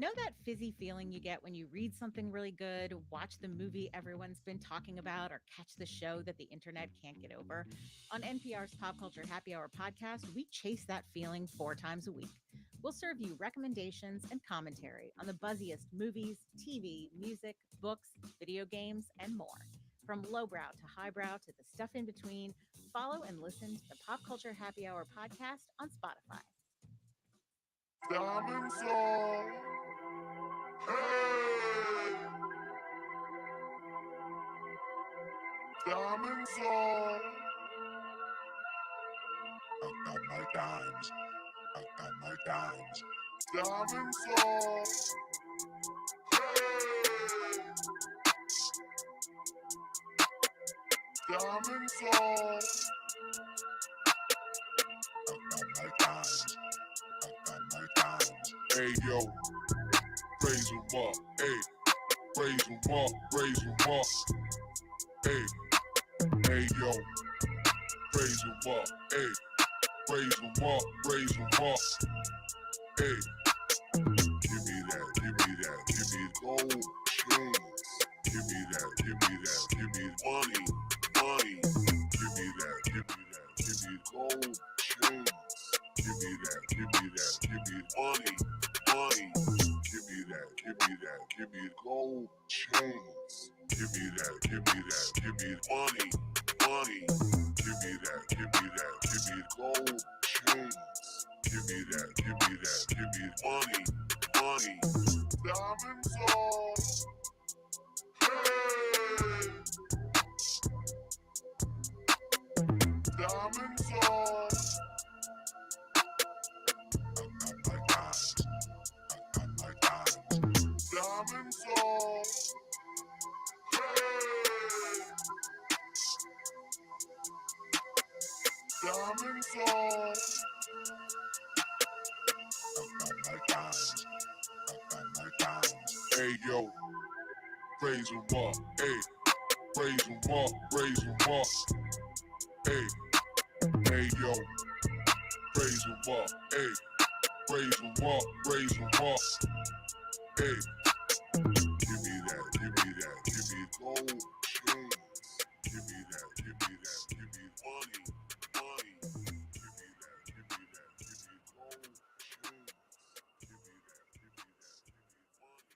Know that fizzy feeling you get when you read something really good, watch the movie everyone's been talking about, or catch the show that the internet can't get over? On NPR's Pop Culture Happy Hour podcast, we chase that feeling 4 times a week. We'll serve you recommendations and commentary on the buzziest movies, TV, music, books, video games, and more. From lowbrow to highbrow to the stuff in between, follow and listen to the Pop Culture Happy Hour podcast on Spotify. Diamond song. Hey. Diamond song. I got my dimes. I got my dimes. Diamond song. Hey. Diamond song. I got my dimes. I got my dimes. Hey yo, raise 'em up. Hey, raise 'em up. Raise 'em up. Hey, hey yo, raise 'em up. Hey, raise 'em up. Raise 'em up. Hey, give me that. Give me that. Give me gold chains. Give me that. Give me that. Give me money. Money. Give me that. Give me that. Give me gold chains. Give me that. Give me that. Give me money. Money. Give me that. Give me that. Give me gold chains. Give me that. Give me that. Give me money. Money. Give me that. Give me that. Give me gold chains. Give me that. Give me that. Give me money. Money. Diamonds on. Hey. Diamonds on. I got my dimes. I got my dimes. Diamonds on. Hey. Diamonds on. I got my dimes. I got my dimes. Hey yo, raise 'em up. Hey, raise 'em up. Raise 'em up. Hey, hey yo, raise 'em up. Hey, raise 'em up. Raise 'em up. Hey, give me that. Give me that. Give me gold chains. Give me that. Give me that. Give me money. Money. Give me that. Give me that. Give me gold chains. Give me that. Give me that. Give me money.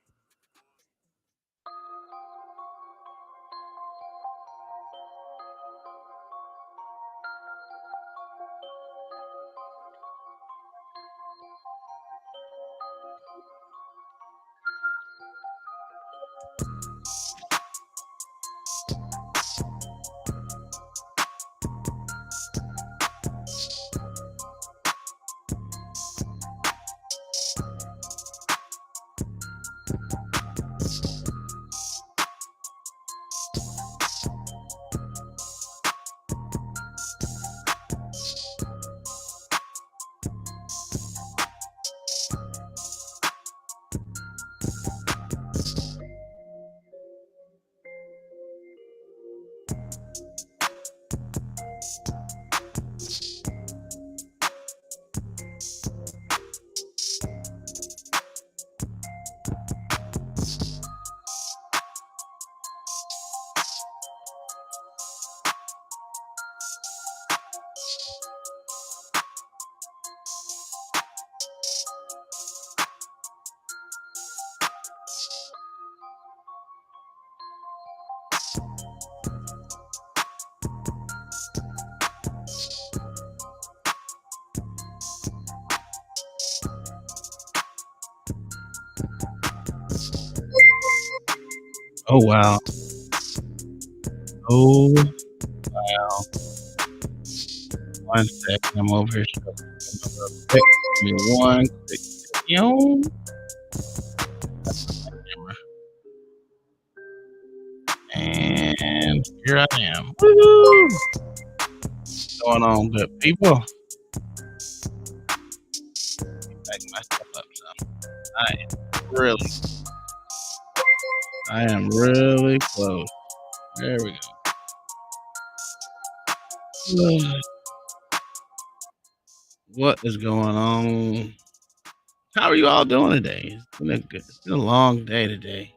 Oh wow. Oh wow. One second. I'm over here struggling with my real quick. Give me one quick second. Camera. And here I am. Woo! What's going on, good people? Back my stuff up some. I am really close. There we go. What is going on? How are you all doing today? It's been a long day today.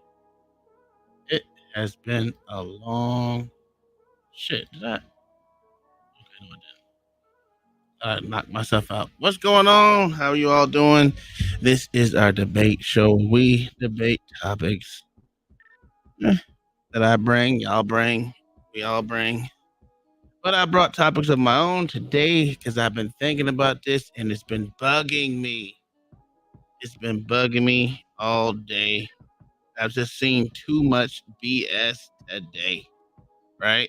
It has been a long shit. Did I? Okay, no, I didn't. I knocked myself out. What's going on? How are you all doing? This is our debate show. We debate topics that I bring, y'all bring, we all bring. But I brought topics of my own today because I've been thinking about this and it's been bugging me. It's been bugging me all day. I've just seen too much BS today, right?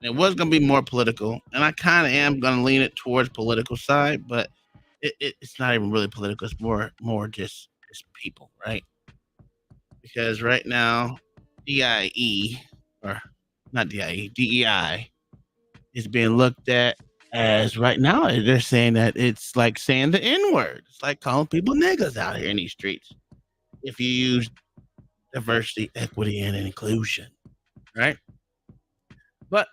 And it was going to be more political, and I kind of am going to lean it towards political side, but it's not even really political. It's more just people, right? Because right now, DIE or not DIE, DEI is being looked at as right now they're saying that it's like saying the N word. It's like calling people niggas out here in these streets. If you use diversity, equity, and inclusion, right? But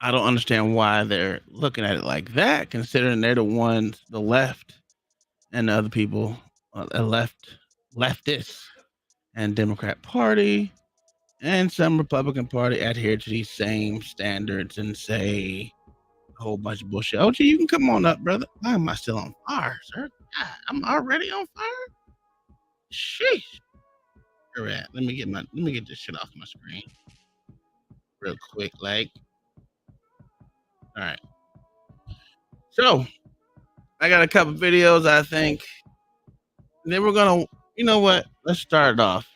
I don't understand why they're looking at it like that, considering they're the ones, the left, and the other people, leftists, and Democrat Party, and some Republican Party adhere to these same standards and say a whole bunch of bullshit. OG, you can come on up, brother. Why am I still on fire, sir? God, I'm already on fire. Sheesh. Where we at? Let me get this shit off my screen real quick, like. All right. So I got a couple videos, I think. And then we're gonna, you know what? Let's start it off.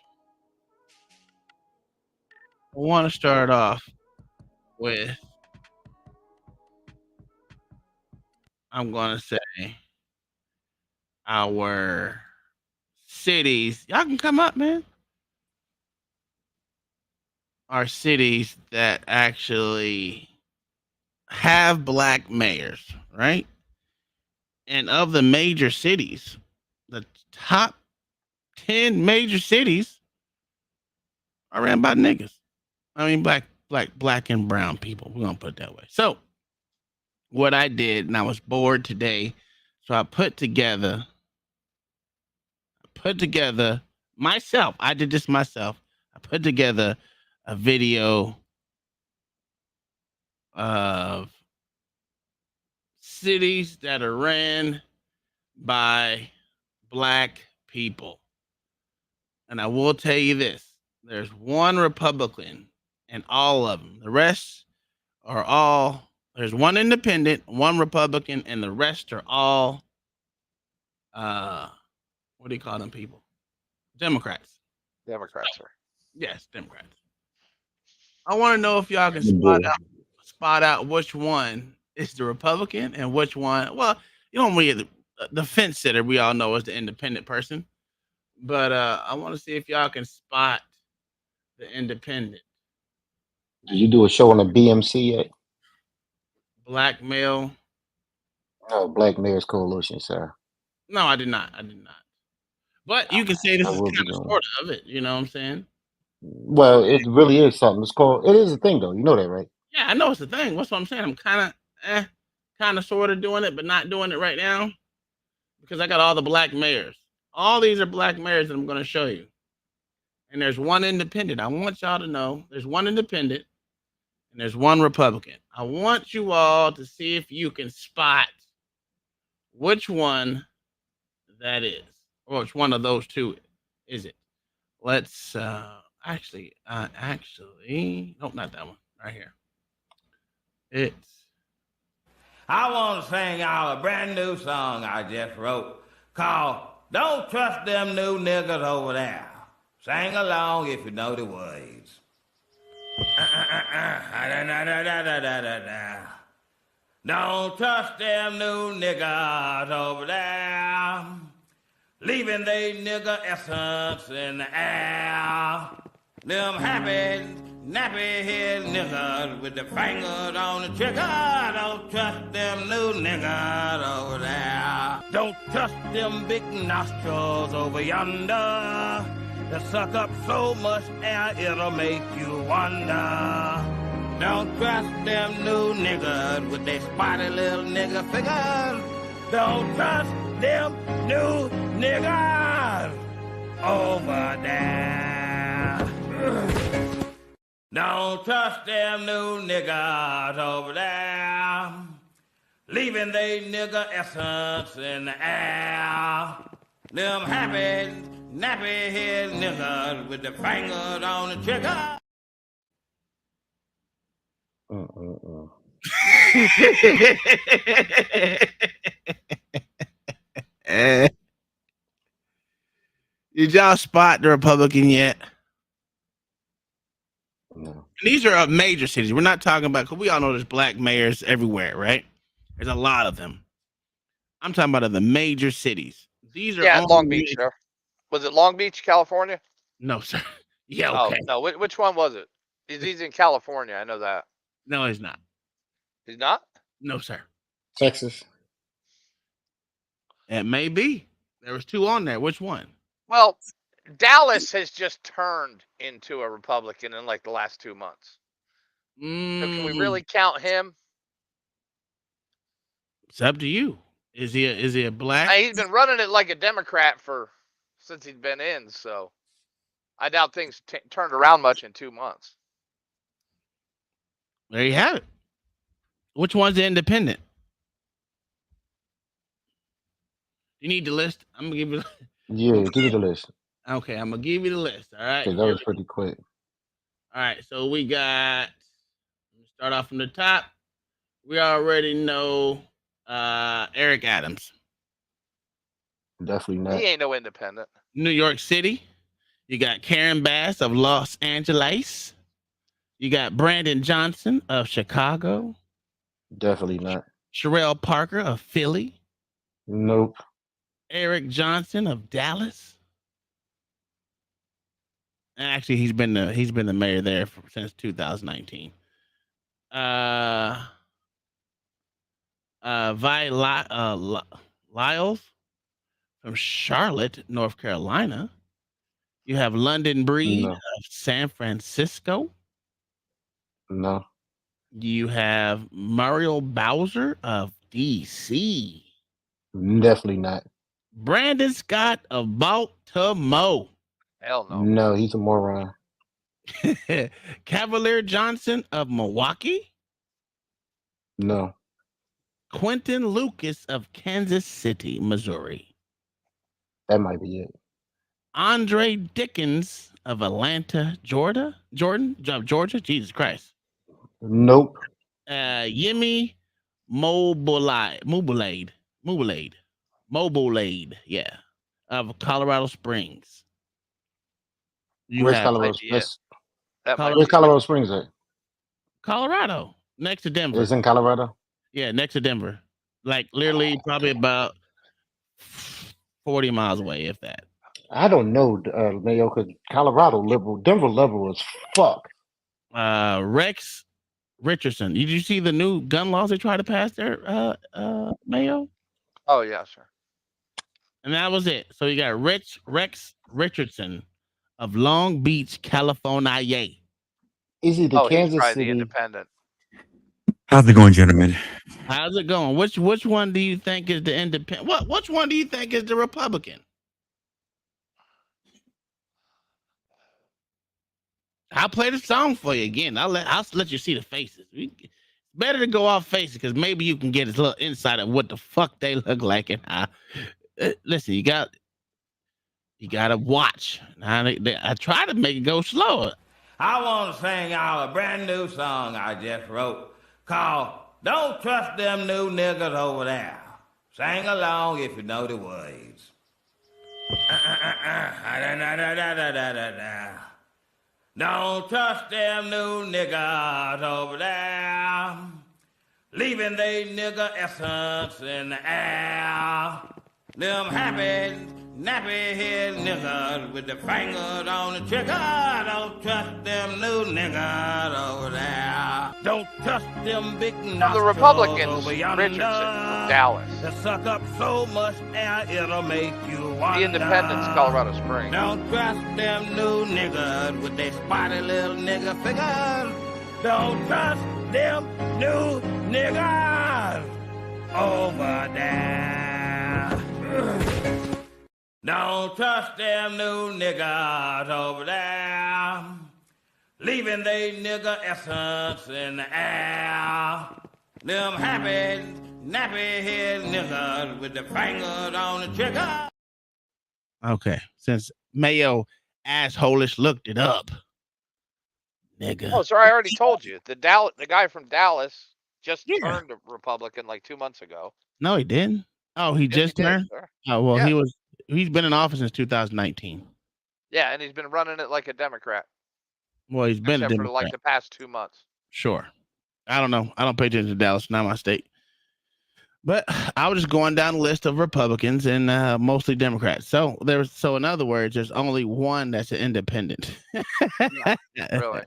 I want to start off with, I'm gonna say, our cities. Y'all can come up, man. Our cities that actually have black mayors, right? And of the major cities, the top 10 major cities are ran by niggas. I mean, black and brown people. We're gonna put it that way. So, what I did, and I was bored today, so I put together myself. I did this myself. I put together a video of cities that are ran by black people. And I will tell you this, there's one Republican in all of them. The rest are all, there's one independent, one Republican, and the rest are all, what do you call them people? Democrats. Democrats, sir. Yes, Democrats. I want to know if y'all can spot out which one is the Republican and which one. Well, you don't really the fence sitter. We all know is the independent person, but I want to see if y'all can spot the independent. Did you do a show on the BMC yet? Black male. No, Black Mayors Coalition, sir. No, I did not. But you can say this I is will kind be of doing sort of it. You know what I'm saying? Well, it really is something. It's called. It is a thing, though. You know that, right? Yeah, I know it's a thing. That's what I'm saying. I'm kind of sort of doing it, but not doing it right now because I got all the black mayors. All these are black mayors that I'm going to show you. And there's one independent. I want y'all to know there's one independent and there's one Republican. I want you all to see if you can spot which one that is, or which one of those two is it. Let's actually, nope, not that one. Right here. It's. I want to sing y'all a brand new song I just wrote called Don't Trust Them New Niggas Over There. Sing along if you know the words. Don't trust them new niggas over there, leaving they nigga essence in the air. Them happy, nappy head niggas with the fingers on the trigger. Don't trust them new niggas over there. Don't trust them big nostrils over yonder that suck up so much air it'll make you wonder. Don't trust them new niggas with their spotty little nigga figures. Don't trust them new niggas over there. Don't trust them new niggas over there. Leaving they nigga essence in the air. Them happy, nappy head niggas with the fingers on the trigger. Did y'all spot the Republican yet? No. And these are major cities. We're not talking about, because we all know there's black mayors everywhere, right? There's a lot of them. I'm talking about the major cities. These are Long Beach, sir. Was it Long Beach, California? No, sir. Yeah, okay. Oh, no. Which one was it? He's in California. I know that. No, he's not. He's not? No, sir. Texas. It may be. There was 2 on there. Which one? Well, Dallas has just turned into a Republican in like the last 2 months. So can we really count him? It's up to you. Is he a black? He's been running it like a Democrat since he's been in, so I doubt things turned around much in 2 months. There you have it. Which one's the independent? You need the list? I'm gonna give you. Yeah, give me the list. Okay, I'm gonna give you the list. All right. Okay, that was pretty quick. All right, so we got. Let's start off from the top. We already know Eric Adams. Definitely not. He ain't no independent. New York City. You got Karen Bass of Los Angeles. You got Brandon Johnson of Chicago. Definitely not. Sherelle Parker of Philly. Nope. Eric Johnson of Dallas. And actually, he's been the mayor there since 2019. Lyles from Charlotte, North Carolina. You have London Breed of San Francisco. No. You have Muriel Bowser of DC. Definitely not. Brandon Scott of Baltimore. Hell no. No, he's a moron. Cavalier Johnson of Milwaukee. No. Quentin Lucas of Kansas City, Missouri. That might be it. Andre Dickens of Atlanta, Georgia. Jesus Christ. Nope. Yemi Mobolade, yeah, of Colorado Springs. Where's Colorado? Where's Colorado Springs at? Colorado, next to Denver. It's in Colorado? Yeah, next to Denver. Like literally probably about 40 miles away, if that. I don't know, Mayo, because Colorado liberal, Denver liberal as fuck. Rex Richardson. Did you see the new gun laws they tried to pass there, Mayo? Oh, yeah, sure. And that was it. So you got Rex Richardson of Long Beach, California. Is he the Kansas he's City? The independent. How's it going, gentlemen? How's it going? Which one do you think is the independent? Which one do you think is the Republican? I'll play the song for you again. I'll let you see the faces. Better to go off faces because maybe you can get a little insight of what the fuck they look like and how. Listen, you got to watch. I try to make it go slower. I want to sing y'all a brand new song I just wrote called "Don't Trust Them New Niggas Over There." Sing along if you know the words. Don't trust them new niggas over there, leaving they nigga essence in the air. Them happy, nappy head niggas with the fingers on the trigger. Don't trust them new niggas over there. Don't trust them big nostrils. The Republicans, over yonder, Richardson from Dallas. That suck up so much air it'll make you wonder. The Independence, Colorado Springs. Don't trust them new niggas with their spotty little nigga figures. Don't trust them new niggas over there. Don't trust them new niggas over there, leaving they nigga essence in the air. Them happy, nappy head niggas with the fingers on the trigger. Okay, since Mayo assholish looked it up, nigga. Oh, sir, I already told you. The guy from Dallas just Yeah. turned Republican like 2 months ago. No, he didn't. Oh, he Yes, just he did, turned. sir. Oh well, Yeah. he's been in office since 2019. Yeah, and he's been running it like a Democrat. Well, he's been a Except for Democrat. like the past 2 months. Sure. I don't know. I don't pay attention to Dallas, not my state. But I was just going down the list of Republicans and mostly Democrats. So in other words, there's only one that's an independent. Really?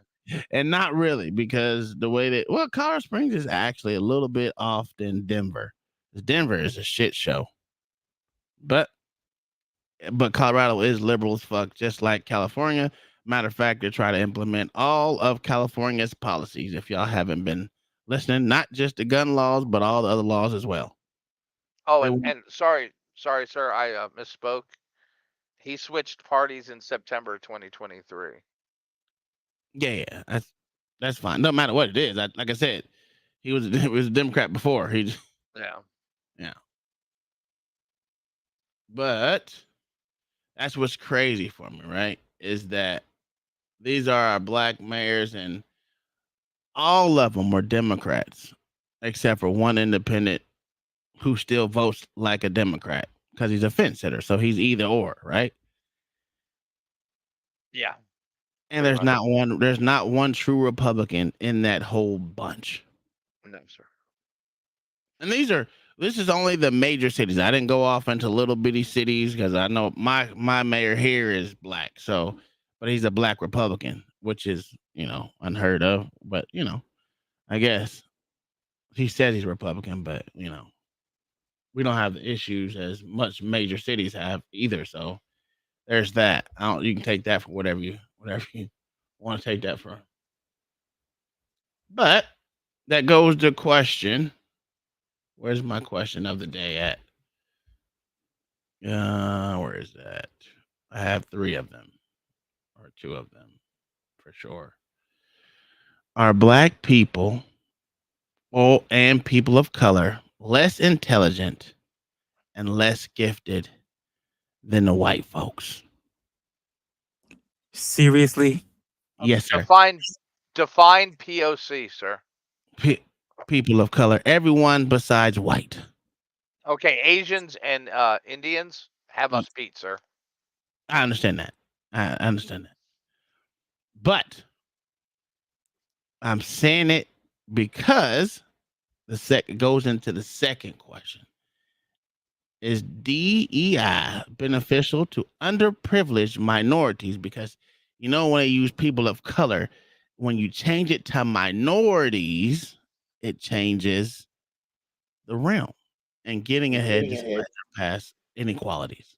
And not really, because the way that Colorado Springs is actually a little bit off than Denver. Denver is a shit show. But Colorado is liberal as fuck, just like California. Matter of fact, they try to implement all of California's policies. If y'all haven't been listening, not just the gun laws, but all the other laws as well. Oh, and sorry, sir, I misspoke. He switched parties in September 2023. Yeah, that's fine. No matter what it is. Like I said, he was a Democrat before. Yeah. But that's what's crazy for me, right? Is that these are our black mayors, and all of them were Democrats, except for one independent who still votes like a Democrat because he's a fence sitter. So he's either or, right? Yeah. And there's not one true Republican in that whole bunch. No, sir. And this is only the major cities. I didn't go off into little bitty cities because I know my mayor here is black. So, but he's a black Republican, which is, unheard of. But, I guess he says he's Republican, but, we don't have the issues as much major cities have either. So there's that. You can take that for whatever you want to take that for. But that goes to question. Where's my question of the day at? Where is that? I have 3 of them, or 2 of them, for sure. Are black people, and people of color, less intelligent and less gifted than the white folks? Seriously? Yes, sir. Define POC, sir. People of color, everyone besides white. Okay, Asians and Indians have us beat, sir. I understand that. I understand that. But I'm saying it because goes into the second question. Is DEI beneficial to underprivileged minorities? Because, when they use people of color, when you change it to minorities, it changes the realm and getting ahead to pass inequalities.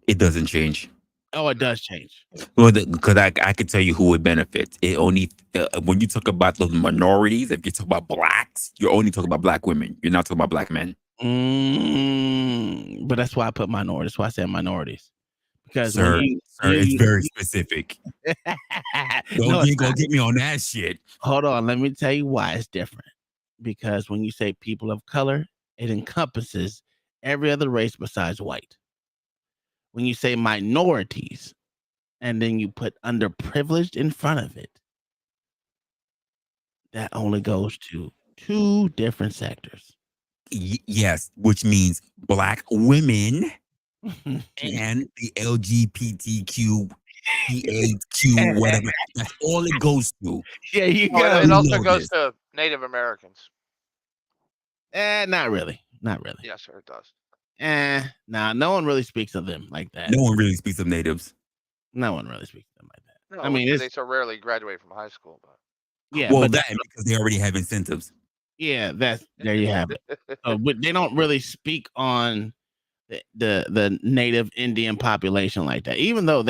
It doesn't change. Oh, it does change. Well, because I could tell you who it benefits. It only when you talk about those minorities, if you talk about blacks, you're only talking about black women. You're not talking about black men. But that's why I put minorities. That's why I said minorities. Because sir, it's very specific. You ain't gonna get me on that shit. Hold on, let me tell you why it's different. Because when you say people of color, it encompasses every other race besides white. When you say minorities, and then you put underprivileged in front of it, that only goes to 2 different sectors. Yes, which means black women and the LGBTQ, PAQ, whatever. That's all it goes to. Yeah, you go. It also goes to Native Americans. Not really. Not really. Yes, sir, it does. No one really speaks of them like that. No one really speaks of natives. No one really speaks of them like that. No, I mean, they so rarely graduate from high school. But yeah, well, because they already have incentives. Yeah, there you have it. But they don't really speak on the native Indian population like that. Even though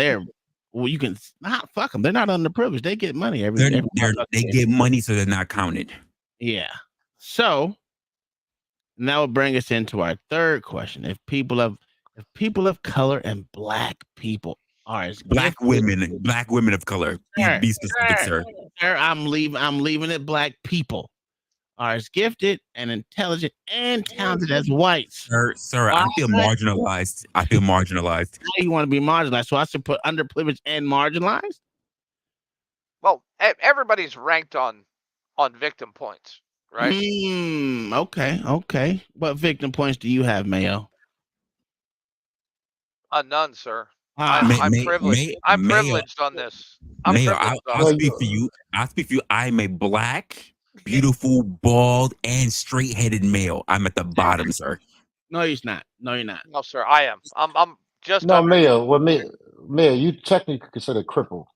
you can not fuck them. They're not underprivileged. They get money they get money, so they're not counted. Yeah. So And that would bring us into our third question. If people of color and black people are as Black gifted, women of color. sir, Be specific, sir. sir, I'm leaving it. Black people are as gifted and intelligent and talented as whites. Sir, Why I feel marginalized. I feel marginalized. you want to be marginalized? So I should put underprivileged and marginalized? Well, everybody's ranked on victim points, right? Okay. What victim points do you have, Mayo? None, sir. Ah, I'm privileged. I'm privileged on this. I'm Mayo, privileged on I'll this. speak for you. I'm a black, beautiful, bald, and straight-headed male. I'm at the bottom, sir. no, he's not. No, you're not. No, sir. I am. I'm just No, underneath. Mayor. Well, Mayor, you technically considered crippled.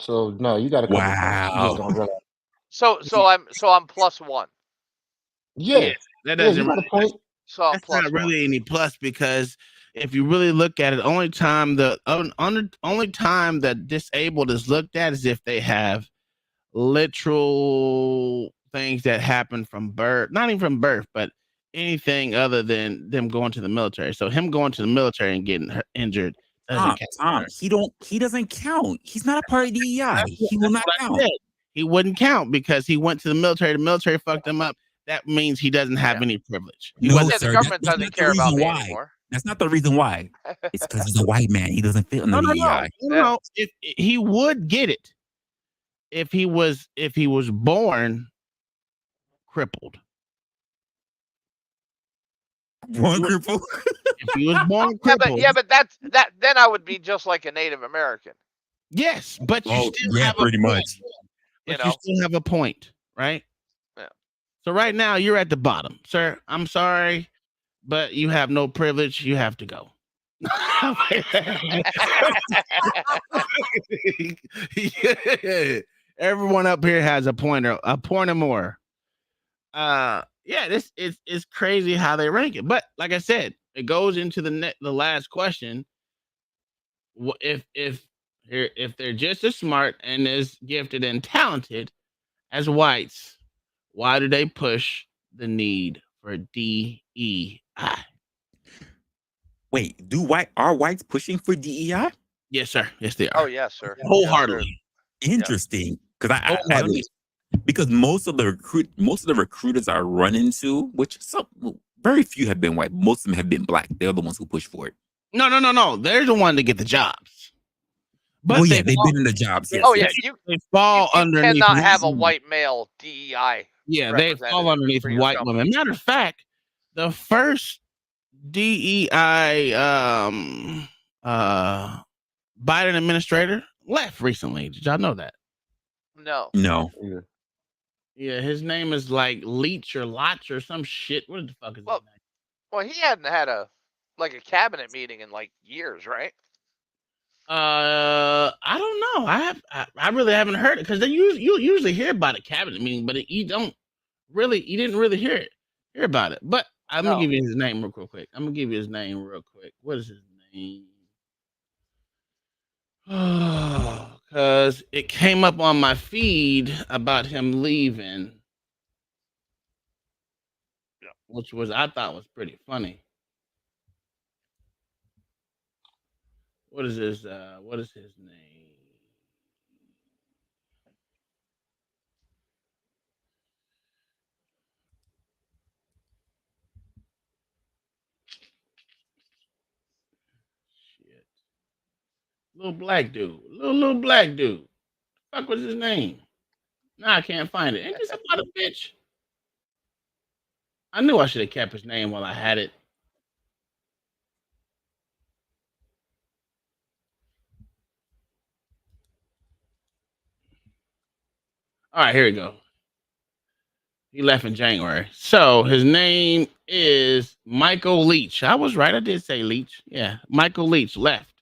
So no, you got a couple points. You just Wow. don't realize. So I'm plus one. Yeah, That yeah, doesn't you got really. a point. So I'm That's plus not one. really any plus because if you really look at it, only time that disabled is looked at is if they have literal things that happen from birth, not even from birth, but anything other than them going to the military. So him going to the military and getting injured doesn't count. Tom, he doesn't count. He's not a part of DEI. He will not count. He wouldn't count because he went to the military. The military fucked him up. That means he doesn't have any privilege. No, The sir. government That's doesn't not care the about reason me why. anymore. That's not the reason why. It's because he's a white man. He doesn't fit in the DEI. No. If he would get it, if he was born crippled. Wonderful. If he was born crippled. but then I would be just like a Native American. Yes, but you still have pretty much. But you still have a point, right? Yeah. So right now you're at the bottom, sir. I'm sorry, but you have no privilege. You have to go. Everyone up here has a point or more. This is crazy how they rank it. But like I said, it goes into the last question. If they're just as smart and as gifted and talented as whites, why do they push the need for DEI? Wait, are whites pushing for DEI? Yes, sir. Yes, they are. Oh, yes, sir. Wholeheartedly. Interesting, because because most of the recruiters I run into, which very few have been white, most of them have been black. They're the ones who push for it. No. They're the one to get the jobs. But they've been in the jobs. Yes, they fall underneath. You cannot have a white male DEI. Yeah, they fall underneath white women. Matter of fact, the first DEI Biden administrator left recently. Did y'all know that? No. Yeah, his name is like Leach or Lotch or some shit. What the fuck is his name? Well, he hadn't had a cabinet meeting in like years, right? I don't know. I really haven't heard it because you usually hear about a cabinet meeting, but you didn't really hear about it. But I'm gonna give you his name real quick. What is his name? Because it came up on my feed about him leaving, which I thought was pretty funny. What is his name? Shit. Little black dude. Little black dude. Fuck was his name? Nah, I can't find it. Ain't this about a bitch? I knew I should have kept his name while I had it. All right, here we go. He left in January. So his name is Michael Leach. I was right. I did say Leach. Yeah. Michael Leach left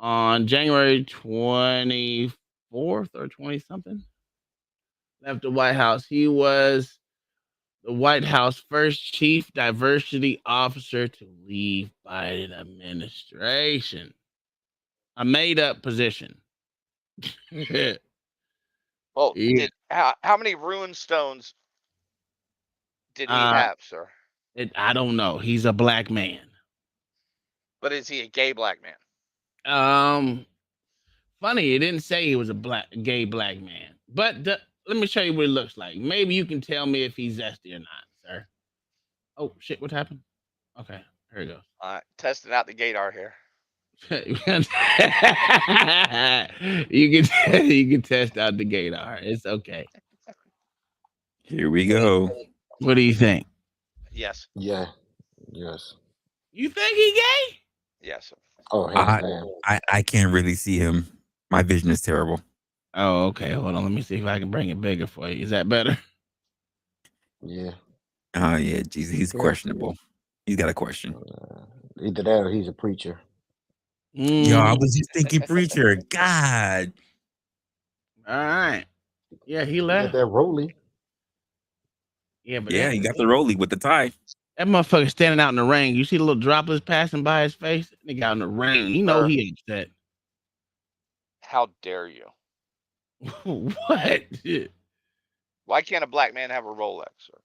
on January 24th or 20 something. Left the White House. He was the White House first chief diversity officer to leave Biden administration. A made up position. Well, how many rune stones did he have, sir? I don't know. He's a black man. But is he a gay black man? Funny, it didn't say he was a gay black man. But let me show you what it looks like. Maybe you can tell me if he's zesty or not, sir. Oh shit! What happened? Okay, here it goes. All right, testing out the gaydar here. you can you can test out the gaydar. It's okay. Here we go. What do you think? Yes. Yeah. Yes. You think he gay? Yes. Oh, hands down. I can't really see him. My vision is terrible. Oh, okay. Hold on. Let me see if I can bring it bigger for you. Is that better? Yeah. Oh yeah, Jesus, he's questionable. He's got a question. Either that or he's a preacher. Yo, I was just thinking preacher. God. All right. Yeah, he Got left. that Rolly. Yeah, but Yeah, he got the rollie with the tie. that motherfucker standing out in the rain. You see the little droplets passing by his face? Nigga out in the rain. You know he upset. How dare you? What? Why can't a black man have a Rolex, sir?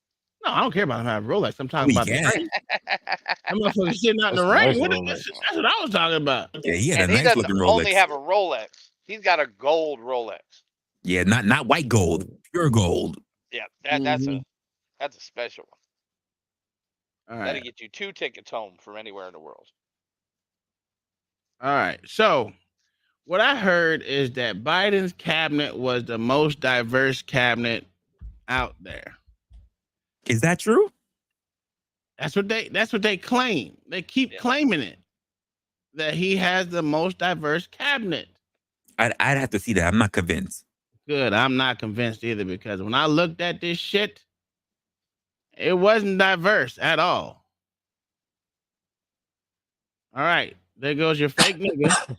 No, I don't care about him having a Rolex. I'm talking about the rain. That motherfucker sitting out in the That's rain. nice That's what I was talking about. Yeah, he had And a he nice doesn't looking only Rolex. have a Rolex. He's got a gold Rolex. Yeah, not white gold, pure gold. Yeah, that's a special one. All That'll right. get you 2 tickets home from anywhere in the world. All right. So what I heard is that Biden's cabinet was the most diverse cabinet out there. Is that true? That's what they claim. They keep claiming it. That he has the most diverse cabinet. I'd have to see that. I'm not convinced. Good. I'm not convinced either because when I looked at this shit, it wasn't diverse at all. All right. There goes your fake nigga.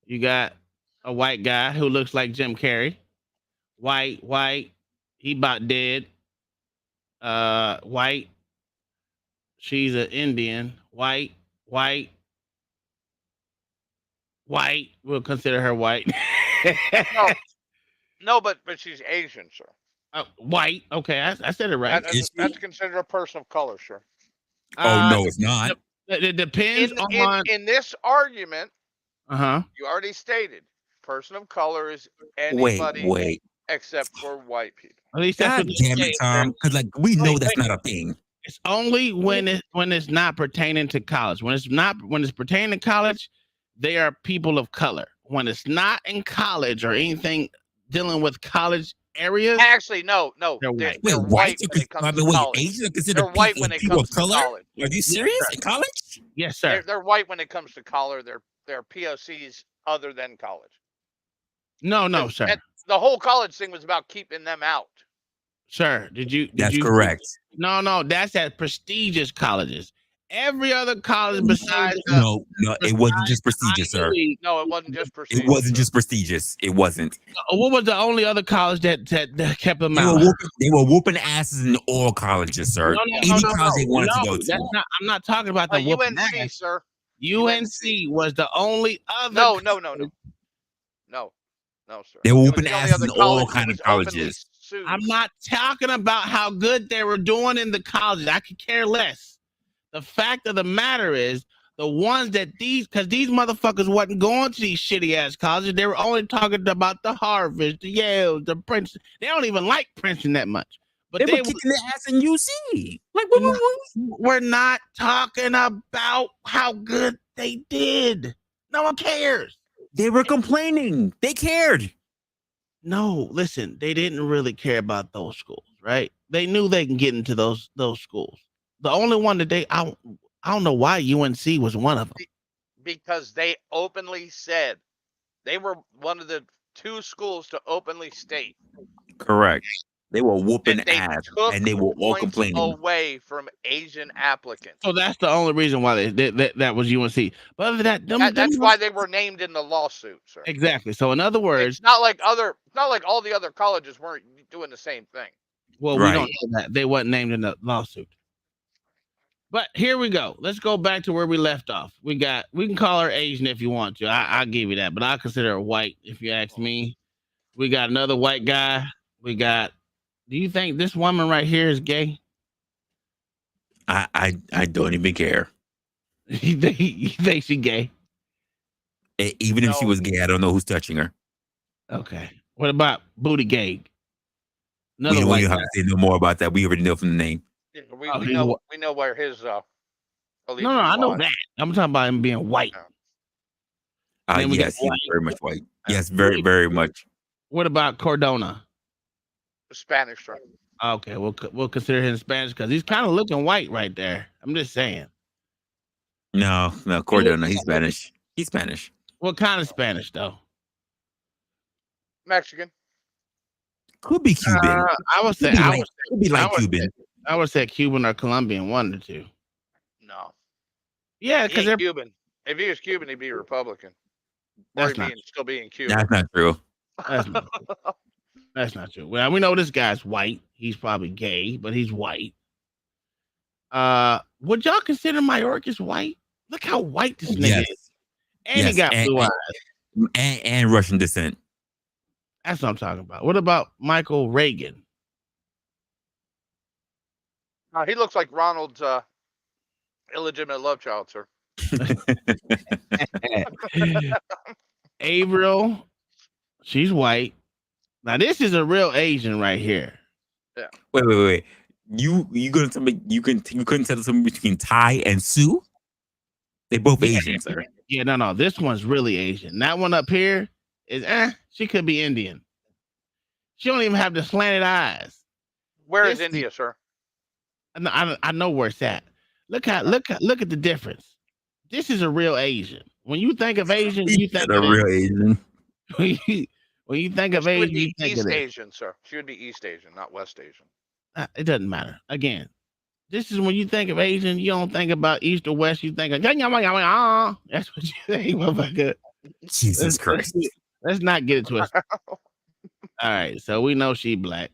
You got a white guy who looks like Jim Carrey. White. He about dead. White. She's an Indian. White. We'll consider her white. No, but she's Asian, sir. White. Okay, I said it right. That's considered a person of color, sir. Oh no, it's not. It depends in this argument. Uh-huh. You already stated person of color is anybody Wait. except for white people. At least that's God damn it, Tom. Because like we know that's not a thing. It's only when it's not pertaining to college. When it's pertaining to college, they are people of color. When it's not in college or anything dealing with college areas, actually no, they're white. They're white when it comes to college. Asians are considered they're white when it comes to color? college. Are you serious? In college? Yes, sir. They're white when it comes to color. They're POCs other than college. No, sir. The whole college thing was about keeping them out. Sir, That's correct. No, that's at prestigious colleges. Every other college besides no, it wasn't just prestigious, sir. No, it wasn't just prestigious. It wasn't just prestigious. It wasn't. What was the only other college that kept them out? They were whooping asses in all colleges, sir. Any college they wanted to go to. I'm not talking about the whooping UNC, ass. sir. UNC was the only other. No, sir. They were whooping asses in all kind of colleges. I'm not talking about how good they were doing in the colleges. I could care less. The fact of the matter is, the ones that because these motherfuckers wasn't going to these shitty ass colleges. They were only talking about the Harvards, the Yales, the Princeton. They don't even like Princeton that much. But they were kicking their ass in UC. Like, we're not talking about how good they did. No one cares. They were complaining. They cared. No, listen, they didn't really care about those schools, right? They knew they can get into those schools. The only one that I don't know why UNC was one of them. Because they openly said they were one of the 2 schools to openly state. Correct. They were whooping ass, and they were all complaining away from Asian applicants. So that's the only reason why that was UNC. But other than that, that's why they were named in the lawsuit, sir. Exactly. So in other words, it's not like all the other colleges weren't doing the same thing. Well, we don't know that. They wasn't named in the lawsuit. But here we go. Let's go back to where we left off. We can call her Asian if you want to. I'll give you that, but I consider her white if you ask me. We got another white guy. Do you think this woman right here is gay? I don't even care. You think she gay? Even if she No. was gay, I don't know who's touching her. Okay. What about Booty Gag? We Another don't white even have guy. to say no more about that. We already know from the name. Yeah, Oh, we he's know wh- we know where his No, allegiance I know lies. that. I'm talking about him being white. Yeah. And then we got Yes, he's white. very much white. Yeah. Yes, very, very much. What about Cordona? Spanish, sir. Okay, we'll consider him Spanish because he's kind of looking white right there. I'm just saying. No, Cordona. He's Spanish. He's Spanish. What kind of Spanish though? Mexican. Could be Cuban. I would say Could be like Cuban. I would say Cuban or Colombian, one or two. No. Yeah, He because ain't Cuban. If he was Cuban, he'd be Republican. Or that's not still being Cuban. That's not true. that's not that's not true. Well, we know this guy's white. He's probably gay, but he's white. Would y'all consider Mayorkas white? Look how white this nigga Yes. is, and he got blue eyes. And Russian descent. That's what I'm talking about. What about Michael Reagan? He looks like Ronald's illegitimate love child, sir. Averill, she's white. Now this is a real Asian right here. Yeah. Wait. You gonna tell me you couldn't tell the difference between Thai and Sioux? They both Asian, sir. Yeah, no. This one's really Asian. That one up here is she could be Indian. She don't even have the slanted eyes. Where is India, sir? I know where it's at. Look at the difference. This is a real Asian. When you think of Asian, you think a real Asian. When you think of She Asian, would be you think East of Asian, sir. She would be East Asian, not West Asian. it doesn't matter. Again, this is when you think of Asian, you don't think about East or West. You think of that's what you think, motherfucker. Jesus Christ. Let's not get it twisted. All right, so we know she black.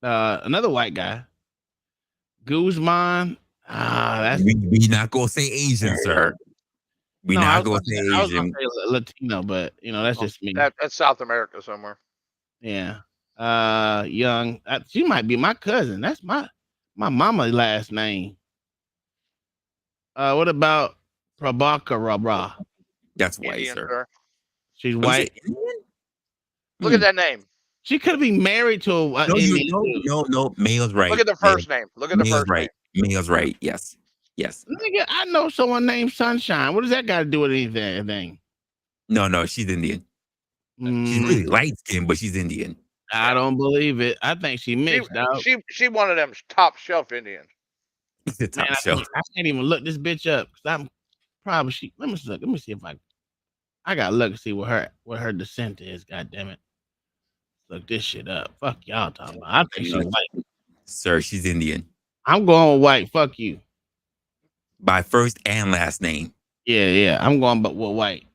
Another white guy, Guzman. That's we not gonna say Asian, sir. We not gonna say Asian. I was gonna say Latino, but that's just me. That's South America somewhere. Yeah. Young. She might be my cousin. That's my mama's last name. What about Prabhakara? That's white, Indian, sir. She's white. Look at that name. She could be married to an Indian. No. Male's right. Look at the first name. Look at the first right. name. Male's right. Yes. Nigga, I know someone named Sunshine. What does that got to do with anything? No, she's Indian. She's really light skinned, but she's Indian. I don't believe it. I think she mixed out. She one of them top shelf Indians. The top shelf. I can't even look this bitch up because I'm probably Let me look. Let me see if I gotta look and see what her descent is. God damn it. Look this shit up. Fuck y'all talking about. I think she's white. Sir, she's Indian. I'm going with white. Fuck you. By first and last name. Yeah. I'm going with white.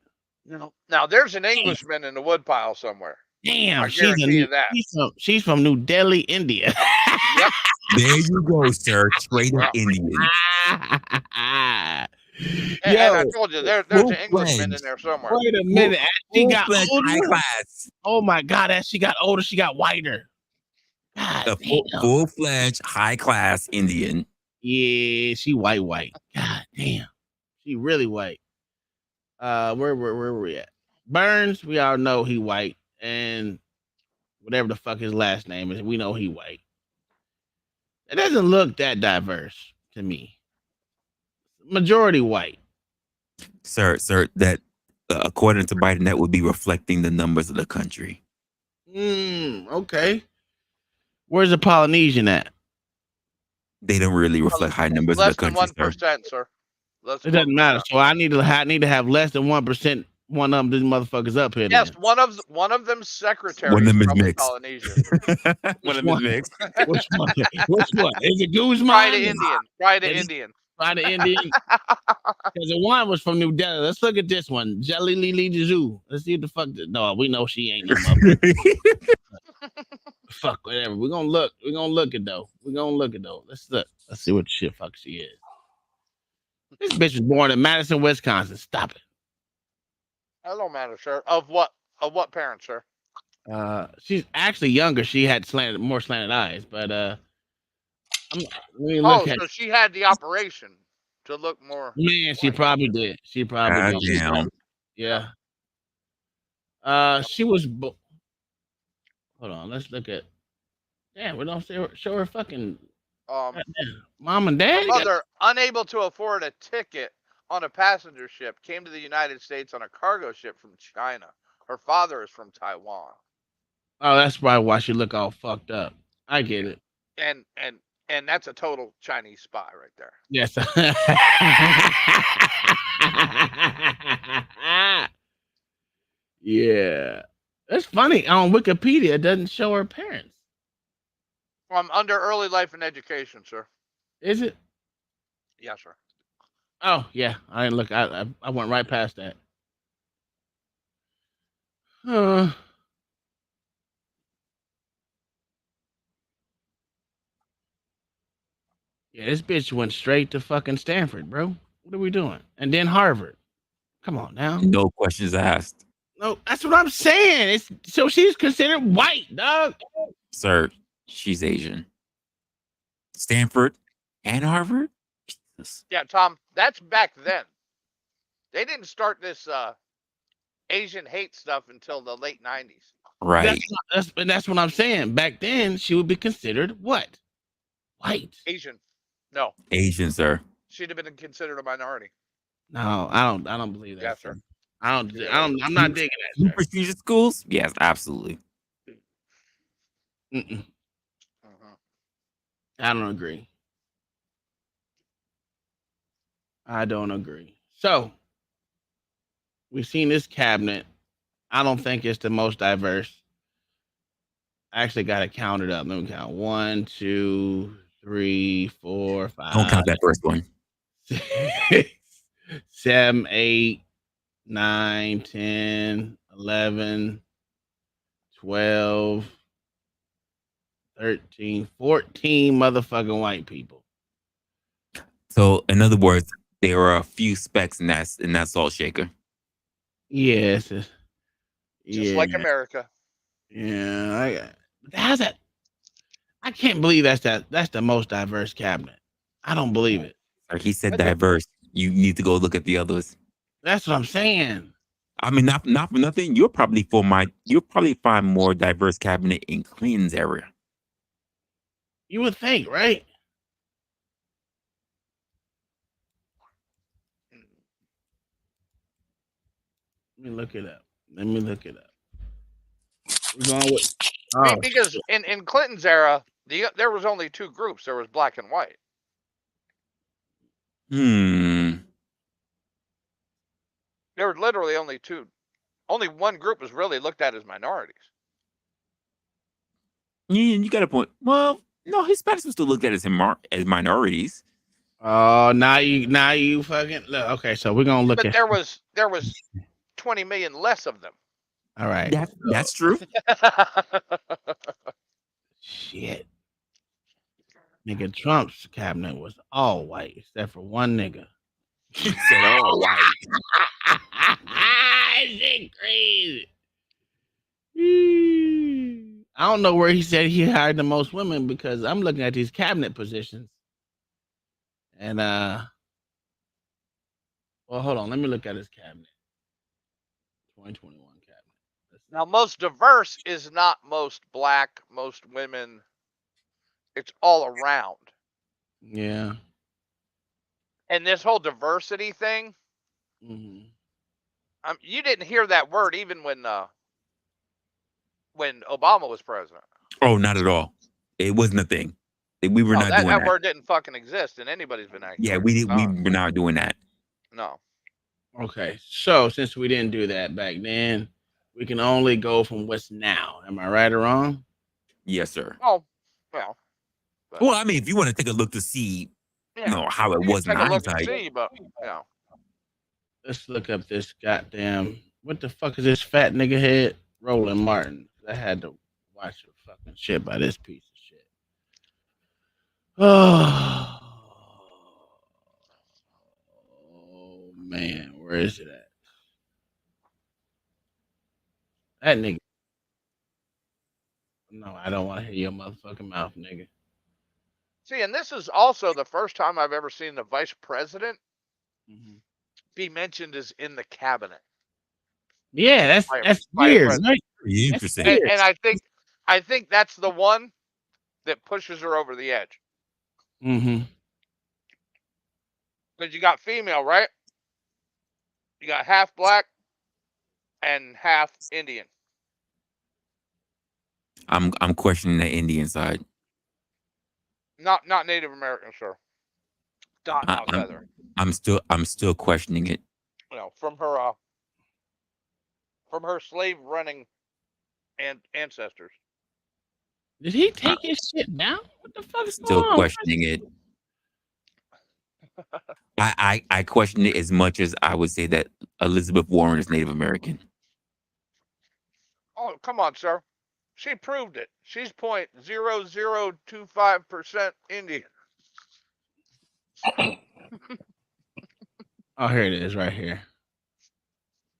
Now there's an Englishman in the woodpile somewhere. Damn, she's from New Delhi, India. Yep. There you go, sir. Straight up Indian. And I told you there's an Englishman in there somewhere. Wait a minute. She got older. High class. Oh my God, as she got older, she got whiter. God, full-fledged, high-class Indian. Yeah, she white. God damn. She really white. Where were we at? Burns, we all know he white. And whatever the fuck his last name is, we know he white. It doesn't look that diverse to me. Majority white. Sir, that according to Biden, that would be reflecting the numbers of the country. Okay. Where's the Polynesian at? They don't really reflect high numbers of the country. Less than 1%, sir. It doesn't matter. So I need to have less than 1%. One of them, these motherfuckers up here. Yes, then. one of them secretary. One of them is mixed. Polynesian. One of them is mixed. Which one? Is it Guzman? Try the Indian. Because the one was from New Delhi. Let's look at this one. Jelly Lily Jizu. Let's see what the fuck. No, we know she ain't no motherfucker. Fuck, whatever. We're gonna look. We're gonna look it though. Let's look. Let's see what shit fuck she is. This bitch was born in Madison, Wisconsin. Stop it. That don't matter, sir. Of what parents, sir? She's actually younger. She had more slanted eyes, but Let me look at so she had the operation to look more. man. She white. probably did. She probably God did. damn. Yeah. She was. Hold on. Let's look at. Damn, we don't show her fucking mom and Her dad. mother, unable to afford a ticket on a passenger ship, came to the United States on a cargo ship from China. Her father is from Taiwan. Oh, that's probably why she look all fucked up. I get it. And that's a total Chinese spy right there. Yes. Yeah. That's funny. On Wikipedia, it doesn't show her parents. Under early life and education, sir. Is it? Yes, sir. Oh, yeah. I didn't look. I went right past that. Uh, yeah, this bitch went straight to fucking Stanford, bro. What are we doing? And then Harvard. Come on now. No questions asked. No, that's what I'm saying. It's so she's considered white, dog. Sir, she's Asian. Stanford and Harvard? Jesus. Yeah, Tom, that's back then. They didn't start this Asian hate stuff until the late 90s. Right. That's what I'm saying. Back then, she would be considered what? White. Asian. No. Asian, sir. She'd have been considered a minority. No, I don't believe that. Yes, sir. I'm not digging that. Sir. Prestigious schools? Yes, absolutely. Mm-mm. I don't agree. I don't agree. So, we've seen this cabinet. I don't think it's the most diverse. I actually got it counted up. Let me count. 1, 2, 3, 4, 5. Don't count that first one. 6, 7, 8, 9, 10, 11, 12, 13, 14 motherfucking white people. So, in other words, there are a few specks in that salt shaker. Yes. Just like America. Yeah. How's that? I can't believe that's the most diverse cabinet. I don't believe it. Like he said, diverse. You need to go look at the others. That's what I'm saying. I mean, not for nothing. You'll probably find more diverse cabinet in Clinton's area. You would think, right? Let me look it up. We're going with because in Clinton's era, there was only two groups. There was black and white. There were literally only two. Only one group was really looked at as minorities. Yeah, you got a point. Well, no, Hispanics were still looked at as minorities. Oh, now you fucking look. Okay, so we're gonna look but at. There was 20 million less of them. All right, that's true. Shit, nigga, Trump's cabinet was all white except for one nigga. He said all white. Shit crazy. I don't know where he said he hired the most women because I'm looking at these cabinet positions. And well, hold on, let me look at his cabinet. 2021 cabinet. Now, most diverse is not most black, most women. It's all around. Yeah. And this whole diversity thing, you didn't hear that word even when Obama was president. Oh, not at all. It wasn't a thing. We were not doing that. That word didn't fucking exist in anybody's vernacular. Yeah, we were not doing that. No. Okay, so since we didn't do that back then, we can only go from what's now. Am I right or wrong? Yes, sir. Oh, well. Well, I mean, if you want to take a look to see, how it was in hindsight. Let's look up this goddamn. What the fuck is this fat nigga head? Roland Martin. I had to watch the fucking shit by this piece of shit. Oh man, where is it at? That nigga. No, I don't want to hear your motherfucking mouth, nigga. See, and this is also the first time I've ever seen the vice president be mentioned as in the cabinet. Yeah, that's weird, right? Interesting. And I think that's the one that pushes her over the edge. Mm-hmm. Because you got female, right? You got half black and half Indian. I'm questioning the Indian side. Not Native American, sir. Not feather. I'm still questioning it. You know, from her slave running ancestors. Did he take his shit down? What the fuck is Still going on? questioning it. I question it as much as I would say that Elizabeth Warren is Native American. Oh, come on, sir. She proved it. She's 0.0025% Indian. Oh, here it is, right here.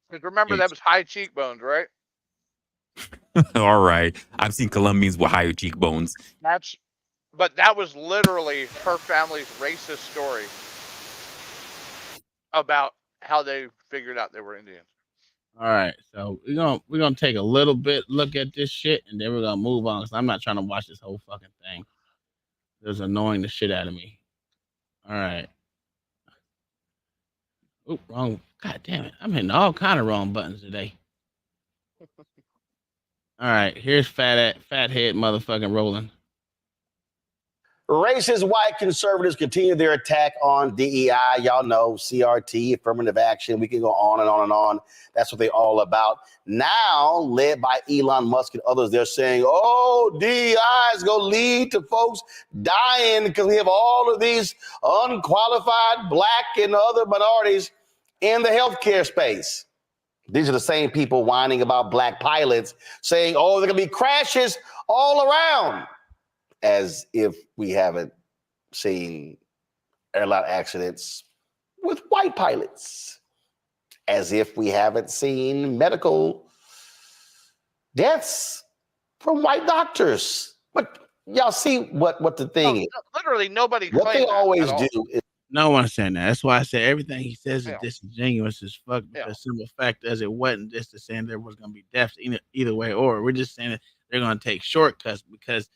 Because remember, that was high cheekbones, right? All right. I've seen Colombians with higher cheekbones. But that was literally her family's racist story about how they figured out they were Indians. All right, so we're gonna take a little bit look at this shit, and then we're gonna move on. Cause I'm not trying to watch this whole fucking thing. It's annoying the shit out of me. All right. Oop, wrong. God damn it! I'm hitting all kind of wrong buttons today. All right, here's fat head motherfucking Roland. Racist white conservatives continue their attack on DEI. Y'all know CRT, affirmative action. We can go on and on and on. That's what they're all about. Now, led by Elon Musk and others, they're saying, oh, DEI is going to lead to folks dying because we have all of these unqualified black and other minorities in the healthcare space. These are the same people whining about black pilots saying, oh, there are going to be crashes all around. As if we haven't seen airline accidents with white pilots. As if we haven't seen medical deaths from white doctors. But y'all see what the thing is. Literally nobody what they always do is no one's saying that. That's why I said everything he says is disingenuous as fuck. Because simple fact is it wasn't just the saying there was going to be deaths either way, or we're just saying that they're going to take shortcuts because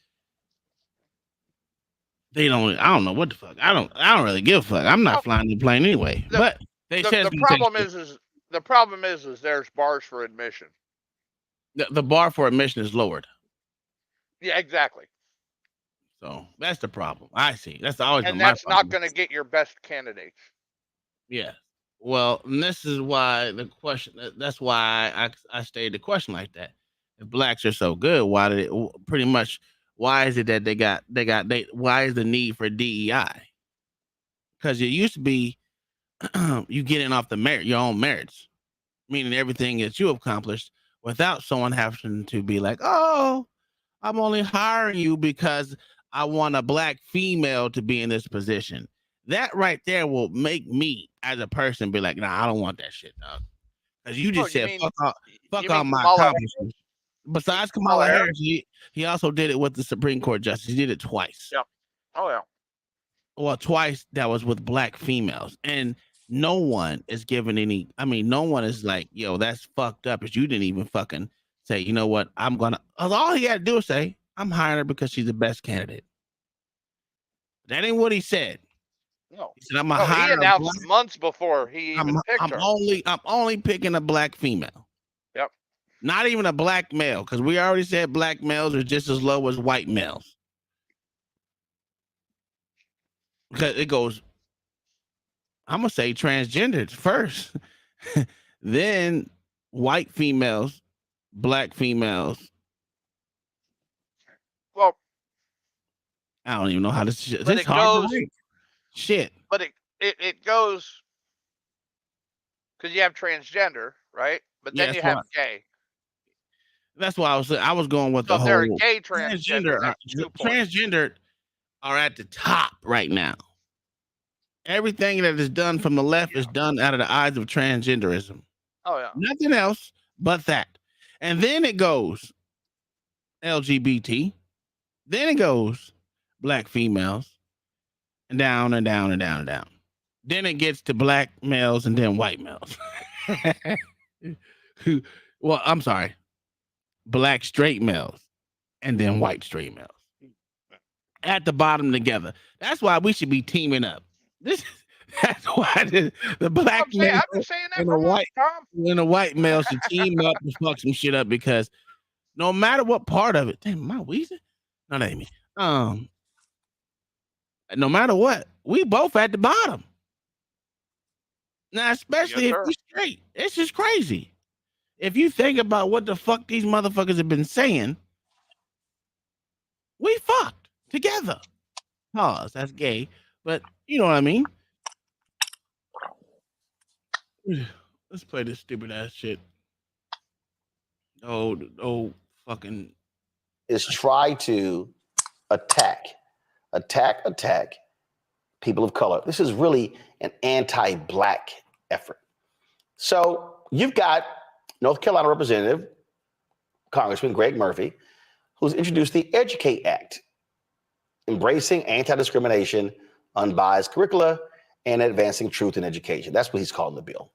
they don't. I don't know what the fuck. I don't really give a fuck. I'm not flying the plane anyway. But they said the problem is there's bars for admission. The bar for admission is lowered. Yeah, exactly. So that's the problem. I see. That's always and that's not going to get your best candidates. Yeah. Well, and this is why the question. That's why I stated the question like that. If blacks are so good, why did it pretty much? Why is it that why is the need for DEI? Because it used to be you getting off your own merits, meaning everything that you accomplished without someone having to be like, oh, I'm only hiring you because I want a black female to be in this position. That right there will make me as a person be like, nah, I don't want that shit, dog. Because you just said, fuck all my accomplishments. Besides Kamala Harris, he also did it with the Supreme Court justice. He did it twice. Yeah. Oh, yeah. Well, twice that was with black females. And no one is giving any, no one is like, yo, that's fucked up. Is you didn't even fucking say, you know what, all he had to do is say, I'm hiring her because she's the best candidate. That ain't what he said. No. He said, I'm gonna hire he announced months before he even picked her. I'm only picking a black female. Yep. Not even a black male, because we already said black males are just as low as white males. Because it goes, I'm gonna say transgendered first, then white females, black females. Well, I don't even know how this shit. This hard to read. Shit. But it goes because you have transgender, right? But then you have gay. That's why I was going with the whole. They're gay transgender. Transgendered are at the top right now. Everything that is done from the left is done out of the eyes of transgenderism. Oh yeah. Nothing else but that. And then it goes LGBT. Then it goes black females. and down and down and down and down. Then it gets to black males and then white males. Well, I'm sorry, black straight males and then white straight males at the bottom together. That's why we should be teaming up. That's why the black male I've been saying that and for months, Tom. the white male should team up and fuck some shit up, because no matter what part of it, damn, am I wheezing? No, that ain't me. No matter what, we both at the bottom. Now, especially if you're straight, it's just crazy. If you think about what the fuck these motherfuckers have been saying, we fucked together. Pause. That's gay, but you know what I mean. Let's play this stupid ass shit. Oh, fucking. Is try to attack people of color. This is really an anti-black effort. So you've got North Carolina Representative, Congressman Greg Murphy, who's introduced the Educate Act, embracing anti-discrimination, unbiased curricula, and advancing truth in education. That's what he's calling the bill.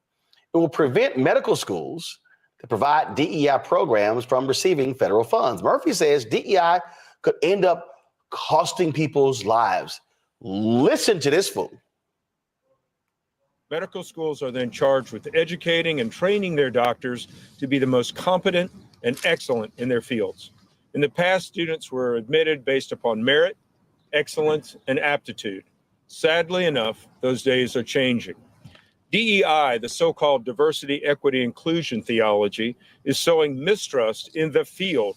It will prevent medical schools that provide DEI programs from receiving federal funds. Murphy says DEI could end up costing people's lives. Listen to this fool. Medical schools are then charged with educating and training their doctors to be the most competent and excellent in their fields. In the past, students were admitted based upon merit, excellence, and aptitude. Sadly enough, those days are changing. DEI, the so-called diversity, equity, inclusion theology, is sowing mistrust in the field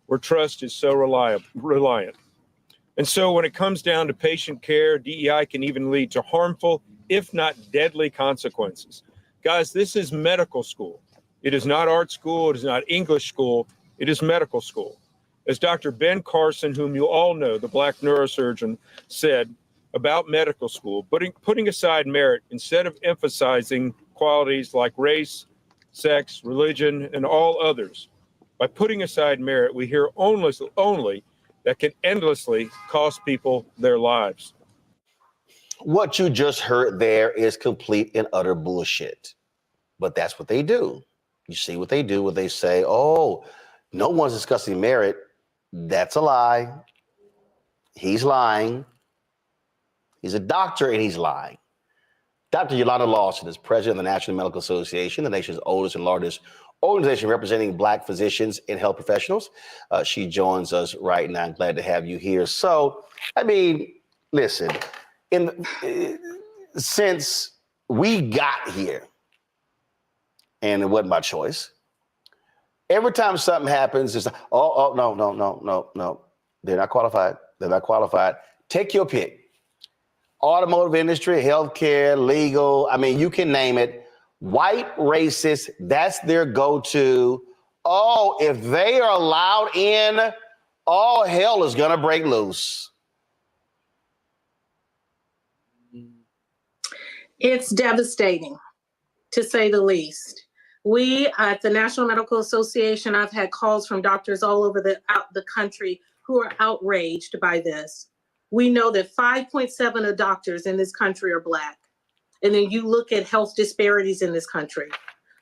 where trust is so reliant. And so when it comes down to patient care, DEI can even lead to harmful, if not deadly, consequences. Guys, this is medical school. It is not art school. It is not English school. It is medical school. As Dr. Ben Carson, whom you all know, the Black neurosurgeon, said about medical school, putting aside merit instead of emphasizing qualities like race, sex, religion, and all others. By putting aside merit, we hear only that can endlessly cost people their lives. What you just heard there is complete and utter bullshit. But that's what they do. You see what they do when they say, oh, no one's discussing merit. That's a lie. He's lying. He's a doctor and he's lying. Dr. Yolanda Lawson is president of the National Medical Association, the nation's oldest and largest organization representing Black physicians and health professionals. She joins us right now. I'm glad to have you here. So, I mean, listen, since we got here, and it wasn't my choice, every time something happens, it's like, no. They're not qualified. Take your pick. Automotive industry, healthcare, legal, I mean, you can name it. White racists, that's their go-to. Oh, if they are allowed in, all hell is gonna break loose. It's devastating, to say the least. We at the National Medical Association, I've had calls from doctors all over the country who are outraged by this. We know that 5.7 of doctors in this country are Black. And then you look at health disparities in this country.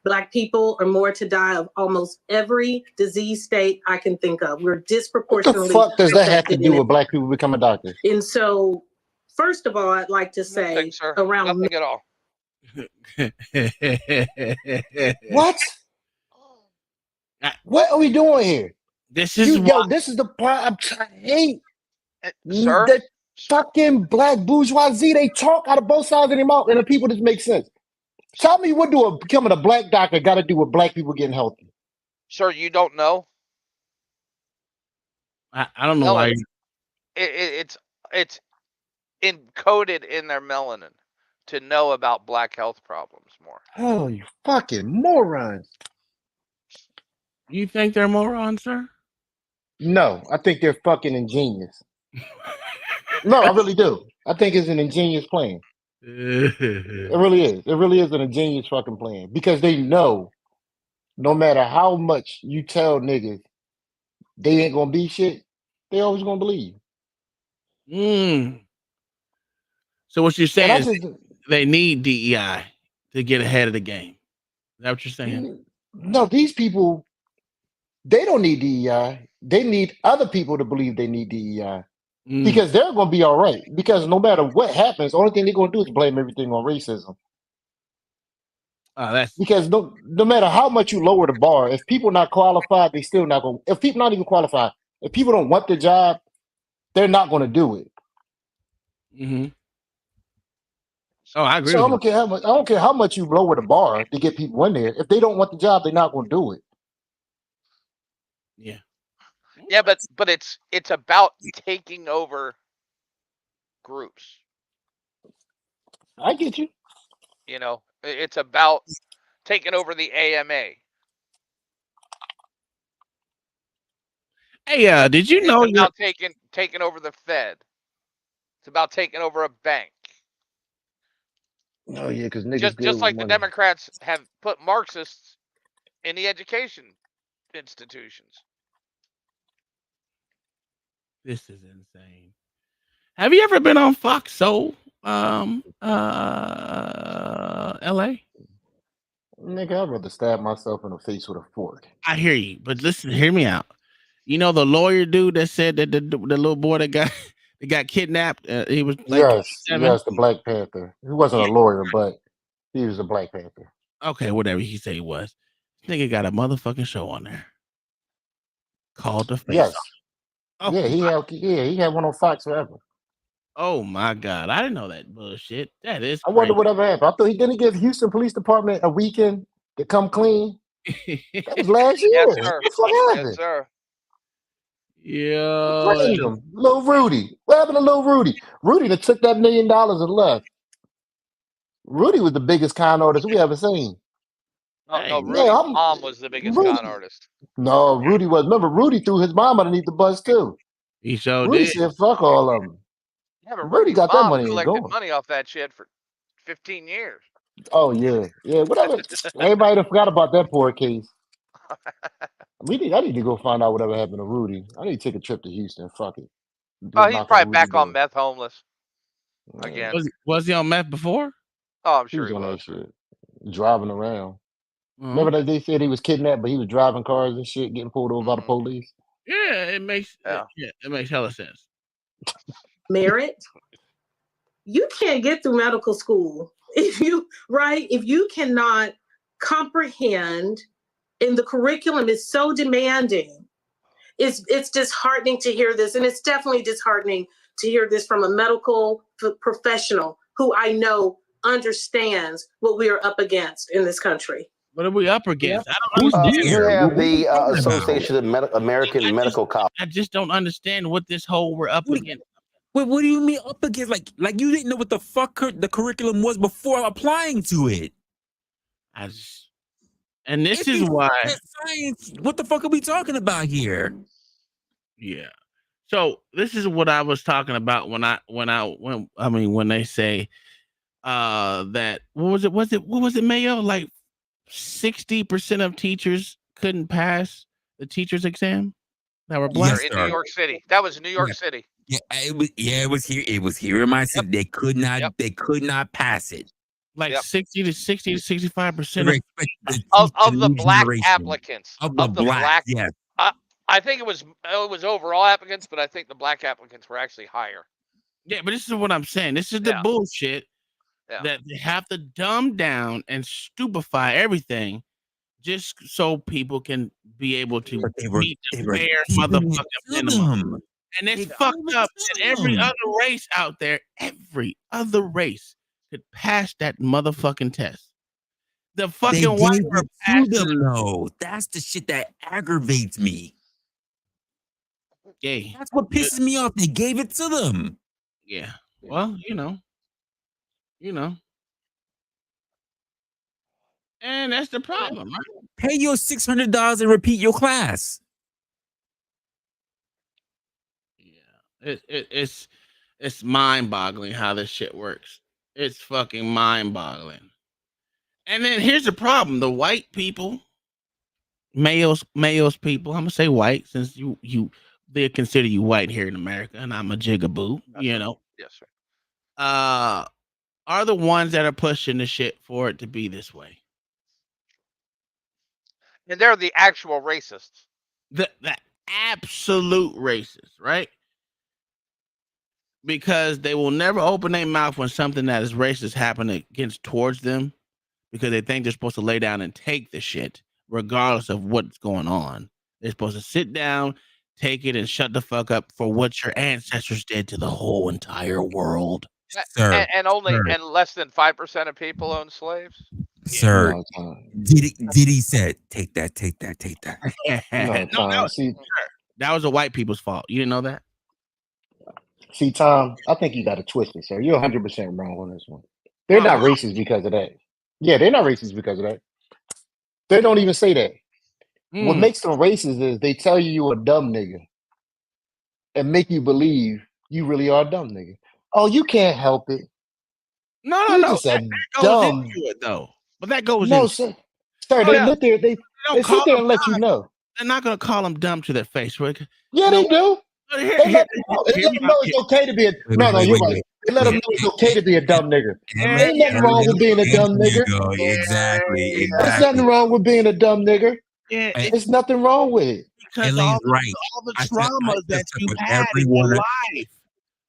Black people are more to die of almost every disease state I can think of. We're disproportionately. What the fuck does that have to do with Black people becoming doctors? And so, first of all, I'd like to say around nothing at all. What? What are we doing here? This is this is the part I hate. Sir? The fucking Black bourgeoisie, they talk out of both sides of their mouth, and the people just make sense. Tell me what becoming a Black doctor got to do with Black people getting healthy? Sir, you don't know? I don't know why. It's encoded in their melanin to know about Black health problems more. Oh, you fucking morons. You think they're morons, sir? No, I think they're fucking ingenious. No, I really do. I think it's an ingenious plan. It really is. It really is an ingenious fucking plan, because they know no matter how much you tell niggas they ain't gonna be shit, they always gonna believe. So what you're And I saying is just they need DEI to get ahead of the game. Is that what you're saying? no, these people they don't need DEI. They need other people to believe they need DEI because they're going to be all right. Because no matter what happens, the only thing they're going to do is blame everything on racism. That's Because no matter how much you lower the bar, if people not qualified, they still not going. If people not even qualified, if people don't want the job, they're not going to do it. Mm-hmm. Oh, I agree So with I you. don't care how much. I don't care how much you lower the bar to get people in there. If they don't want the job, they're not going to do it. Yeah. Yeah, but it's about taking over groups. I get you. You know, it's about taking over the AMA. Hey, did you know It's about taking over the Fed. It's about taking over a bank. Oh yeah, because niggas good Just with like the money. Democrats have put Marxists in the education institutions. this is insane? Have you ever been on Fox Soul? LA? Nigga, I'd rather stab myself in the face with a fork. I hear you, but listen, hear me out. You know the lawyer dude that said that the little boy that got kidnapped, he was like Yes, 7. the Black Panther. He wasn't a lawyer, but he was a Black Panther. Okay, whatever he said he was. This nigga got a motherfucking show on there called The Face Yes. Off. Yeah, he had one on Fox forever. Oh my god, I didn't know that bullshit. That is I wonder crazy. whatever happened. I thought he didn't give Houston Police Department a weekend to come clean. That was last year. Yes, What sir. the fuck Yes, happened? sir. Random. Little Rudy. What happened to Little Rudy? Rudy that took that $1 million and left. Rudy was the biggest con artist we ever seen. No, Hey, Rudy's Yeah, mom was the biggest Rudy. con artist. No, Rudy was. Remember, Rudy threw his mom underneath the bus too. he sure Rudy did. said, "Fuck all of them." Yeah, but Rudy Rudy's got that mom money and collected going. money off that shit for 15 years. Oh yeah, yeah. Whatever. Everybody done forgot about that poor case. I need to go find out whatever happened to Rudy. I need to take a trip to Houston. Fuck it. Oh, Just he's knock on probably Rudy back on door. meth homeless Yeah, again. Was he on meth before? Oh, I'm he sure was he on that was. shit, driving around. Uh-huh. Remember that they said he was kidnapped, but he was driving cars and shit, getting pulled over by the police. Yeah, it makes Yeah. it makes hella sense. Merit, you can't get through medical school if you cannot comprehend, and the curriculum is so demanding. It's disheartening to hear this, and it's definitely disheartening to hear this from a medical professional who I know understands what we are up against in this country. What are we up against? I don't You understand. have the talking about? Association of American Medical College. I just don't understand what this whole we're up against. Wait, what do you mean up against? Like you didn't know what the fuck the curriculum was before applying to it. And this If is it's why science. What the fuck are we talking about here? Yeah. So this is what I was talking about when they say that what was it Mayo, like 60% of teachers couldn't pass the teacher's exam that were black. Sir, in New York City. That was New York City. Yeah, it was here. It was here in my city. They could not pass it. Like 60 to 65% of the black applicants. Of the black, yes. I think it was overall applicants, but I think the black applicants were actually higher. Yeah, but this is what I'm saying. This is the bullshit that they have to dumb down and stupefy everything just so people can be able to meet the bare motherfucking minimum. And it's fucked up. And every other race out there, every other race could pass that motherfucking test. The fucking white are passing them though. That's the shit that aggravates me. Yeah. That's what pisses me off. They gave it to them. Yeah. Well, you know. And that's the problem, right? Pay your $600 and repeat your class. Yeah. It's mind-boggling how this shit works. It's fucking mind-boggling. And then here's the problem: the white people, males people. I'm gonna say white since they consider you white here in America, and I'm a jigaboo. Yes, sir. are the ones that are pushing the shit for it to be this way. And they're the actual racists. The absolute racists, right? Because they will never open their mouth when something that is racist happening against towards them, because they think they're supposed to lay down and take the shit regardless of what's going on. They're supposed to sit down, take it, and shut the fuck up for what your ancestors did to the whole entire world. Sir, And less than 5% of people own slaves. Sir, No, Tom. Diddy said, take that. No, Tom. That was the white people's fault. You didn't know that? See, Tom, I think you got to twist it, sir. You're 100% wrong on this one. They're not racist because of that. Yeah, they're not racist because of that. They don't even say that. What makes them racist is they tell you you're a dumb nigga and make you believe you really are a dumb nigga. Oh, you can't help it. No. That goes into it, though. But that goes no, into sir. Sir, they look there. They sit there and let you know. They're not going to call them dumb to their face, right? Yeah, they do. They let them know it's okay to be a no. You're right. They let them know it's okay to be a dumb nigga. Ain't nothing wrong with being a dumb nigga. Exactly. There's nothing wrong with being a dumb nigga. Yeah, there's nothing wrong with it. Because all the traumas that you had in your life.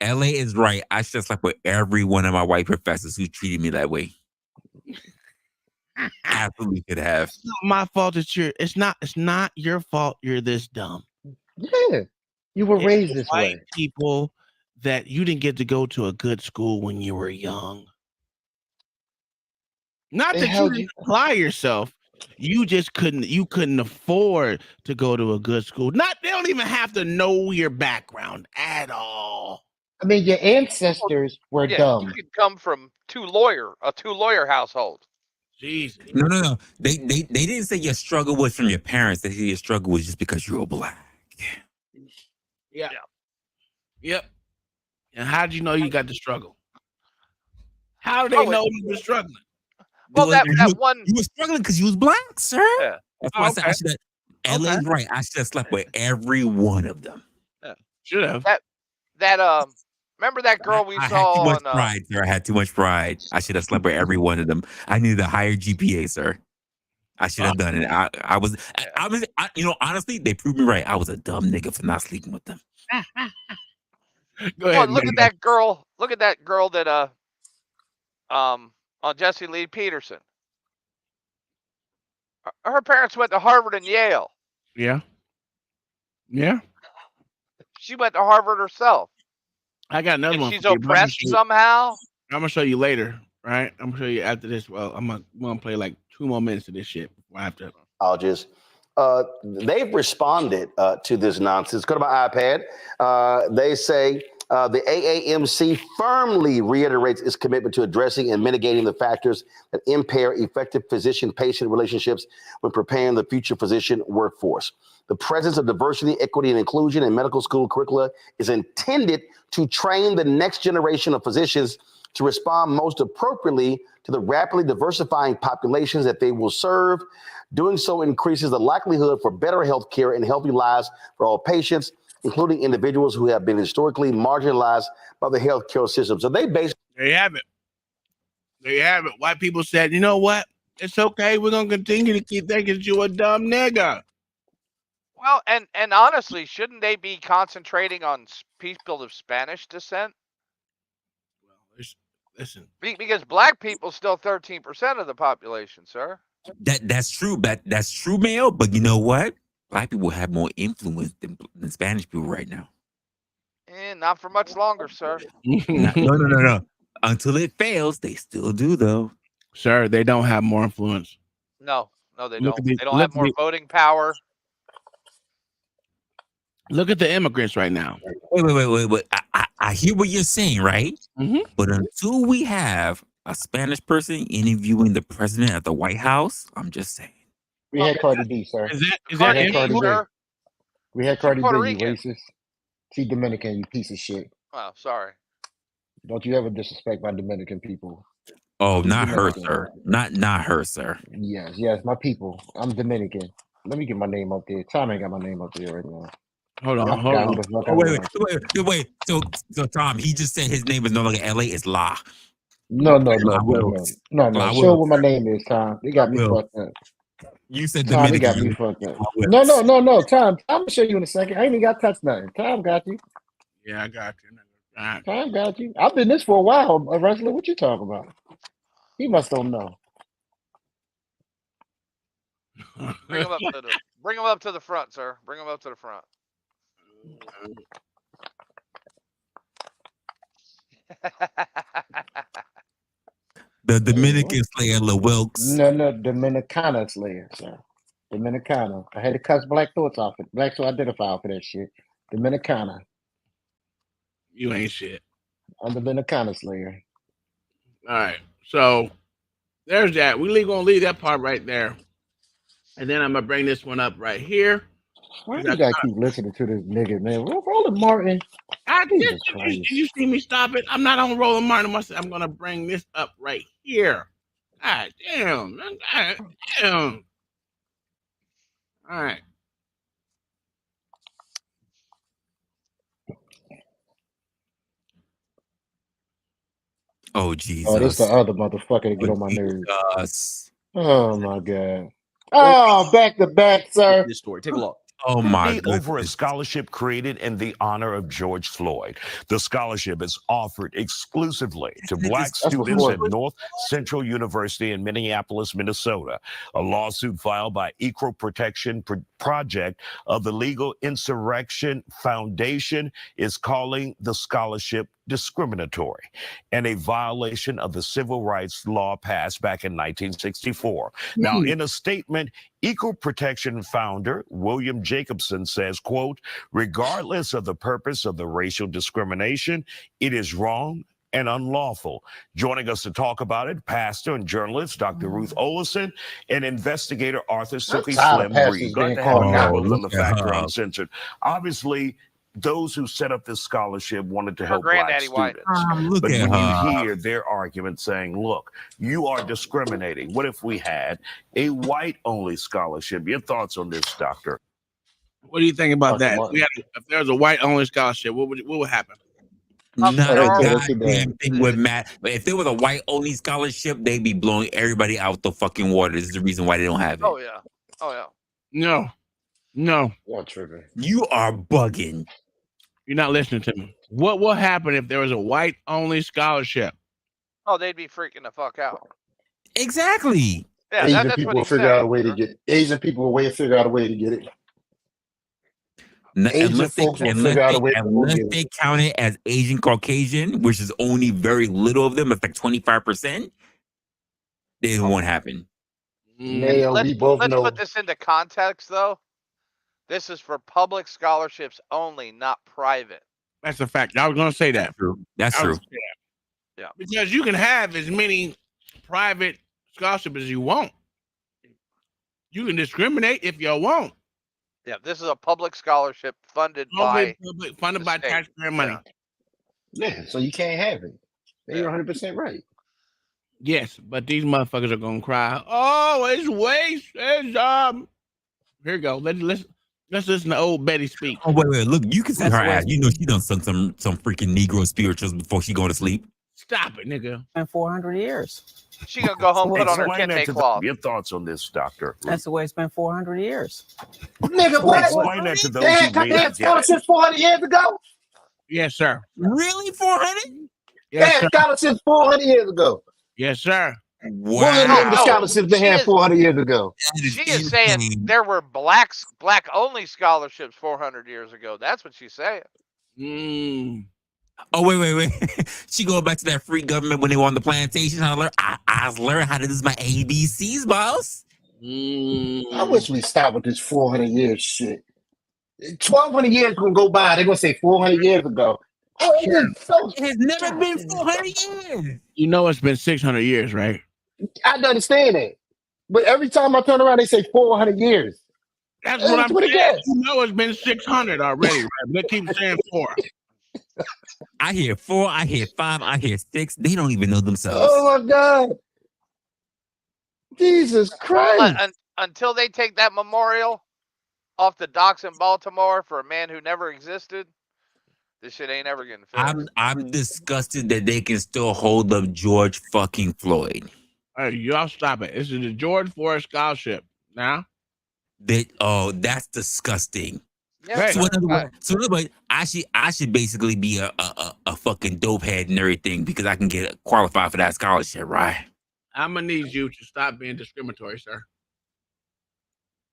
LA is right. I should slept with every one of my white professors who treated me that way. Absolutely could have. It's not my fault that it's not your fault you're this dumb. Yeah. You were raised this way. People that you didn't get to go to a good school when you were young. Not that you didn't apply yourself. You just couldn't afford to go to a good school. They don't even have to know your background at all. I mean, your ancestors were dumb. You could come from a two-lawyer household. Jesus. No. They didn't say your struggle was from your parents. They said your struggle was just because you were black. Yeah. Yep. And how did you know you got the struggle? How did they know you were struggling? Well, you were struggling because you was black, sir. Yeah. That's why I said LA's right. I should have slept with every one of them. Yeah. Should have. Remember that girl we saw on pride, sir. I had too much pride. I should have slept with every one of them. I needed a higher GPA, sir. I should have done it. I was, honestly, they proved me right. I was a dumb nigga for not sleeping with them. Go ahead. Look at that girl. Look at that girl that on Jesse Lee Peterson. Her parents went to Harvard and Yale. Yeah. She went to Harvard herself. I got another one. She's oppressed somehow. I'm gonna show you later, right? I'm gonna show you after this. Well, I'm gonna play like 2 more minutes of this shit before I have to. I'll just. They've responded to this nonsense. Go to my iPad. They say the AAMC firmly reiterates its commitment to addressing and mitigating the factors that impair effective physician-patient relationships when preparing the future physician workforce. The presence of diversity, equity, and inclusion in medical school curricula is intended to train the next generation of physicians to respond most appropriately to the rapidly diversifying populations that they will serve. Doing so increases the likelihood for better health care and healthy lives for all patients, including individuals who have been historically marginalized by the healthcare system. So they basically... There you have it. White people said, you know what? It's okay. We're going to continue to keep thinking you a dumb nigga. Well, and honestly, shouldn't they be concentrating on people of Spanish descent? Well, listen. Because black people still 13% of the population, sir. That's true. That's true, Mayo. But you know what? Black people have more influence than Spanish people right now. Not for much longer, sir. No. Until it fails, they still do, though. Sir, they don't have more influence. No, they don't. They don't have more voting power. Look at the immigrants right now. Wait. I hear what you're saying, right? Mm-hmm. But until we have a Spanish person interviewing the president at the White House, I'm just saying. We had Cardi B, sir. Is that Cardi B? We had Cardi B, you Rican. racist. She Dominican, you piece of shit. Oh, sorry. Don't you ever disrespect my Dominican people. Oh, not her, sir. Not her, sir. Yes, my people. I'm Dominican. Let me get my name up there. Tom ain't got my name up there right now. Hold I on. forgot who the fuck I Oh, was. wait. So Tom, he just said his name is no longer LA, it's La. No. Wilkes. La Show Wilkes. what my name is, Tom. They got me Will. fucked up. You said Tom, they got me Dominican. fucked up. La Wilkes. No, Tom. I'm gonna show you in a second. I ain't even got to touch nothing. Tom got you. Yeah, I got you. All right. Tom got you. I've been this for a while, wrestler. What you talking about? He must don't know. Bring him up to the front, sir. Bring him up to the front. The Dominican Slayer, La Wilkes. No, Dominicana Slayer, sir. Dominicana. I had to cuss Black Thoughts off it. Black Thought identify for that shit. Dominicana. You ain't shit. I'm Dominicana Slayer. All right. So there's that. We're gonna leave that part right there. And then I'm gonna bring this one up right here. Why do you gotta keep listening to this nigga, man? Roland Martin. Did you see me stop it? I'm not on Roland Martin. I'm gonna bring this up right here. God damn. God damn. All right. Oh, Jesus. Oh, this the other motherfucker to get on my nerves. Jesus. Oh my God. Oh, back to back, sir. This story. Take a look. Oh my God. Over a scholarship created in the honor of George Floyd. The scholarship is offered exclusively to Black students at North Central University in Minneapolis, Minnesota. A lawsuit filed by Equal Protection Project of the Legal Insurrection Foundation is calling the scholarship discriminatory and a violation of the civil rights law passed back in 1964. Now, in a statement, Equal Protection founder William Jacobson says, quote, regardless of the purpose of the racial discrimination, it is wrong and unlawful. Joining us to talk about it, pastor and journalist Dr. Ruth Olison and investigator Arthur Silky Slim Reed. Glad to have you both on the Factor Uncensored. Obviously, those who set up this scholarship wanted to help Black students. But when you hear their argument saying, look, you are discriminating. What if we had a white-only scholarship? Your thoughts on this, Doctor? What do you think about that? If there was a white-only scholarship, what would happen? Not a goddamn thing would matter. But if there was a white-only scholarship, they'd be blowing everybody out the fucking water. This is the reason why they don't have it. Oh, yeah. No. You're tripping. You are bugging. You're not listening to me. What will happen if there was a white-only scholarship? Oh, they'd be freaking the fuck out. Exactly. Yeah, Asian people will figure out a way to get it. Asian people will figure out a way to get it. Unless they count it as Asian Caucasian, which is only very little of them, it's like 25%, it won't happen. Let's put this into context, though. This is for public scholarships only, not private. That's a fact. I was going to say that. That's true. Yeah. Because you can have as many private scholarships as you want. You can discriminate if you want. Yeah, this is a public scholarship funded by taxpayer money. Yeah, so you can't have it. You're 100% right. Yes, but these motherfuckers are gonna cry. Oh, it's waste. It's Here you go. Let's listen to old Betty speak. Oh wait. Look, you can see her ass. You know she done sung some freaking Negro spirituals before she go to sleep. Stop it, nigga. In 400 years. She gonna go home and put on her kente cloth. Your thoughts on this, Doctor? That's the way it's been 400 years. Nigga, what? Explain that to those They who may had not get it. scholarships 400 years ago? Yes, sir. Really? 400? They had scholarships 400 years ago. Yes, sir. What are the scholarships they had 400 years ago? She is saying there were black only scholarships 400 years ago. That's what she's saying. Oh, wait. She going back to that free government when they were on the plantation. I learned how to do my ABCs, boss. I wish we stop with this 400 years shit. 1,200 years gonna go by. They're gonna say 400 years ago. Oh, it has never been 400 years. You know it's been 600 years, right? I understand it. But every time I turn around, they say 400 years. That's what I'm saying. You know it's been 600 already, right? They keep saying 4. I hear 4, I hear 5, I hear 6. They don't even know themselves. Oh my God. Jesus Christ. Until they take that memorial off the docks in Baltimore for a man who never existed. This shit ain't ever getting fixed. I'm disgusted that they can still hold up George fucking Floyd. Hey, y'all stop it. This is the George Floyd Scholarship. Now, That's disgusting. Yeah, hey, So in other words, I should basically be a fucking dope head and everything because I can get qualified for that scholarship, right? I'm gonna need you to stop being discriminatory, sir.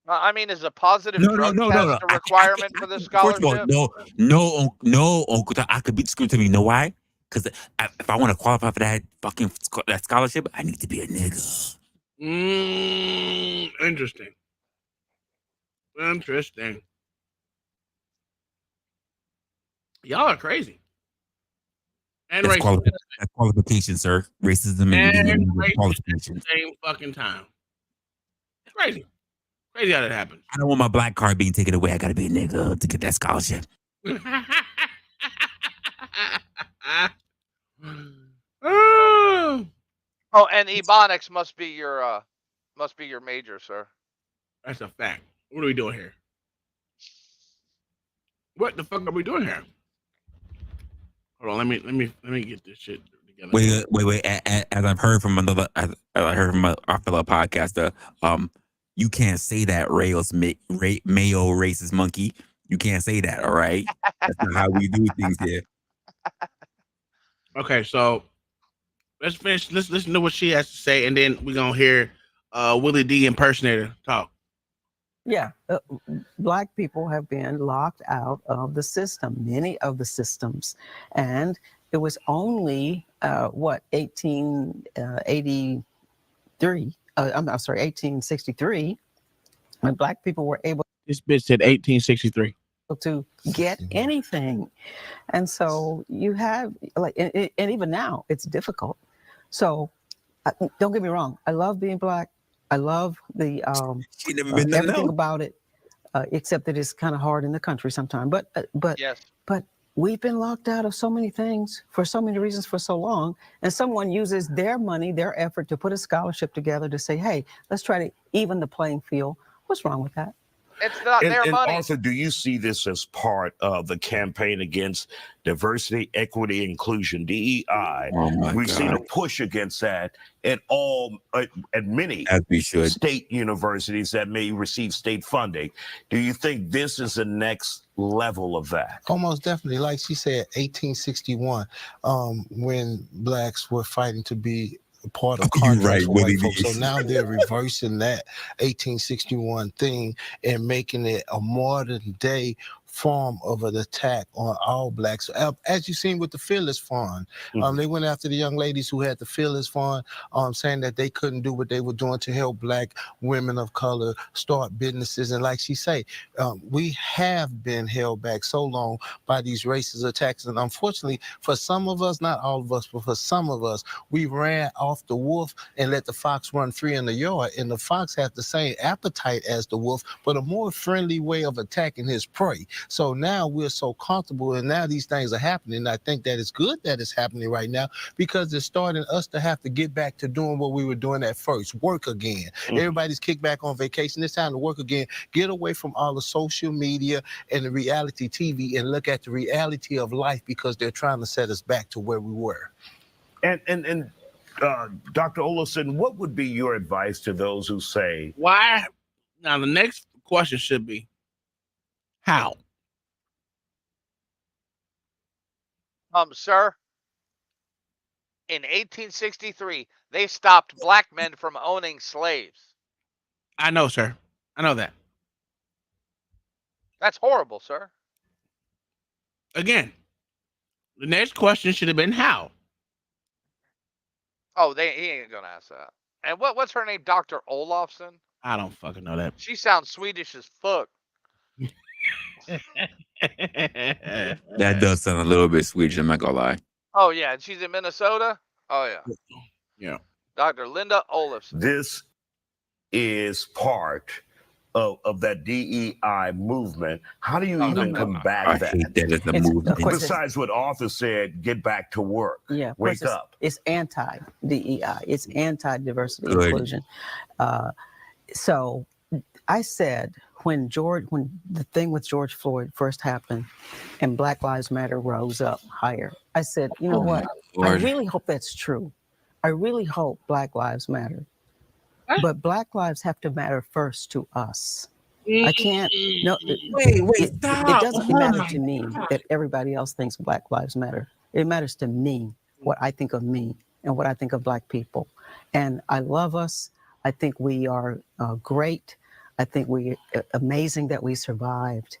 I mean, is a positive No. drug test a requirement for this First of all, scholarship? no, Uncle Tom, I could be discriminatory. You know why? Because if I want to qualify for that that scholarship, I need to be a nigga. Interesting. Interesting. Y'all are crazy. And That's racist. that's qualification, sir. Racism and racist qualifications. at the same fucking time. Crazy. Crazy how that happens. I don't want my black card being taken away. I gotta be a nigga to get that scholarship. Oh, Oh, and Ebonics must be your major, sir. that's a fact. What are we doing here? What the fuck are we doing here? Hold on, let me get this shit together. Wait. As I've heard from I heard from our fellow podcaster, you can't say that Mayo racist monkey. You can't say that. All right, that's not how we do things here. Okay, so let's finish. Let's listen to what she has to say, and then we're gonna hear Willie D impersonator talk. Yeah, Black people have been locked out of the system, many of the systems, and it was only 1883. I'm sorry, 1863, when Black people were able. This bitch said 1863. To get anything, and so you have and even now it's difficult. So don't get me wrong, I love being Black. I love the everything about it, except that it's kind of hard in the country sometimes. But yes. But we've been locked out of so many things for so many reasons for so long, and someone uses their money, their effort to put a scholarship together to say, hey, let's try to even the playing field. What's wrong with that? It's not their money. Arthur, do you see this as part of the campaign against diversity, equity, inclusion, DEI? We've seen a push against that at many state universities that may receive state funding. Do you think this is the next level of that? Almost definitely. Like she said, 1861, when Blacks were fighting to be part of contracts for white folks. So now they're reversing that 1861 thing and making it a modern day form of an attack on all Blacks. As you've seen with the Fearless Fund, they went after the young ladies who had the Fearless Fund, saying that they couldn't do what they were doing to help Black women of color start businesses. And like she say, we have been held back so long by these racist attacks. And unfortunately, for some of us, not all of us, but for some of us, we ran off the wolf and let the fox run free in the yard. And the fox has the same appetite as the wolf, but a more friendly way of attacking his prey. So now we're so comfortable, and now these things are happening. And I think that it's good that it's happening right now, because it's starting us to have to get back to doing what we were doing at first, work again. Everybody's kicked back on vacation. It's time to work again. Get away from all the social media and the reality TV and look at the reality of life, because they're trying to set us back to where we were. And Dr. Olafson, what would be your advice to those who say, why? Now, the next question should be, how? Sir, in 1863, they stopped Black men from owning slaves. I know, sir. I know that. That's horrible, sir. Again, the next question should have been how. Oh, he ain't gonna ask that. And what's her name? Dr. Olafson? I don't fucking know that. She sounds Swedish as fuck. That does sound a little bit Swedish, I'm not gonna lie. Oh yeah, and she's in Minnesota? Oh yeah. Yeah. Dr. Linda Olafson. this is part of that DEI movement? How do you even combat I that? hate that as a movement. Besides what Arthur said, get back to work. Yeah, Wake up. It's anti-DEI. It's anti-diversity Good. inclusion. So I said, when the thing with George Floyd first happened and Black Lives Matter rose up higher, I said, you know what? I really hope that's true. I really hope Black Lives matter. But Black lives have to matter first to us. I can't. No, wait, stop. It doesn't matter to me that everybody else thinks Black lives matter. It matters to me, what I think of me and what I think of Black people. And I love us. I think we are great. I think we're amazing that we survived.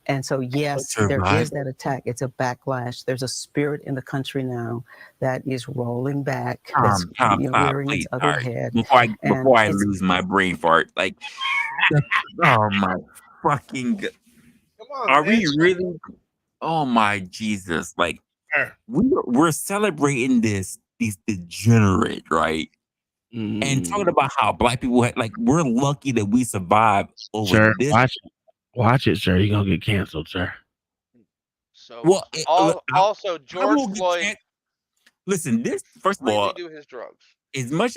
And so, yes, there is that attack. It's a backlash. There's a spirit in the country now that is rolling back, that's rearing its ugly head. Before I lose my brain fart, like, oh my fucking God. Are we really? Oh my Jesus! Like, we're celebrating these degenerate, right? And talking about how Black people we're lucky that we survived over this. Watch it, sir. You're gonna get canceled, sir. So also George Floyd. Listen, this first of all, do his drugs. As much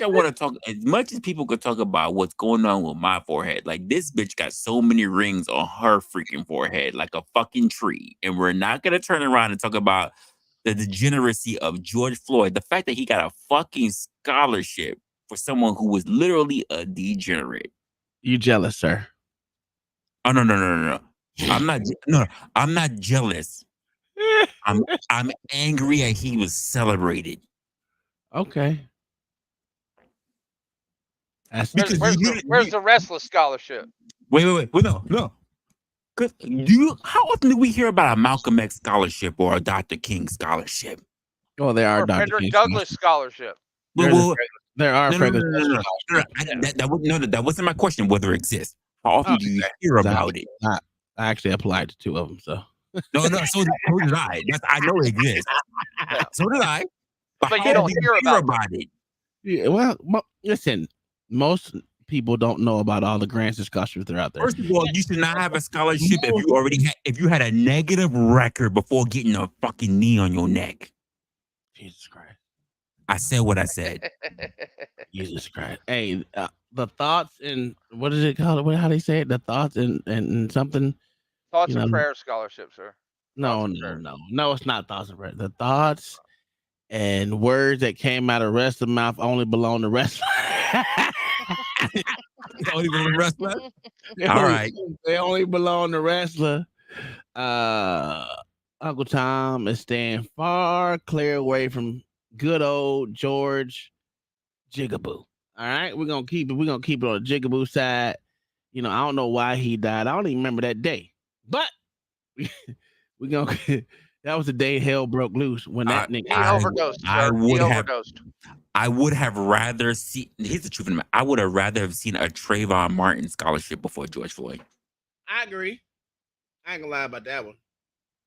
as people could talk about what's going on with my forehead, like this bitch got so many rings on her freaking forehead, like a fucking tree. And we're not gonna turn around and talk about the degeneracy of George Floyd, the fact that he got a fucking scholarship for someone who was literally a degenerate. You jealous, sir? Oh no. I'm not jealous. I'm angry that he was celebrated. Okay. Where's the restless scholarship? Wait, no. How often do we hear about a Malcolm X scholarship or a Dr. King scholarship? Well, there are or Frederick Douglass scholarship. There are that wasn't my question. Whether it exists, how often do you hear about it? I actually applied to 2 of them, so no. So did I. I know it exists. So did I. But you don't hear about it. Yeah, well, listen, most people don't know about all the grants and scholarships that are out there. First of all, you should not have a scholarship if you had a negative record before getting a fucking knee on your neck. Jesus Christ. I said what I said. Jesus Christ. Hey, the thoughts and what is it called? How they say it? The thoughts and something. Thoughts and prayer scholarship, sir. No, it's not thoughts and prayers. The thoughts and words that came out of wrestler's mouth only belong to wrestler. Only belong to wrestler? All right. They only belong to wrestler. Uncle Tom is staying far clear away from good old George Jigaboo. All right, we're gonna keep it on the Jigaboo side. I don't know why he died. I don't even remember that day, but we're gonna. That was the day hell broke loose when that nigga overdosed. I would have rather seen. Here's the truth of it. I would have rather have seen a Trayvon Martin scholarship before George Floyd. I agree. I ain't gonna lie about that one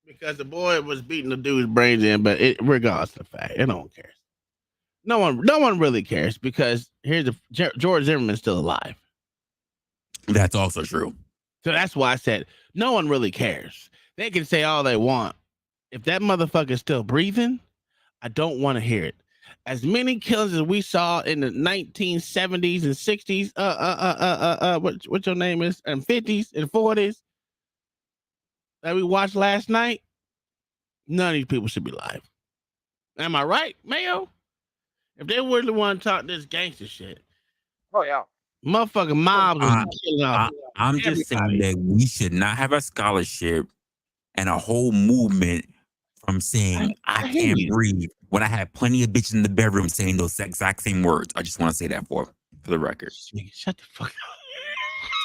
because the boy was beating the dude's brains in, but regardless of the fact, no one cares. No one really cares because George Zimmerman's still alive. That's also true. So that's why I said no one really cares. They can say all they want. If that motherfucker's still breathing, I don't want to hear it. As many killings as we saw in the 1970s and 60s, what your name is, and 50s and 40s that we watched last night, none of these people should be alive. Am I right, Mayo? If they really want to talk this gangster shit, oh yeah, motherfucking mobs are killing off. I'm just saying that we should not have a scholarship and a whole movement from saying I can't breathe when I had plenty of bitches in the bedroom saying those exact same words. I just want to say that for the record. Shut the fuck up.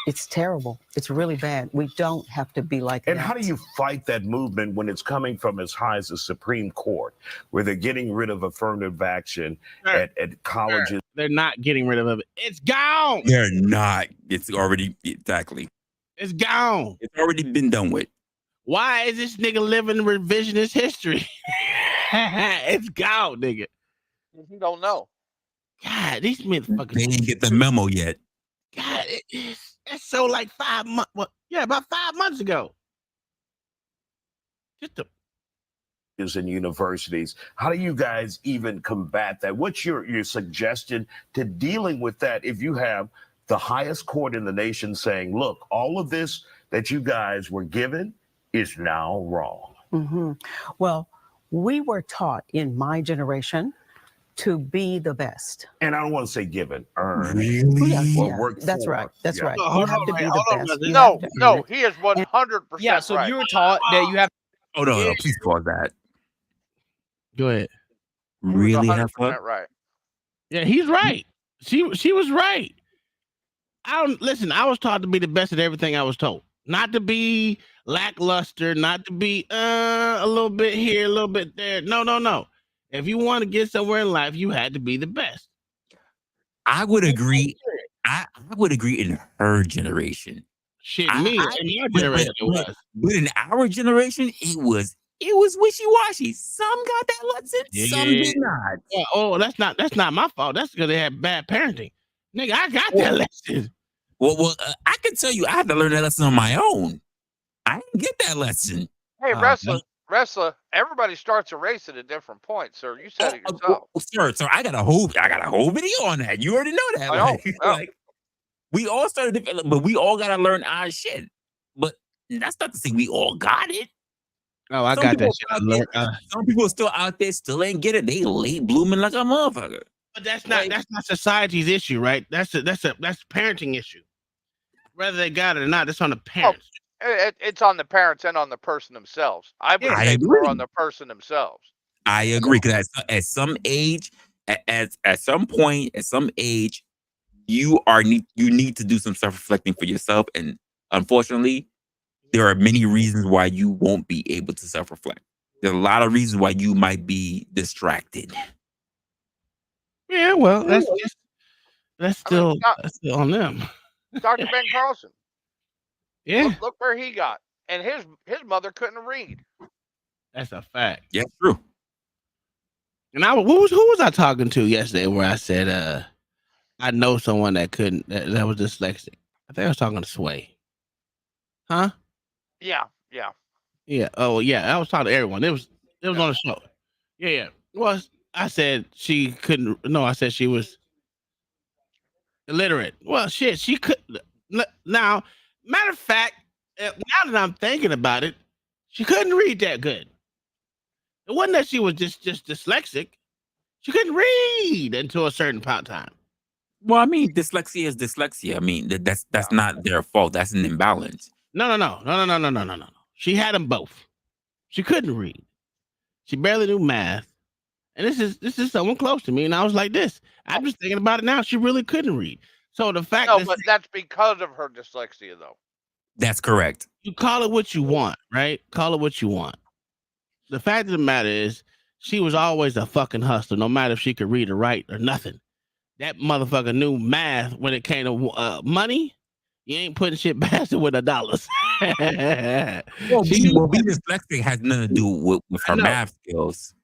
It's terrible. It's really bad. We don't have to be like that. And how do you fight that movement when it's coming from as high as the Supreme Court, where they're getting rid of affirmative action at colleges? They're not getting rid of it. It's gone. They're not. It's already, exactly. It's gone. It's already been done with. Why is this nigga living revisionist history? It's gone, nigga. You don't know. God, these motherfuckers. They didn't get the memo yet. God, it's so like 5 months. Well, yeah, about 5 months ago. In universities, how do you guys even combat that? What's your suggestion to dealing with that if you have the highest court in the nation saying, look, all of this that you guys were given is now wrong. Mm-hmm. Well, we were taught in my generation to be the best. And I don't want to say given, earned, Really? or work That's for. right. That's Yeah. right. Hold You have on, to wait, be hold the on, best. brother. You have to earn No, it. he is 100% Yeah, so right. you were taught that you have. Oh no, please pause that. Go ahead. He was Really, 100% Heifer? right. Yeah, he's right. She was right. I don't listen. I was taught to be the best at everything I was told, not to be lackluster, not to be a little bit here, a little bit there. No. If you want to get somewhere in life, you had to be the best. I would agree. I would agree in her generation. Shit, me in my generation it was. But in our generation, it was wishy-washy. Some got that lesson, some did not. Yeah, oh, that's not my fault. That's because they had bad parenting. Nigga, I got that lesson. Well, I can tell you, I had to learn that lesson on my own. I didn't get that lesson. Hey, wrestler, everybody starts a race at a different point, sir. You said it yourself. Sir, I got a whole video on that. You already know that. I know. Like, we all started different, but we all gotta learn our shit. But that's not to say we all got it. Oh, I got that shit. Some people are still out there, still ain't get it. They late blooming like a motherfucker. But that's not society's issue, right? That's a parenting issue. Whether they got it or not, it's on the parents. It's on the parents and on the person themselves. I would say more on the person themselves. I agree, because at some age, at some point, at some age, you need to do some self-reflecting for yourself. And unfortunately, there are many reasons why you won't be able to self-reflect. There's a lot of reasons why you might be distracted. Yeah, well, that's still on them. Dr. Ben Carlson. Yeah. Look where he got. And his mother couldn't read. That's a fact. Yeah, true. And who was I talking to yesterday where I said I know someone that couldn't that was dyslexic. I think I was talking to Sway. Huh? Yeah. Yeah. Oh yeah. I was talking to everyone. It was on the show. Yeah. Well, I said she couldn't. No, I said she was illiterate. Well, shit, she could. Now, matter of fact, now that I'm thinking about it, she couldn't read that good. It wasn't that she was just dyslexic. She couldn't read until a certain time. Well, I mean, dyslexia is dyslexia. I mean, that's not their fault. That's an imbalance. No. She had them both. She couldn't read. She barely knew math. And this is someone close to me. And I was like this. I'm just thinking about it now. She really couldn't read. So the fact but that's because of her dyslexia, though. That's correct. You call it what you want, right? Call it what you want. The fact of the matter is, she was always a fucking hustler, no matter if she could read or write or nothing. That motherfucker knew math when it came to money. You ain't putting shit past it with $1. Being dyslexic has nothing to do with her math skills.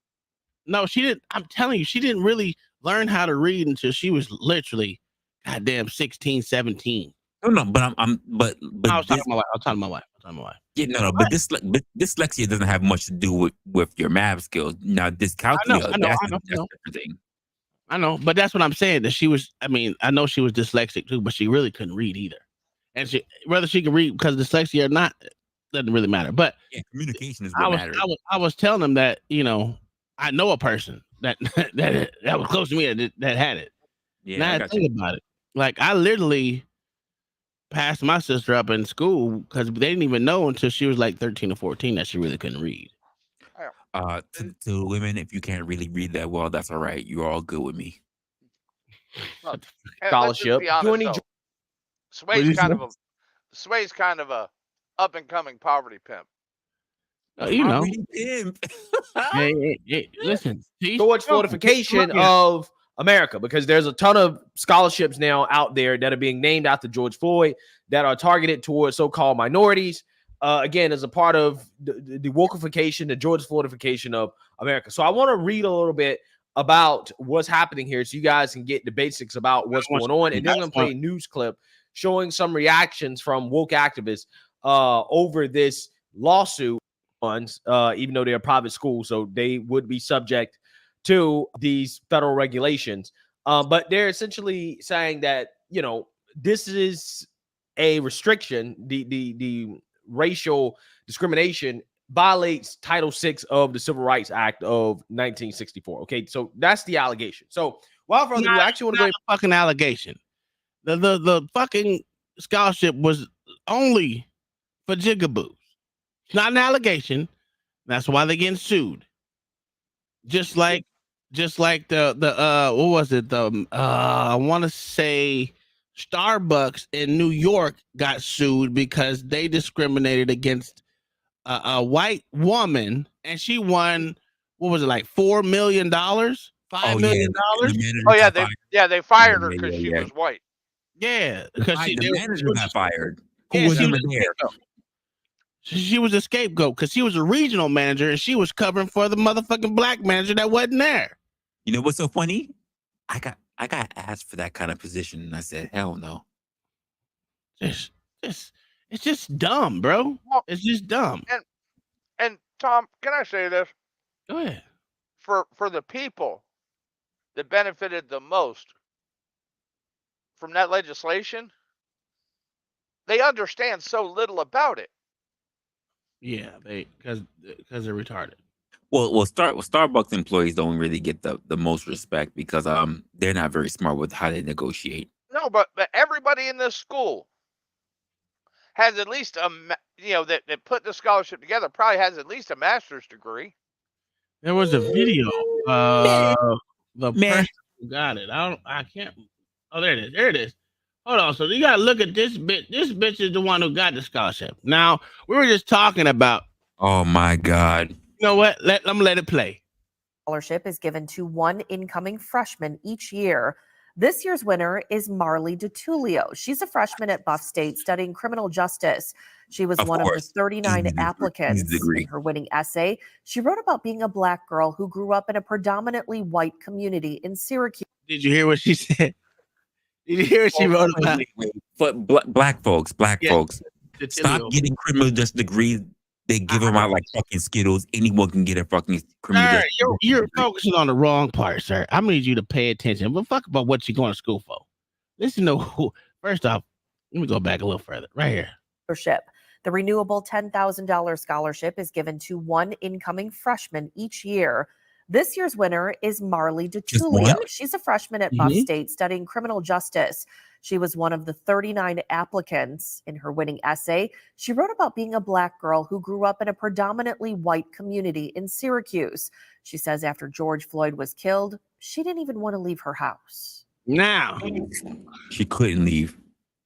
No, she didn't. I'm telling you, she didn't really learn how to read until she was literally, goddamn, 16, 17. No, but I was talking to my wife. Yeah, no, but dyslexia doesn't have much to do with your math skills. Now, dyscalculia, that's a different thing. I know, but that's what I'm saying. That she was. I mean, I know she was dyslexic too, but she really couldn't read either. And whether she could read because of dyslexia or not, doesn't really matter. But communication is what matters. I was telling them that I know a person that was close to me that had it. Yeah, now I think about it. Like I literally passed my sister up in school because they didn't even know until she was like 13 or 14 that she really couldn't read. To women, if you can't really read that well, that's all right. You're all good with me. Scholarship. Sway's kind of a up and coming poverty pimp. Pimp. hey, listen. George Floydification of America, because there's a ton of scholarships now out there that are being named after George Floyd that are targeted towards so-called minorities. Again, as a part of the wokeification, the George Floydification of America. So I want to read a little bit about what's happening here so you guys can get the basics about what's going on. And then I'm going to play a news clip showing some reactions from woke activists over this lawsuit, even though they're private schools, so they would be subject to these federal regulations. But they're essentially saying that, this is a restriction. The racial discrimination violates Title VI of the Civil Rights Act of 1964. Okay, so that's the allegation. So without further ado, I actually want to go ahead. A fucking allegation. The fucking scholarship was only for jigaboos. It's not an allegation. That's why they're getting sued. Just like the what was it? I want to say Starbucks in New York got sued because they discriminated against a white woman, and she won, what was it, like $4 million, $5 million? They fired her because she was white. Yeah, because the manager got fired. Who Yeah, was she even was a there? scapegoat. She was a scapegoat because she was a regional manager and she was covering for the motherfucking black manager that wasn't there. You know what's so funny? I got asked for that kind of position, and I said, hell no. It's just dumb, bro. It's just dumb. And Tom, can I say this? Go ahead. For the people that benefited the most from that legislation, they understand so little about it. Yeah, because they're retarded. Well, Starbucks employees don't really get the most respect because they're not very smart with how they negotiate. No, but everybody in this school has at least that put the scholarship together probably has at least a master's degree. There was a video. The person who got it. I can't. Oh, there it is. There it is. Hold on. So you gotta look at this bitch. This bitch is the one who got the scholarship. Now we were just talking about. Oh my God. You know what? I'm gonna let it play. Scholarship is given to one incoming freshman each year. This year's winner is Marley DeTulio. She's a freshman at Buff State studying criminal justice. She was one of the 39 applicants. In her winning essay, she wrote about being a Black girl who grew up in a predominantly white community in Syracuse. Did you hear what she said? Did you hear what she wrote about? But black folks, stop getting criminal justice degrees. They give them out like fucking Skittles. Anyone can get a fucking criminal justice. You're focusing on the wrong part, sir. I need you to pay attention. But fuck about what you're going to school for. Listen to who. First off, let me go back a little further. Right here. The renewable $10,000 scholarship is given to one incoming freshman each year. This year's winner is Marley DeTulio. She's a freshman at Buff State studying criminal justice. She was one of the 39 applicants. In her winning essay, she wrote about being a Black girl who grew up in a predominantly white community in Syracuse. She says after George Floyd was killed, she didn't even want to leave her house. Now. She couldn't leave.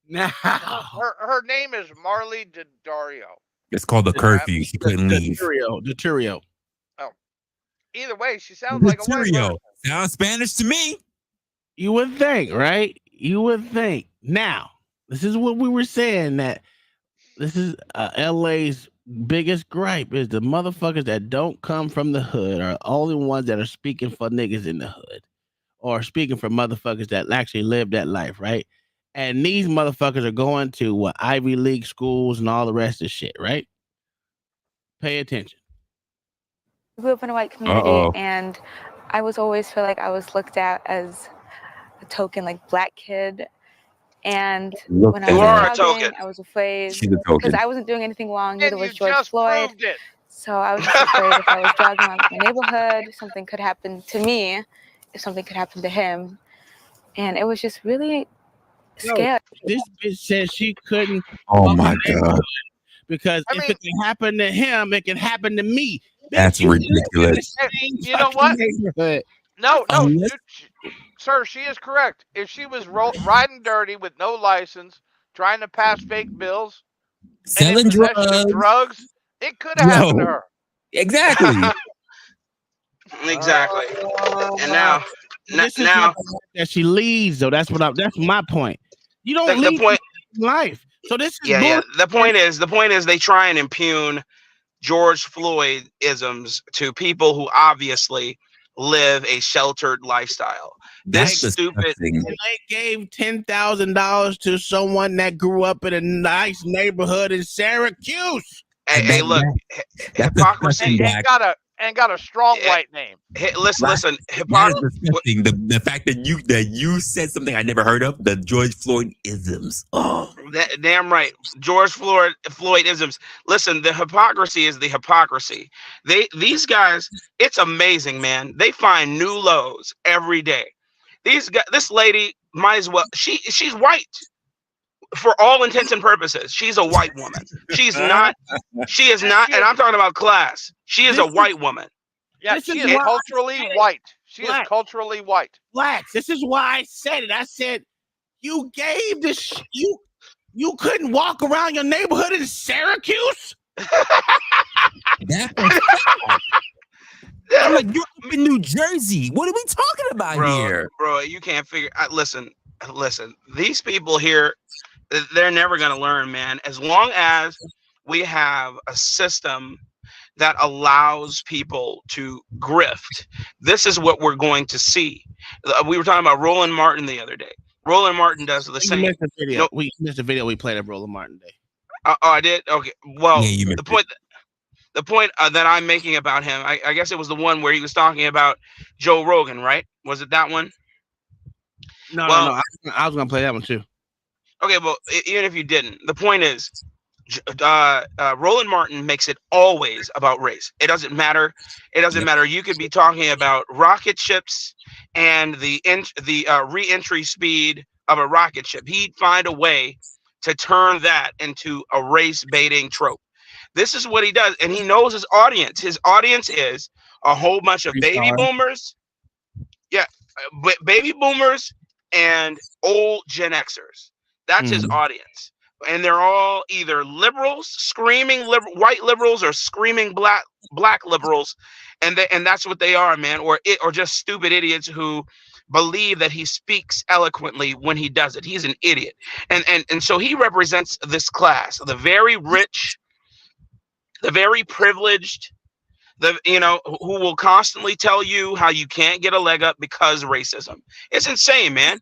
Now. Her name is Marley DeDario. It's called a curfew. She couldn't leave. DeTulio. Oh. Either way, she sounds like a white person. Sounds Spanish to me. You would think, right? You would think. Now, this is what we were saying, that this is LA's biggest gripe is the motherfuckers that don't come from the hood are all the ones that are speaking for niggas in the hood or speaking for motherfuckers that actually live that life, right? And these motherfuckers are going to Ivy League schools and all the rest of shit, right? Pay attention. I grew up in a white community, and I was always feel like I was looked at as a token, like Black kid. And when I was jogging, I was afraid because I wasn't doing anything wrong. Neither was George Floyd. So I was just afraid if I was jogging around my neighborhood, something could happen to me. If something could happen to him, and it was just really scary. This bitch said she couldn't. Oh my God! Because if it can happen to him, it can happen to me. That's ridiculous. You know what? No, sir, she is correct. If she was riding dirty with no license, trying to pass fake bills, selling drugs, it could have happened to her. Exactly. Exactly. And now that she leads, though. That's my point. You don't lead life. So this is The point is they try and impugn George Floyd isms to people who obviously live a sheltered lifestyle. This stupid. And they gave $10,000 to someone that grew up in a nice neighborhood in Syracuse. Hey, look, hypocrisy. and got a strong white name. Hey, listen. That is disgusting. The fact that you said something I never heard of, the George Floyd isms. Oh, damn right, George Floyd isms. Listen, the hypocrisy is the hypocrisy. These guys, it's amazing, man. They find new lows every day. These guys, this lady might as well. She's white. For all intents and purposes, she's a white woman. She is not, and I'm talking about class. She is a white woman. Yeah, she is culturally white. She is culturally white. Blacks. This is why I said it. I said, you gave this, you couldn't walk around your neighborhood in Syracuse? I'm like, you're up in New Jersey. What are we talking about here? Bro, you can't figure. Listen. These people here, they're never going to learn, man. As long as we have a system that allows people to grift, this is what we're going to see. We were talking about Roland Martin the other day. Roland Martin does the same. Missed the video. We missed a video we played of Roland Martin Day. Oh, I did? Okay. Well, the point that I'm making about him, I guess it was the one where he was talking about Joe Rogan, right? Was it that one? No. I was going to play that one too. Okay, well, even if you didn't, the point is, Roland Martin makes it always about race. It doesn't matter. It doesn't matter. You could be talking about rocket ships and the re-entry speed of a rocket ship. He'd find a way to turn that into a race baiting trope. This is what he does, and he knows his audience. His audience is a whole bunch of baby boomers. Yeah, baby boomers and old Gen Xers. That's his audience. And they're all either liberals, screaming white liberals, or screaming black liberals, and that's what they are, man. Or just stupid idiots who believe that he speaks eloquently when he does it. He's an idiot, and so he represents this class: the very rich, the very privileged, who will constantly tell you how you can't get a leg up because racism. It's insane, man.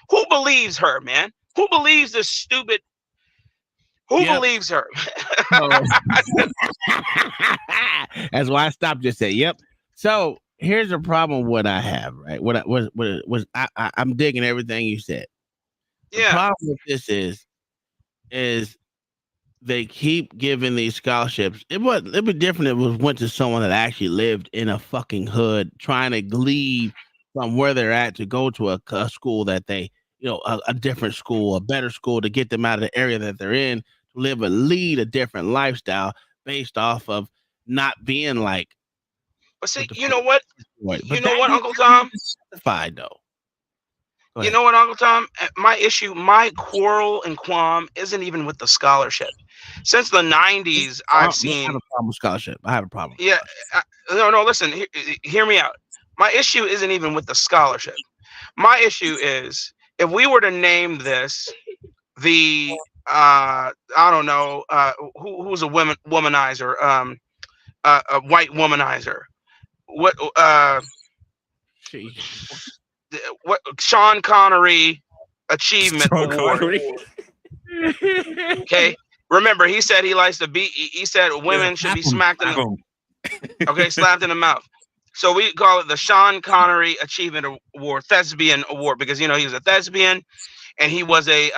Who believes her, man? Who believes this stupid? Who believes her? That's why I stopped just saying, yep. So here's the problem. What I have, right? I'm digging everything you said. The problem with this is they keep giving these scholarships. It'd be different if it went to someone that actually lived in a fucking hood, trying to leave from where they're at to go to a school that they, a different school, a better school, to get them out of the area that they're in, to lead a different lifestyle based off of not being like. But see, you know what? Uncle Tom? Justified though. You know what, Uncle Tom? My quarrel and qualm isn't even with the scholarship. Since the 90s, I've seen. I have a problem with scholarship. I have a problem. Yeah. No, listen, hear me out. My issue isn't even with the scholarship. My issue is, if we were to name this the, I don't know, who's a womanizer, a white womanizer. What Sean Connery Achievement Award. Okay, remember he said he likes to be. He said women should be smacked in the. Okay, slapped in the mouth. So we call it the Sean Connery Achievement Award, Thespian Award, because he was a thespian, and he was a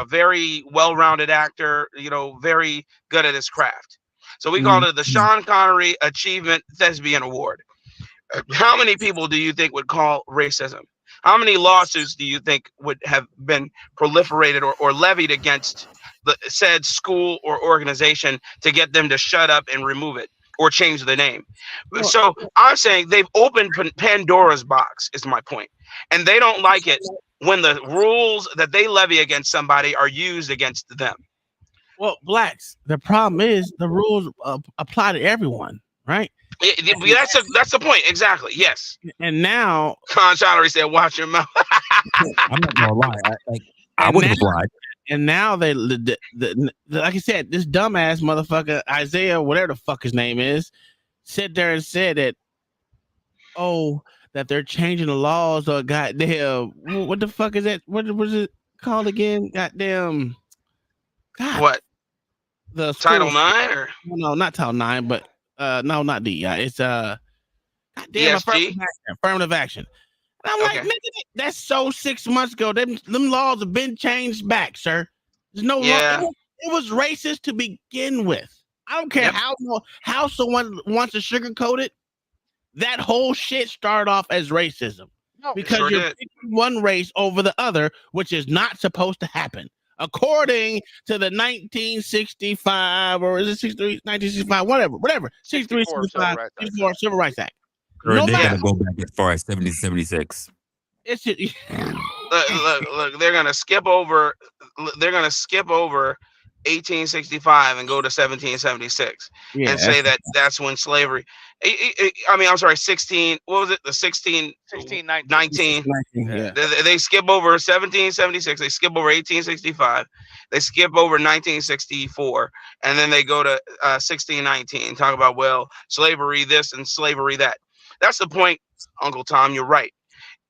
very well-rounded actor. Very good at his craft. So we called it the Sean Connery Achievement Thespian Award. How many people do you think would call racism? How many lawsuits do you think would have been proliferated or levied against the said school or organization to get them to shut up and remove it or change the name? So I'm saying they've opened Pandora's box, is my point. And they don't like it when the rules that they levy against somebody are used against them. Well, blacks, the problem is the rules apply to everyone, right? That's the point. Exactly. Yes. And now Con Challery said, watch your mouth. I'm not gonna lie. I wouldn't have lied. And now they, like I said, this dumbass motherfucker, Isaiah, whatever the fuck his name is, sit there and said that, that they're changing the laws or goddamn, what the fuck is that? What was it called again? Goddamn. God. What? The Title IX or? No, not Title IX, but No, not DEI. It's goddamn ESG? affirmative action. And I'm like, nigga, that's so 6 months ago. Them laws have been changed back, sir. There's no law. It was racist to begin with. I don't care how someone wants to sugarcoat it. That whole shit started off as racism because you're picking one race over the other, which is not supposed to happen. According to the 1965, or is it 63, 1965, whatever, 63, 65, 64 Civil Rights Act. Or they're gonna go back as far as 70-76. It's just, look, they're gonna skip over 1865 and go to 1776 and say that that's when slavery. I mean, I'm sorry, 16. What was it? The 1619. Yeah. They skip over 1776. They skip over 1865. They skip over 1964, and then they go to 1619. Talk about slavery this and slavery that. That's the point, Uncle Tom. You're right.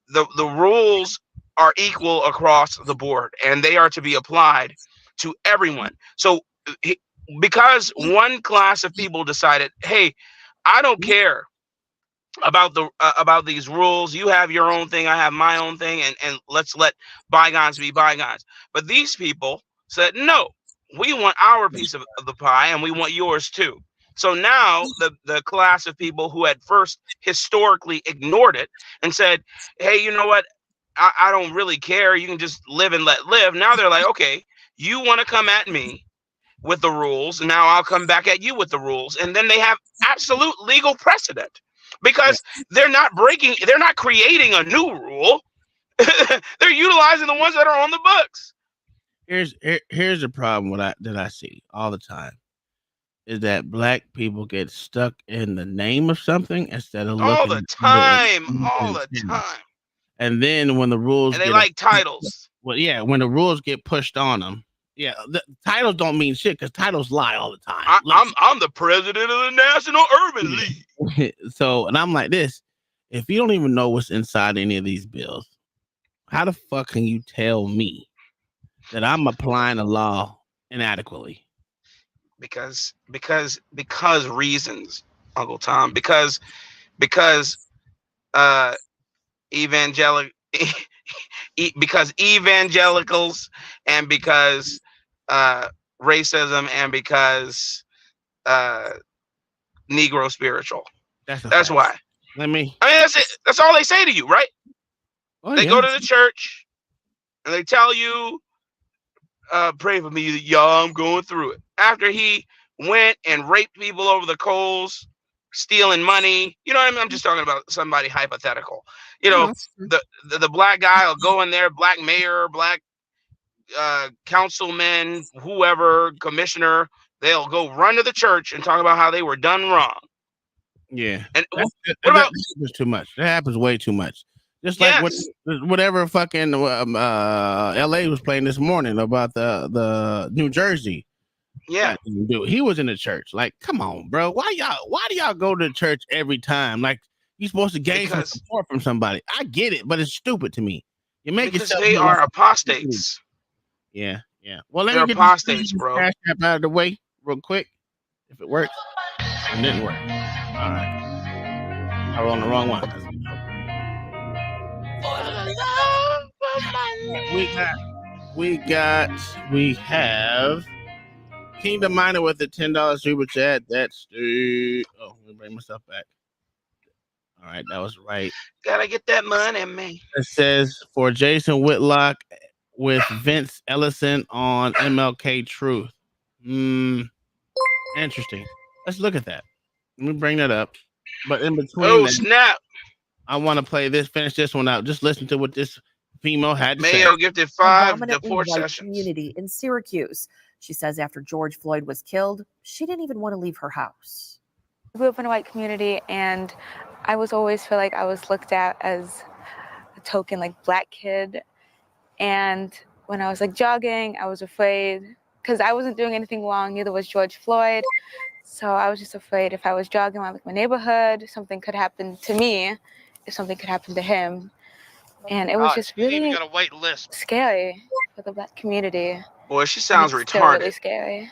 The rules are equal across the board, and they are to be applied to everyone. So because one class of people decided, hey, I don't care about these rules. You have your own thing, I have my own thing, and let's let bygones be bygones. But these people said, no, we want our piece of the pie, and we want yours too. So now the class of people who had first historically ignored it and said, hey, you know what? I don't really care. You can just live and let live. Now they're like, okay, you want to come at me with the rules. Now I'll come back at you with the rules. And then they have absolute legal precedent because they're not creating a new rule. They're utilizing the ones that are on the books. Here's the problem that I see all the time is that black people get stuck in the name of something instead of all the time. And then when the rules and they like titles. Well, yeah, when the rules get pushed on them, yeah, the titles don't mean shit because titles lie all the time. I'm the president of the National Urban League. So, and I'm like this: if you don't even know what's inside any of these bills, how the fuck can you tell me that I'm applying the law inadequately? Because reasons, Uncle Tom. Because evangelicals and because racism and because Negro spiritual. That's why. I mean, that's it. That's all they say to you, right? They go to the church and they tell you, pray for me, y'all, I'm going through it. After he went and raped people over the coals, stealing money, you know what I mean? I'm just talking about somebody hypothetical. You know, the black guy will go in there, black mayor, black councilman, whoever, commissioner, they'll go run to the church and talk about how they were done wrong. Yeah. And that happens too much. That happens way too much. Just like whatever fucking LA was playing this morning about the New Jersey. Yeah. Dude, he was in the church. Like, come on, bro. Why do y'all go to church every time? Like, you're supposed to gain some support from somebody. I get it, but it's stupid to me. You make because they are apostates. Yeah. Well, let me get apostates, bro. Cash App out of the way real quick. If it works. It didn't work. All right. I rolled the wrong one. We have Kingdom Miner with the $10 super chat. That's let me bring myself back. All right, that was right. Gotta get that money, man. It says for Jason Whitlock with Vince Ellison on MLK Truth. Interesting. Let's look at that. Let me bring that up. But in between, snap! I want to finish this one out. Just listen to what this female had to say. Mayo gifted 5 divorce sessions. Community in Syracuse. She says after George Floyd was killed, she didn't even want to leave her house. I grew up in a white community, and I always feel like I was looked at as a token, black kid. And when I was jogging, I was afraid because I wasn't doing anything wrong. Neither was George Floyd. So I was just afraid if I was jogging around my neighborhood, something could happen to me, if something could happen to him. And it was just really got a wait list. Scary for the black community. Boy, she sounds retarded. Really scary.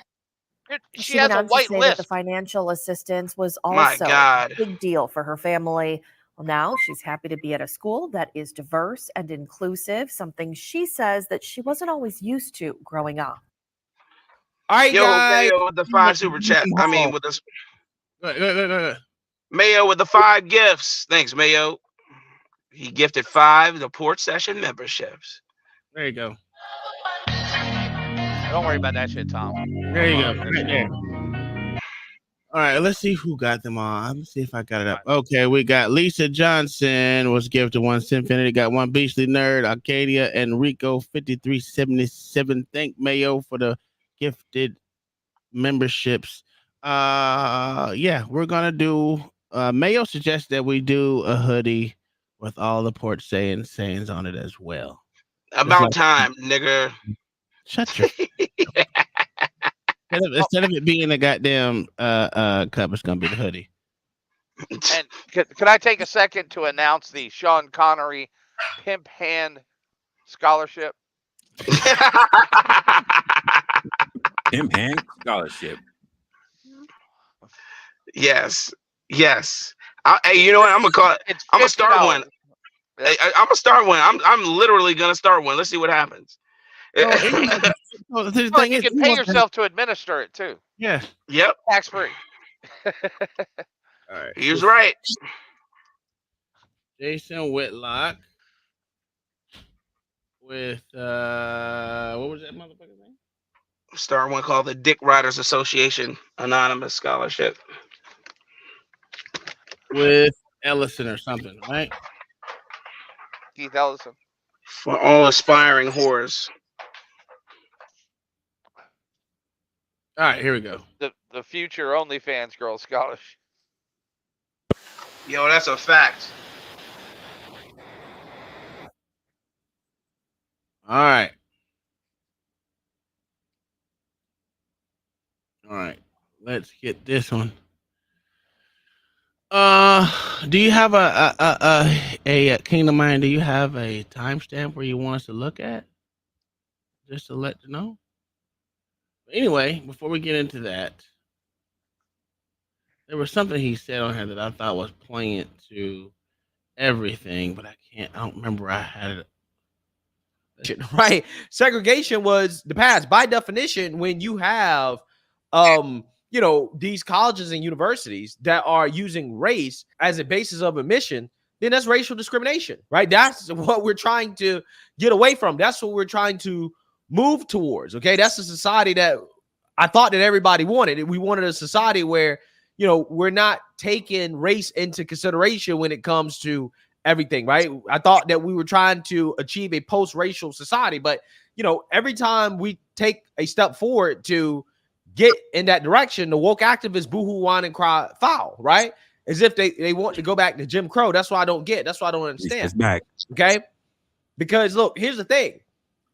She went on to say that the financial assistance was also a big deal for her family. Well, now she's happy to be at a school that is diverse and inclusive, something she says that she wasn't always used to growing up. All right, guys. Mayo with the 5 super chat. I mean, with the Mayo with the 5 gifts. Thanks, Mayo. He gifted 5 the Port Session memberships. There you go. Don't worry about that shit, Tom. There you go. Right there. All right, let's see who got them on. Let's see if I got it up. Okay, we got Lisa Johnson was gifted 1 Symphony. Got 1 Beastly Nerd, Arcadia, and Rico 5377. Thank Mayo for the gifted memberships. Yeah, we're gonna do. Mayo suggests that we do a hoodie with all the Port sayings on it as well. About time, nigga. Shut your. Instead of it being a goddamn cup, it's gonna be the hoodie. And can I take a second to announce the Sean Connery Pimp Hand Scholarship? Pimp Hand Scholarship. Yes. Hey, you know what? I'm gonna call it. I'm gonna start one. Hey, I'm gonna start one. I'm literally gonna start one. Let's see what happens. Well, you can pay yourself to administer it too. Yeah. Yep. Tax free. All right. He was right. Jason Whitlock with what was that motherfucker's name? Start one called the Dick Riders Association Anonymous Scholarship. With Ellison or something, right? Keith Ellison. For all aspiring whores. All right, here we go. The future OnlyFans girl scholarship. Yo, that's a fact. All right. Let's get this one. Do you have a Kingdom Mind? Do you have a timestamp where you want us to look at? Just to let you know. Anyway, before we get into that, there was something he said on here that I thought was poignant to everything, but I don't remember I had it. Right. Segregation was the past. By definition, when you have these colleges and universities that are using race as a basis of admission, then that's racial discrimination, right? That's what we're trying to get away from. That's what we're trying to move towards. Okay. That's a society that I thought that everybody wanted. We wanted a society where, we're not taking race into consideration when it comes to everything, right? I thought that we were trying to achieve a post-racial society, but, every time we take a step forward to get in that direction, the woke activists boohoo, whine, and cry foul, right? As if they want to go back to Jim Crow. That's what I don't get. That's what I don't understand. It's back. Okay? Because, look, here's the thing.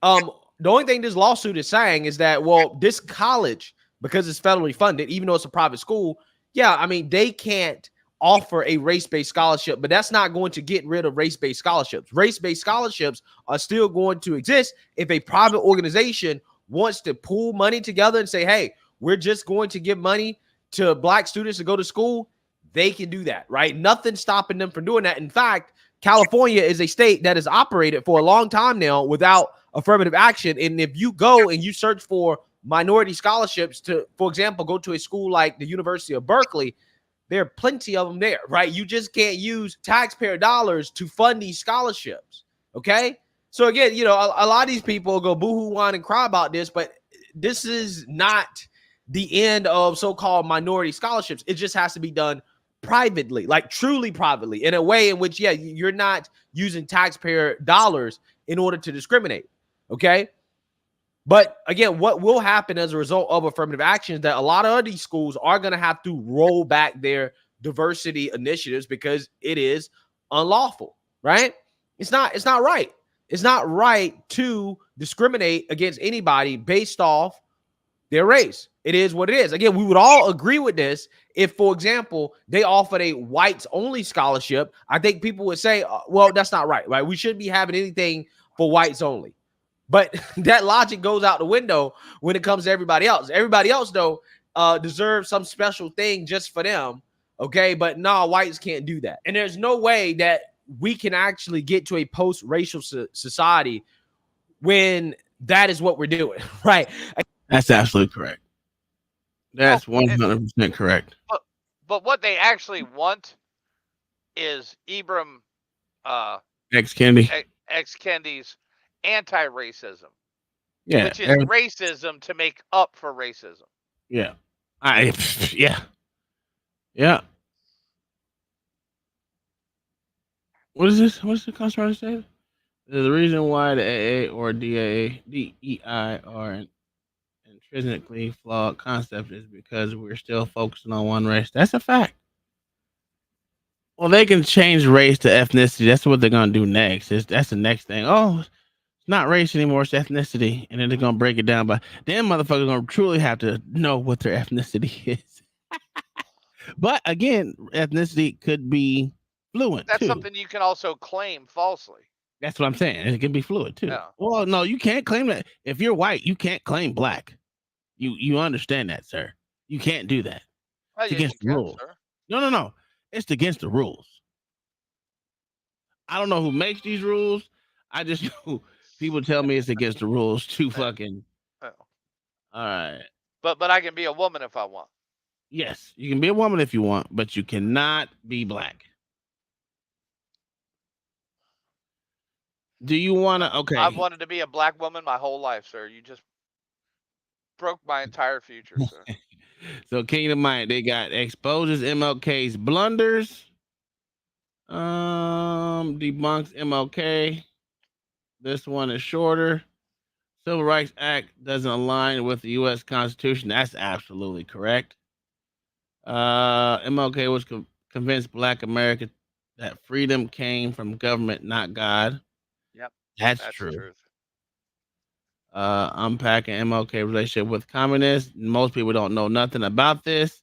The only thing this lawsuit is saying is that, well, this college, because it's federally funded, even though it's a private school, they can't offer a race-based scholarship, but that's not going to get rid of race-based scholarships. Race-based scholarships are still going to exist if a private organization wants to pool money together and say, hey, we're just going to give money to Black students to go to school. They can do that, right? Nothing's stopping them from doing that. In fact, California is a state that has operated for a long time now without affirmative action. And if you go and you search for minority scholarships to, for example, go to a school like the University of Berkeley, there are plenty of them there, right? You just can't use taxpayer dollars to fund these scholarships, okay? So again, a lot of these people go boohoo, whine, and cry about this, but this is not the end of so-called minority scholarships. It just has to be done privately, like truly privately, in a way in which, you're not using taxpayer dollars in order to discriminate, okay? But again, what will happen as a result of affirmative action is that a lot of these schools are going to have to roll back their diversity initiatives because it is unlawful, right? It's not right. It's not right to discriminate against anybody based off their race. It is what it is. Again, we would all agree with this if, for example, they offered a whites-only scholarship. I think people would say, well, that's not right, right? We shouldn't be having anything for whites only. But that logic goes out the window when it comes to everybody else. Everybody else, though, deserve some special thing just for them. Okay, but no, whites can't do that. And there's no way that we can actually get to a post-racial society when that is what we're doing, right? That's absolutely correct. That's 100% correct. But what they actually want is Ibram X-Kendi's anti-racism. Yeah, which is racism to make up for racism. Yeah. Yeah. What is this? What's the constitution say? The reason why the AA or DEI are intrinsically flawed concept is because we're still focusing on one race. That's a fact. Well, they can change race to ethnicity. That's what they're gonna do next. That's the next thing. Oh, it's not race anymore, it's ethnicity. And then they're gonna break it down. But then motherfuckers gonna truly have to know what their ethnicity is. But again, ethnicity could be fluent. That's too. something you can also claim falsely. That's what I'm saying. It can be fluid too. Yeah. Well, no, you can't claim that. If you're white, you can't claim black. You understand that, sir. You can't do that. Well, It's yes, against you the can, rules. sir. No. It's against the rules. I don't know who makes these rules. I just know people tell me it's against the rules to fucking. Oh. All right. But I can be a woman if I want. Yes, you can be a woman if you want, but you cannot be black. Do you want to? Okay. I've wanted to be a black woman my whole life, sir. You just broke my entire future, sir. So Kingdom Mind, they got exposes MLK's blunders. Debunks MLK. This one is shorter. Civil Rights Act doesn't align with the U.S. Constitution. That's absolutely correct. MLK was convinced Black America that freedom came from government, not God. Yep. That's true. Unpacking MLK relationship with communists. Most people don't know nothing about this.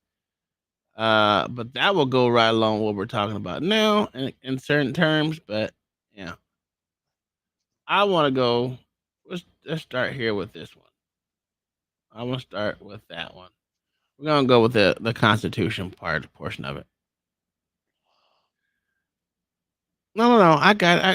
But that will go right along with what we're talking about now in certain terms. But yeah, I want to go. Let's start here with this one. I want to start with that one. We're gonna go with the Constitution portion of it. No.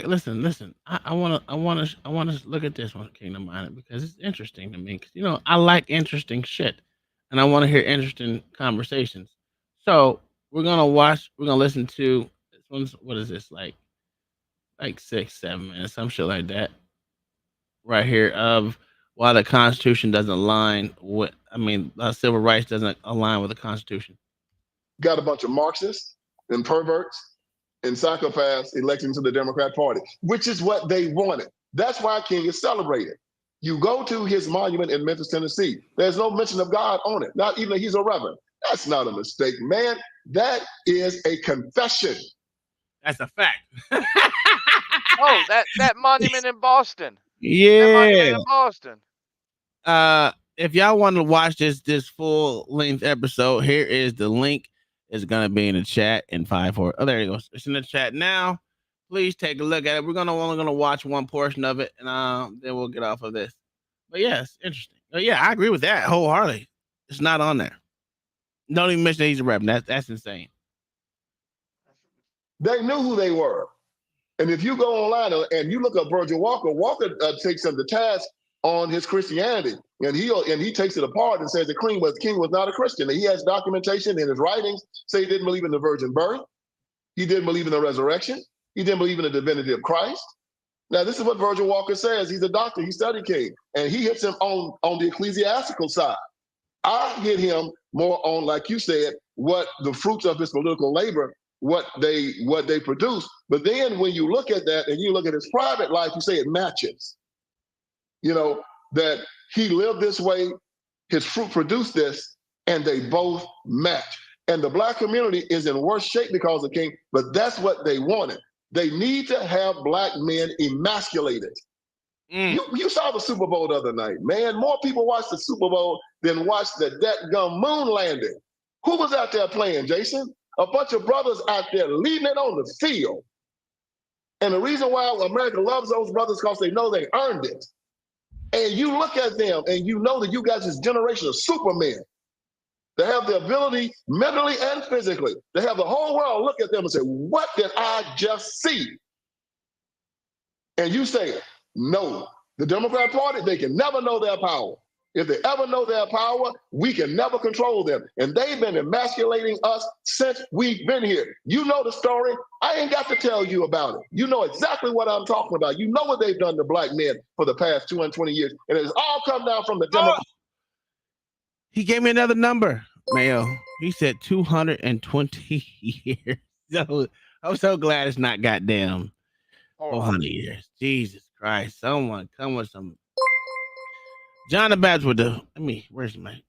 Listen. I want to look at this one, Kingdom Minded, because it's interesting to me. Because I like interesting shit, and I want to hear interesting conversations. So we're gonna listen to this one's. What is this like 6-7 minutes, some shit like that, right here of why the Constitution doesn't align with. Civil rights doesn't align with the Constitution. Got a bunch of Marxists and perverts and psychopaths electing to the Democrat Party, which is what they wanted. That's why King is celebrated. You go to his monument in Memphis, Tennessee. There's no mention of God on it, not even that he's a reverend. That's not a mistake, man. That is a confession. That's a fact. Oh, that monument in Boston. Yeah. That monument in Boston. If y'all want to watch this full length episode, here is the link. It's gonna be in the chat in 5 4. Oh, there you go. It's in the chat now. Please take a look at it. We're only gonna watch one portion of it, and then we'll get off of this. But yeah, it's interesting. Yeah, I agree with that wholeheartedly. It's not on there. Don't even mention that he's a reverend. That's insane. They knew who they were. And if you go online and you look up Virgil Walker, Walker takes him to task on his Christianity, and he takes it apart and says the king was not a Christian. And he has documentation in his writings say he didn't believe in the virgin birth, he didn't believe in the resurrection, he didn't believe in the divinity of Christ. Now this is what Virgil Walker says. He's a doctor, he studied King, and he hits him on the ecclesiastical side. I hit him more on, like you said, what the fruits of his political labor, what they produce. But then when you look at that and you look at his private life, you say it matches. That he lived this way, his fruit produced this, and they both match. And the Black community is in worse shape because of King, but that's what they wanted. They need to have Black men emasculated. You saw the Super Bowl the other night, man. More people watched the Super Bowl than watched the dadgum moon landing. Who was out there playing, Jason? A bunch of brothers out there leading it on the field. And the reason why America loves those brothers is because they know they earned it. And you look at them and you know that you got this generation of supermen. They have the ability, mentally and physically, to have the whole world look at them and say, what did I just see? And you say, no. The Democrat Party, they can never know their power. If they ever know their power, we can never control them. And they've been emasculating us since we've been here. You know the story. I ain't got to tell you about it. You know exactly what I'm talking about. You know what they've done to black men for the past 220 years. And it's all come down from the Democrats. He gave me another number, Mayo. He said 220 years. So I'm so glad it's not goddamn 400 years. Jesus Christ. Someone come with some. John the Baptist with the. Where's my?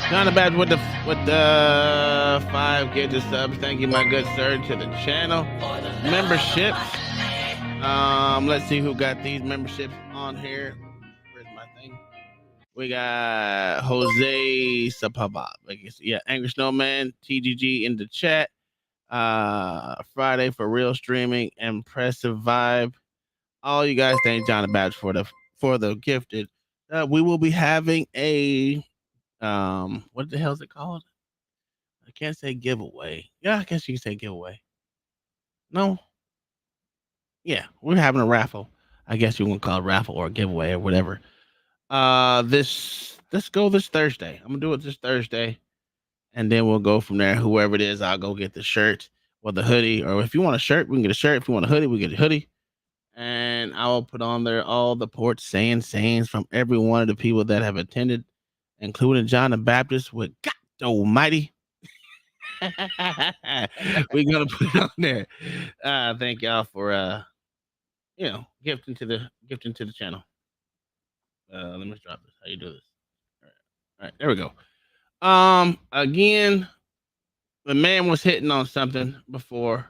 John the Baptist with the 5 gifted subs. Thank you, my good sir, to the channel. Memberships. Let's see who got these memberships on here. Where's my thing? We got Jose Sapaba. Yeah, Angry Snowman, TGG in the chat. Friday for real streaming, impressive vibe. All you guys thank John the Baptist for the gifted. We will be having a what the hell is it called? I can't say giveaway. Yeah, I guess you can say giveaway. No. Yeah, we're having a raffle. I guess you want to call it raffle or a giveaway or whatever. Let's go this Thursday. I'm gonna do it this Thursday, and then we'll go from there. Whoever it is, I'll go get the shirt or the hoodie, or if you want a shirt, we can get a shirt. If you want a hoodie, we get a hoodie. And I will put on there all the port sayings from every one of the people that have attended, including John the Baptist with God Almighty. We're gonna put it on there. Thank y'all for gifting to the channel. Let me drop this. How you do this? All right, there we go. Again, the man was hitting on something before.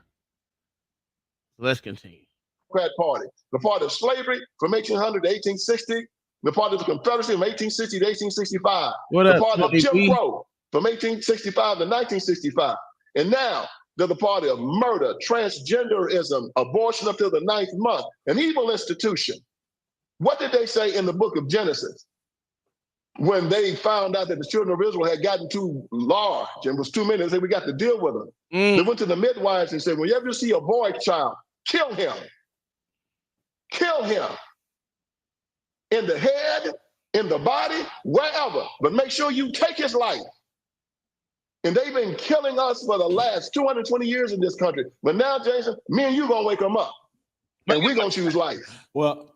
Let's continue. Democrat Party, the party of slavery from 1800 to 1860, the party of the Confederacy from 1860 to 1865, the party of Jim Crow from 1865 to 1965, and now they're the party of murder, transgenderism, abortion up till the 9th month, an evil institution. What did they say in the book of Genesis when they found out that the children of Israel had gotten too large and was too many? They said, we got to deal with them. They went to the midwives and said, whenever you see a boy child, kill him. Kill him in the head, in the body, wherever, but make sure you take his life. And they've been killing us for the last 220 years in this country. But now, Jason, me and you gonna wake them up, and we're gonna choose life. Well,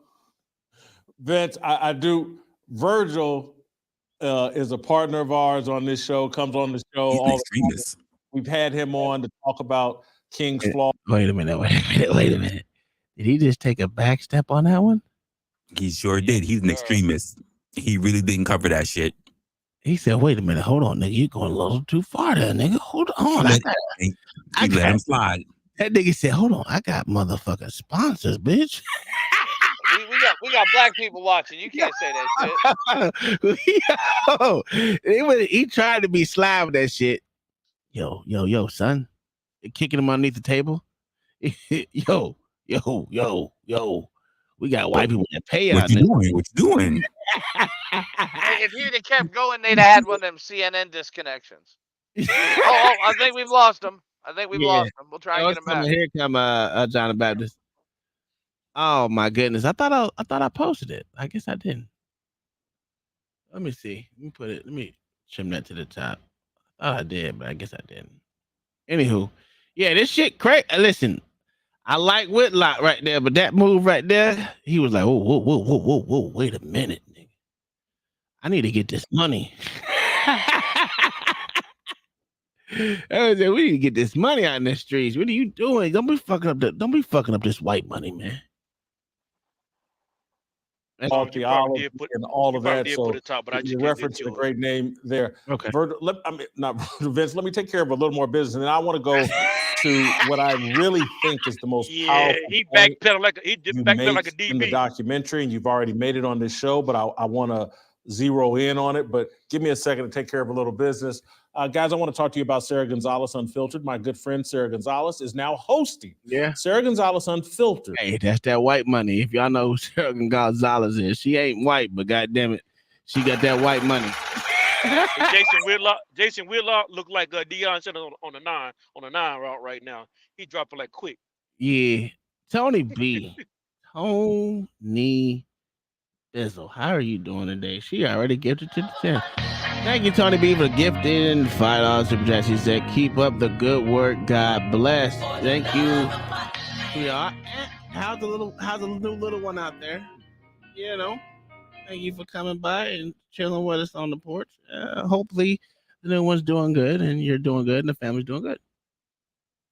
Vince, I do. Virgil is a partner of ours on this show, comes on the show all the time. We've had him on to talk about King's Flaw. Wait a minute. Did he just take a back step on that one? He sure did. He's an extremist. He really didn't cover that shit. He said, wait a minute, hold on, nigga. You're going a little too far there, nigga. Hold on. He let him slide. That nigga said, hold on, I got motherfucking sponsors, bitch. we got black people watching. You can't say that shit. He tried to be sly with that shit. Yo, son. Kicking him underneath the table. Yo. We got white people that pay out. What you doing? Hey, if he'd have kept going, they'd have had one of them CNN disconnections. I think we've lost him. We'll try and get him back. Here come John the Baptist. Oh my goodness! I thought I posted it. I guess I didn't. Let me see. Let me trim that to the top. I thought I did, but I guess I didn't. Anywho, yeah, this shit crazy. Listen, I like Whitlock right there, but that move right there, he was like, whoa, wait a minute, nigga. I need to get this money. I said, we need to get this money out in the streets. What are you doing? Don't be fucking up this white money, man. All theology and all of that. So you reference a great name there. Okay. Not Vince. Let me take care of a little more business, and then I want to go to what I really think is the most powerful. He backpedaled like a DB in the documentary, and you've already made it on this show. But I want to zero in on it. But give me a second to take care of a little business. Guys, I want to talk to you about Sarah Gonzalez Unfiltered. My good friend Sarah Gonzalez is now hosting. Yeah. Sarah Gonzalez Unfiltered. Hey, that's that white money. If y'all know who Sarah Gonzalez is, she ain't white, but goddamn it, She got that white money. Jason Whitlock looked like Deion Sanders on the nine route right now. He dropping like quick. Yeah, Tony B. Tony Bizzle, how are you doing today? She already gifted to the 10. Thank you, Tony B, for gifting $5 super chat. She said, "Keep up the good work. God bless." Thank you. How's the new little one out there? You know, thank you for coming by and chilling with us on the porch. Hopefully, the new one's doing good, and you're doing good, and the family's doing good.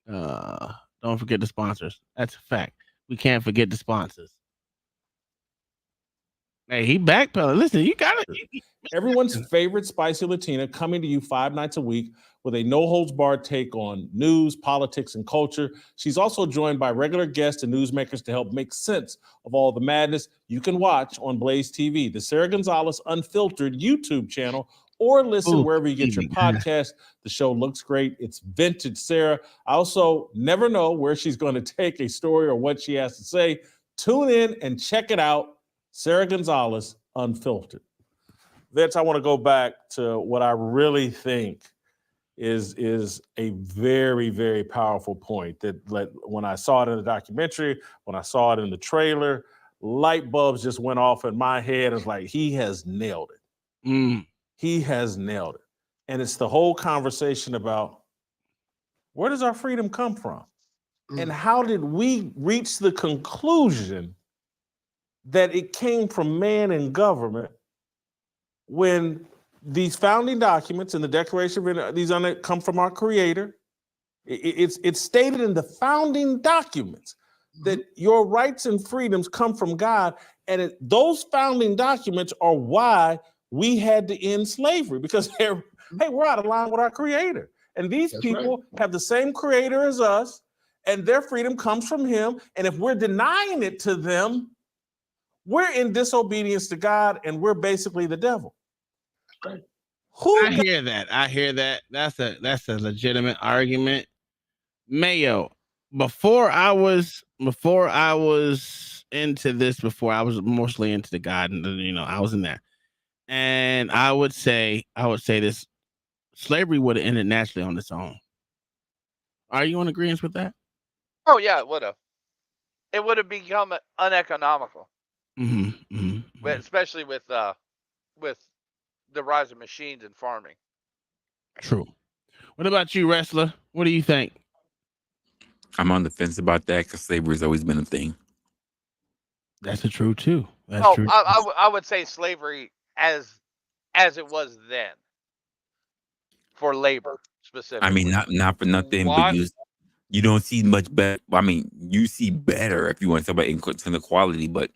Don't forget the sponsors. That's a fact. We can't forget the sponsors. Hey, he backpedaling. Listen, you got it. Everyone's favorite spicy Latina coming to you 5 nights a week with a no-holds-barred take on news, politics, and culture. She's also joined by regular guests and newsmakers to help make sense of all the madness. You can watch on Blaze TV, the Sarah Gonzalez Unfiltered YouTube channel, or listen wherever you get your podcast. The show looks great. It's vintage Sarah. I also never know where she's going to take a story or what she has to say. Tune in and check it out. Sarah Gonzalez Unfiltered. Vince, I want to go back to what I really think is a very, very powerful point that when I saw it in the documentary, when I saw it in the trailer, light bulbs just went off in my head. It's like, he has nailed it. He has nailed it. And it's the whole conversation about, where does our freedom come from? And how did we reach the conclusion that it came from man and government when these founding documents and the Declaration of these come from our Creator? It's stated in the founding documents that your rights and freedoms come from God, and those founding documents are why we had to end slavery, because we're out of line with our Creator, and these people have the same Creator as us, and their freedom comes from Him, and if we're denying it to them, we're in disobedience to God, and we're basically the devil. I hear that. That's a legitimate argument. Mayo, before I was into this, before I was mostly into the God, and I was in there, and I would say this: slavery would have ended naturally on its own. Are you in agreement with that? Oh yeah, it would have. It would have become uneconomical. Especially with the rise of machines and farming. True. What about you, Wrestler? What do you think? I'm on the fence about that because slavery's always been a thing. That's true too. True. I would say slavery as it was then for labor specifically. I mean, not for nothing, but you don't see much better. I mean, you see better if you want to talk about inequality, but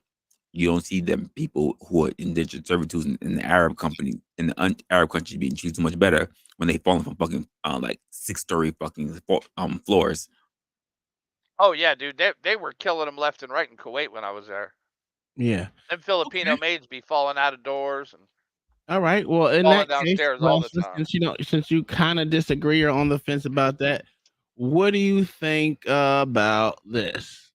you don't see them people who are indentured servitude in the Arab Arab countries being treated so much better when they falling from fucking like 6-story fucking floors. Oh yeah, dude, they were killing them left and right in Kuwait when I was there. Yeah, them Filipino maids be falling out of doors and. All right. Well, in falling that downstairs case, all the time. Since you kind of disagree or on the fence about that, what do you think about this?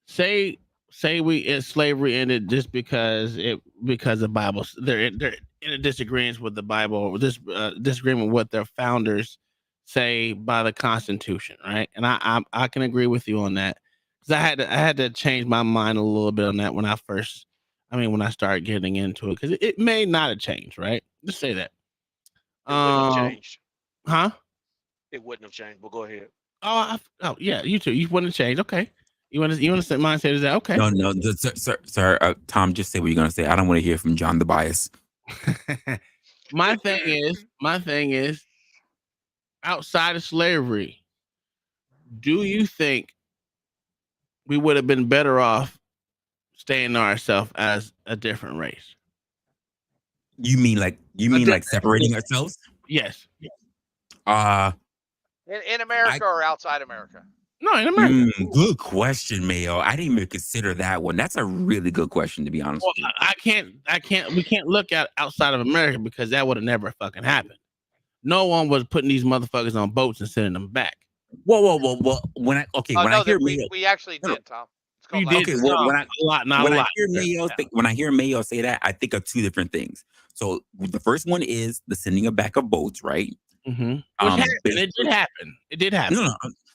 Say slavery ended just because the Bible, they're in a disagreement with the Bible, or disagreement with their founders say by the Constitution, right? And I can agree with you on that, because I had to change my mind a little bit on that when I started getting into it, because it may not have changed, right? Just say that. It wouldn't have changed. Huh? It wouldn't have changed, but go ahead. Oh yeah, you too. You wouldn't change. Okay. You want to mind say that? Okay. No, sir. Tom, just say what you're gonna say. I don't want to hear from John the bias. My thing is, outside of slavery, do you think we would have been better off staying ourselves as a different race? You mean like separating ourselves? Yes. In America or outside America? No, in America. Good question, Mayo. I didn't even consider that one. That's a really good question, to be honest. Well, we can't look at outside of America, because that would have never fucking happened. No one was putting these motherfuckers on boats and sending them back. Whoa. When I hear we actually did, Tom. You did okay. Well, when I hear Mayo, Yeah. when I hear Mayo say that, I think of two different things. So the first one is the sending of back of boats, right? Mm-hmm. Which happened. It did happen. It did happen.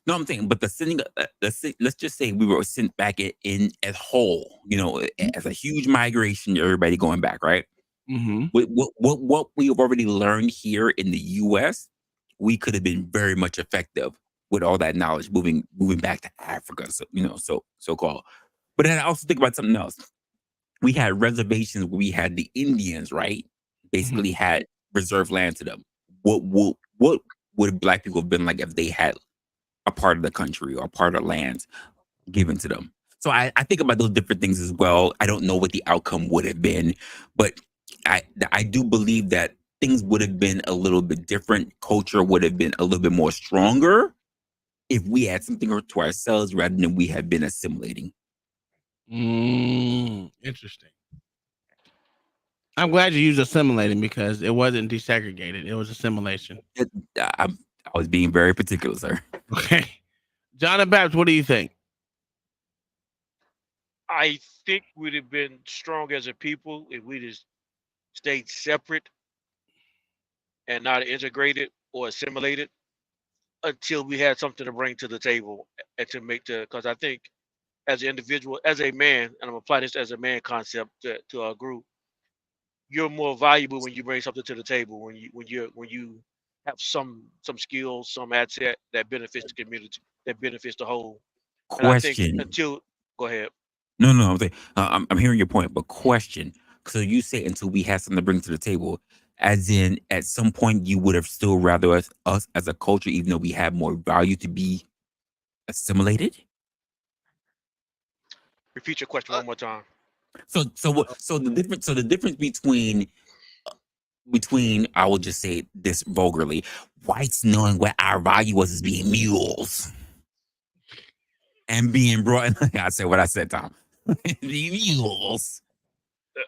No, I'm saying, but the sending, let's just say we were sent back in as whole, as a huge migration, everybody going back, right? Mm-hmm. What we have already learned here in the U.S., we could have been very much effective with all that knowledge moving back to Africa, so called. But then I also think about something else. We had reservations where we had the Indians, right? Basically had reserved land to them. What would Black people have been like if they had a part of the country or a part of land given to them? So I think about those different things as well. I don't know what the outcome would have been, but I do believe that things would have been a little bit different. Culture would have been a little bit more stronger if we had something to ourselves rather than we had been assimilating. Interesting. I'm glad you used assimilating because it wasn't desegregated. It was assimilation. I was being very particular, sir. Okay. John and Babs, what do you think? I think we'd have been strong as a people if we just stayed separate and not integrated or assimilated until we had something to bring to the table and because I think as an individual, as a man, and I'm applying this as a man concept to our group, you're more valuable when you bring something to the table, when you have some skills, some asset that benefits the community, that benefits the whole. And I think Question. go ahead. No, I'm saying, I'm hearing your point, but question. So you say until we have something to bring to the table, as in at some point you would have still rather us as a culture, even though we have more value to be assimilated? Repeat your question one more time. So the difference between I will just say this vulgarly, whites knowing what our value was as being mules and being brought. I said what I said, Tom. Being mules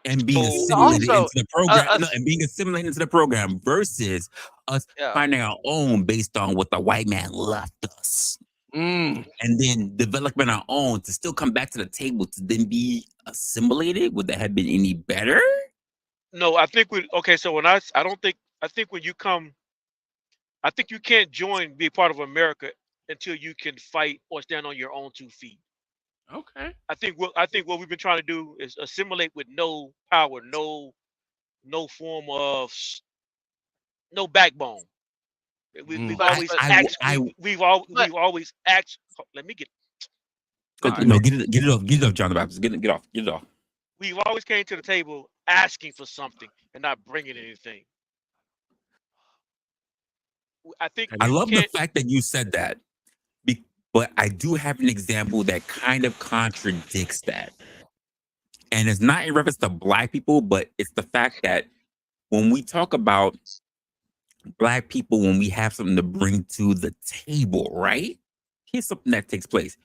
and being assimilated into the program, and being assimilated into the program versus us finding our own based on what the white man left us. And then developing our own to still come back to the table to then be assimilated. Would that have been any better? No, I think so when I think when you come, I think you can't be part of America until you can fight or stand on your own 2 feet. Okay. I think what we've been trying to do is assimilate with no power, no form of no backbone. We've always asked. We've always asked. Let me get. No, get it off, John the Baptist. Get it off. We've always came to the table asking for something and not bringing anything. I love the fact that you said that, but I do have an example that kind of contradicts that. And it's not in reference to Black people, but it's the fact that when we talk about Black people, when we have something to bring to the table, right? Here's something that takes place.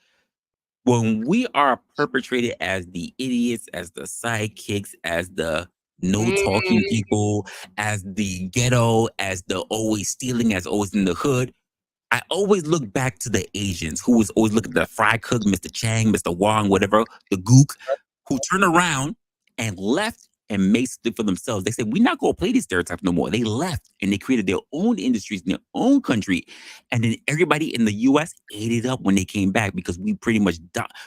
When we are perpetrated as the idiots, as the sidekicks, as the no talking people, as the ghetto, as the always stealing, as always in the hood, I always look back to the Asians who was always looking at the fry cook, Mr. Chang, Mr. Wong, whatever, the gook, who turned around and left and made something for themselves. They said, we're not going to play these stereotypes no more. They left and they created their own industries in their own country. And then everybody in the U.S. ate it up when they came back because we pretty much,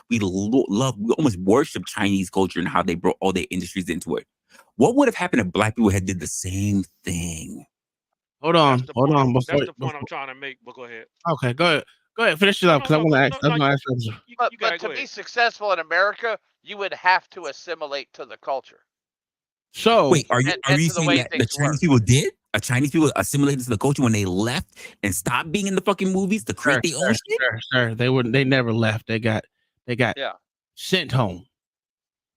we almost worship Chinese culture and how they brought all their industries into it. What would have happened if Black people had did the same thing? Hold on. That's the point I'm trying to make, but go ahead. Okay, go ahead. Finish it up because I want to ask you. But to be successful in America, you would have to assimilate to the culture. So wait, are you saying that the Chinese people did? Chinese people assimilated to the culture when they left and stopped being in the fucking movies to create their own shit? Sir, they never left. They got sent home.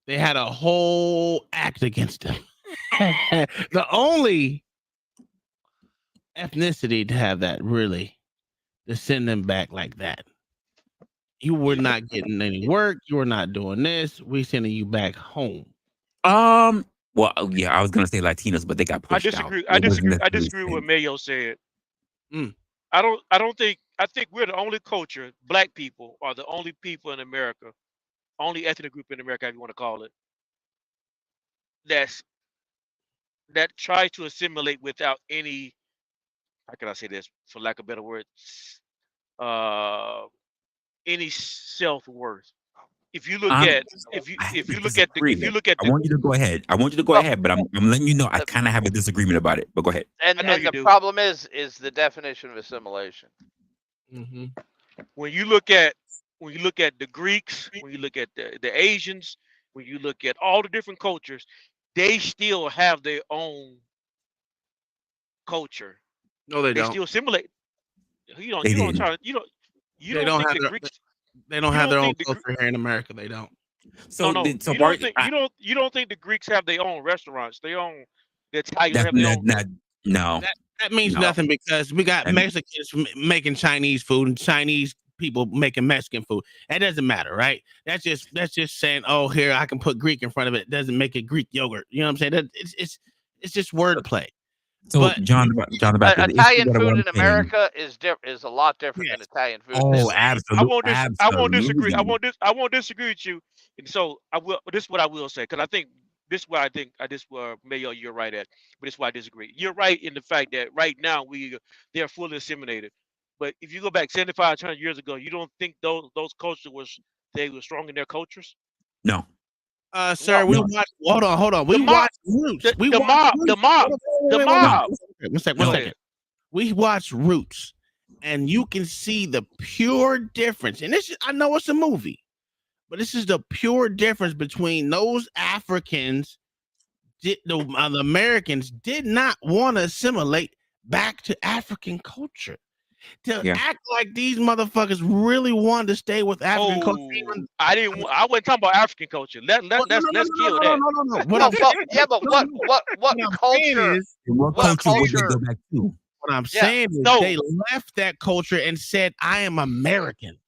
They had a whole act against them. The only ethnicity to have that really to send them back like that. You were not getting any work. You were not doing this. We sending you back home. Well, yeah, I was gonna say Latinos, but they got pushed out. I disagree with what Mayo said. I think we're the only culture. Black people are the only people in America only ethnic group in America, if you want to call it, that tries to assimilate without any, how can I say this, for lack of a better word, any self-worth. If you look at I want you to go ahead. I want you to go ahead, but I'm letting you know I kind of have a disagreement about it. But go ahead. I know And you the do. problem is the definition of assimilation. Mm-hmm. When you look at the Greeks, when you look at the Asians, when you look at all the different cultures, they still have their own culture. No, they They don't. still assimilate. You don't They think the Greeks. They don't you have their don't own think the culture here in America. They don't. No, you don't think the Greeks have their own restaurants, their own the Italians have their own. No. That means No. nothing because we got And- Mexicans making Chinese food and Chinese people making Mexican food. That doesn't matter, right? That's just saying, oh, here I can put Greek in front of it. It doesn't make it Greek yogurt. You know what I'm saying? That it's just wordplay. So But John the Baptist, the issue Italian that food I'm in saying- America is a lot different than Italian food. Oh, I won't disagree. absolutely. I won't disagree with you. And so I will. This is what I will say, because I think this is where Mayo, you're right at. But this is why I disagree. You're right in the fact that right now they're fully assimilated. But if you go back 75, 100 years ago, you don't think those cultures were strong in their cultures? No. Sir, we watched. Hold on. We watched Roots. The mob. One second. We watched Roots, and you can see the pure difference. And I know it's a movie, but this is the pure difference between those Africans. The Americans did not want to assimilate back to African culture. To act like these motherfuckers really wanted to stay with African culture. I wasn't talking about African culture. Let's kill that. No. What culture? What culture would they go back to? What I'm saying is they left that culture and said, I am American.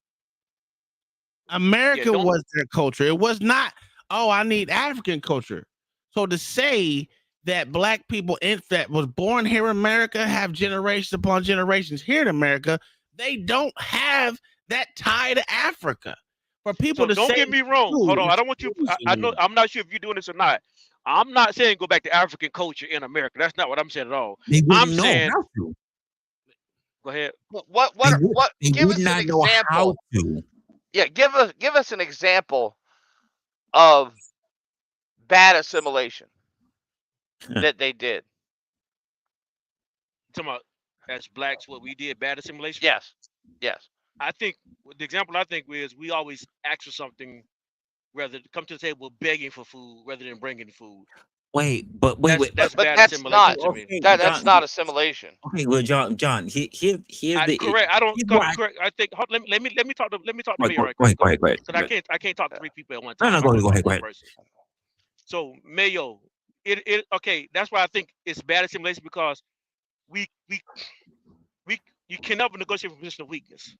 America was their culture. It was not, oh, I need African culture. So to say that black people that was born here in America have generations upon generations here in America, they don't have that tie to Africa. For people to don't say, get me wrong. Hold on. I don't want you. I know. I'm not sure if you're doing this or not. I'm not saying go back to African culture in America. That's not what I'm saying at all. I'm saying. Go ahead. What? Give us an example. Yeah, give us an example of bad assimilation that they did. Talking about as blacks, what we did, bad assimilation. Yes. I think the example is we always ask for something, rather come to the table begging for food rather than bringing food. Wait. That's bad that's assimilation not. to me. That's not assimilation. Okay, well, John, here's the correct. I don't correct. I think. Let me talk to Mayo right quick. Go ahead. Because I can't talk to three people at one time. No, go ahead. So Mayo, okay. That's why I think it's bad assimilation, because you can never negotiate from a position of weakness,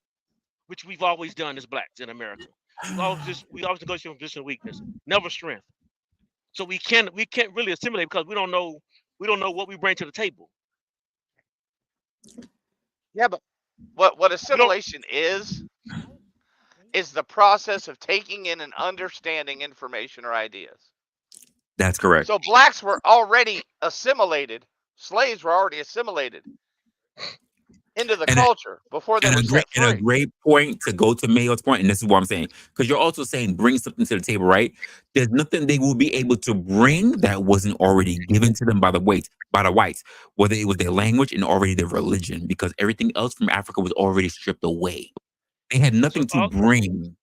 which we've always done as blacks in America. We always negotiate from a position of weakness, never strength. So we can't really assimilate because we don't know what we bring to the table. Yeah, but what assimilation is the process of taking in and understanding information or ideas. That's correct. So blacks were already assimilated. Slaves were already assimilated into the culture before they were set free. And a great point to go to Mayo's point, and this is what I'm saying, because you're also saying bring something to the table, right? There's nothing they will be able to bring that wasn't already given to them by the whites, whether it was their language and already their religion, because everything else from Africa was already stripped away. They had nothing to bring.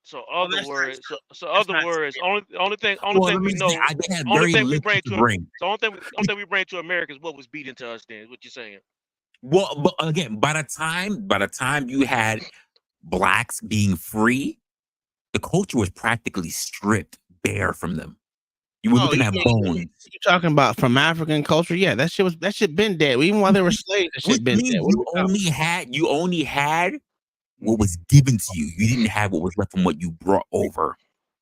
So other words, only thing we know, only thing we bring to America is what was beaten to us. Then, what you're saying? Well, but again, by the time you had blacks being free, the culture was practically stripped bare from them. You were looking at bones. You're talking about from African culture? Yeah, that shit been dead. Even while they were slaves, that shit been dead. You only had what was given to you. You didn't have what was left from what you brought over.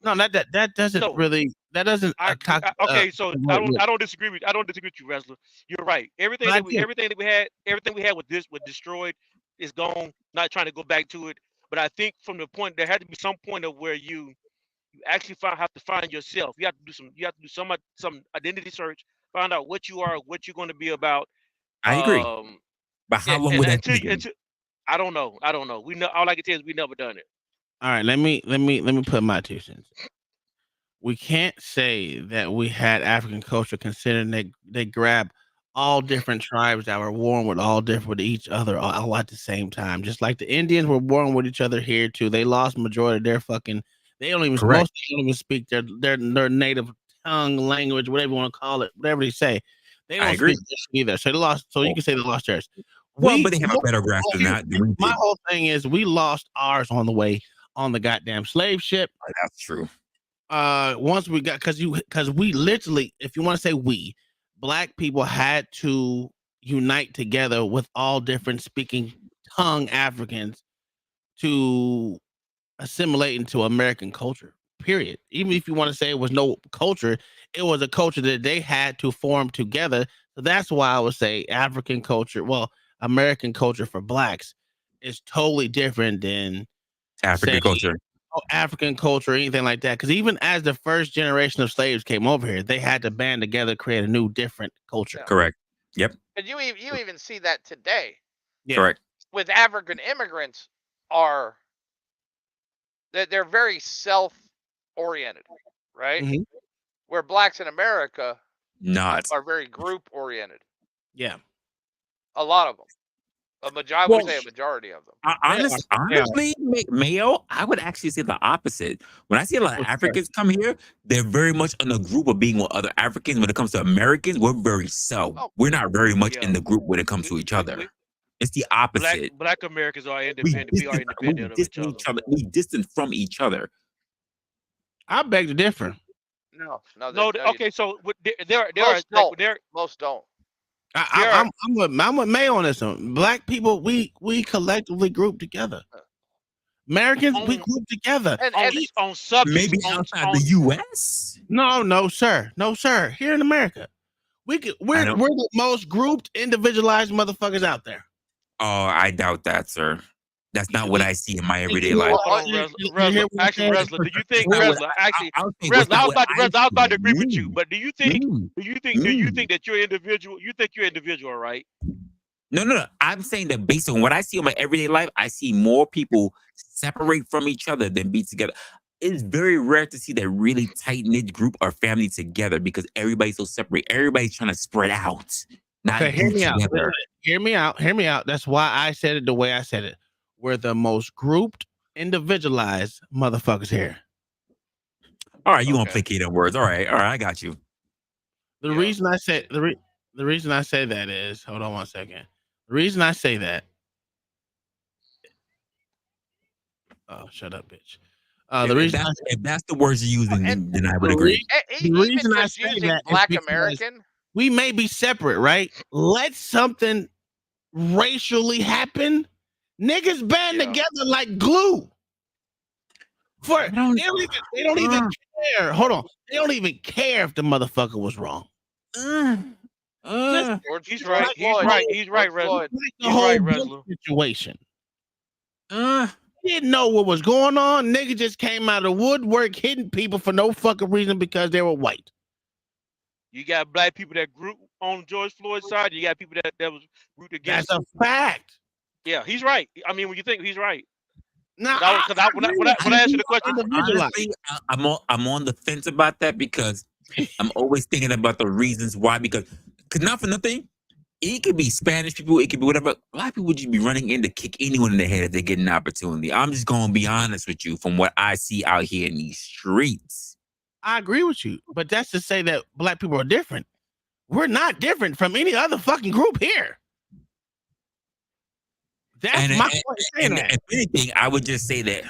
No, that doesn't really. That doesn't. I don't disagree with you, Wrestler. You're right. Everything we had was destroyed, is gone. Not trying to go back to it, But I think from the point there had to be some point of where you actually have to find yourself. You have to do some identity search, find out what you are, what you're going to be about. I agree. But how long would that take? I don't know. We know. All I can tell is we never done it. All right, let me put my 2 cents. We can't say that we had African culture considering they grab all different tribes that were warring with all different with each other all at the same time. Just like the Indians were warring with each other here too. They lost majority of their fucking. They don't even Correct. most don't even speak their native tongue, language, whatever you want to call it, whatever they say. They don't speak this either. So they lost. So you can say they lost theirs. Well, but they have a better grasp than that. My whole thing is we lost ours on the way on the goddamn slave ship. That's true. Once we got because we literally, if you want to say we, Black people had to unite together with all different speaking tongue Africans to assimilate into American culture. Period. Even if you want to say it was no culture, it was a culture that they had to form together. So that's why I would say African culture, well, American culture for Blacks is totally different than African culture. African culture or anything like that. Because even as the first generation of slaves came over here, they had to band together, create a new, different culture. Yeah. Correct. Yep. And you even see that today. Yeah. Correct. With African immigrants they're very self-oriented, right? Mm-hmm. Where Blacks in America are very group-oriented. Yeah. A lot of them. I would say a majority of them. Honestly, Mayo, I would actually say the opposite. When I see a lot of Africans come here, they're very much in a group of being with other Africans. When it comes to Americans, we're very we're not very much in the group when it comes to each other. It's the opposite. Black Americans are independent. We are independent of each other. We distant from each other. I beg to differ. No. Okay, so most don't. I'm with May on this one. Black people, we collectively group together. Americans, we group together. On subjects, maybe outside the U.S. No, sir. Here in America, we're the most grouped, individualized motherfuckers out there. Oh, I doubt that, sir. That's not what I see in my everyday life. Actually, Resler, do you think Resler? I was about to agree with you, but do you think that you're individual? You think you're individual, right? No. I'm saying that based on what I see in my everyday life, I see more people separate from each other than be together. It's very rare to see that really tight-knit group or family together because everybody's so separate. Everybody's trying to spread out. Okay, hear me out. Hear me out. That's why I said it the way I said it. We're the most grouped, individualized motherfuckers here. All right, you gonna placate on words. All right, I got you. The reason I say the reason I say that is, hold on one second. The reason I say that. Oh, shut up, bitch. If that's the words you're using, then I would agree. The reason I say that Black is because American, we may be separate, right? Let something racially happen. Niggas band together like glue. They don't even care. Hold on. They don't even care if the motherfucker was wrong. He's right. He's right, Resler. The whole situation. Didn't know what was going on. Nigga just came out of the woodwork hitting people for no fucking reason because they were white. You got Black people that grew on George Floyd's side. You got people that was root against. That's a fact. Yeah, he's right. I mean, when you think he's right. Now, when I answer the question, honestly, I'm on the fence about that because I'm always thinking about the reasons why. Because not for nothing, it could be Spanish people, it could be whatever. Black people would just be running in to kick anyone in the head if they get an opportunity. I'm just gonna be honest with you from what I see out here in these streets. I agree with you, but that's to say that Black people are different. We're not different from any other fucking group here. That's my point. If anything, I would just say that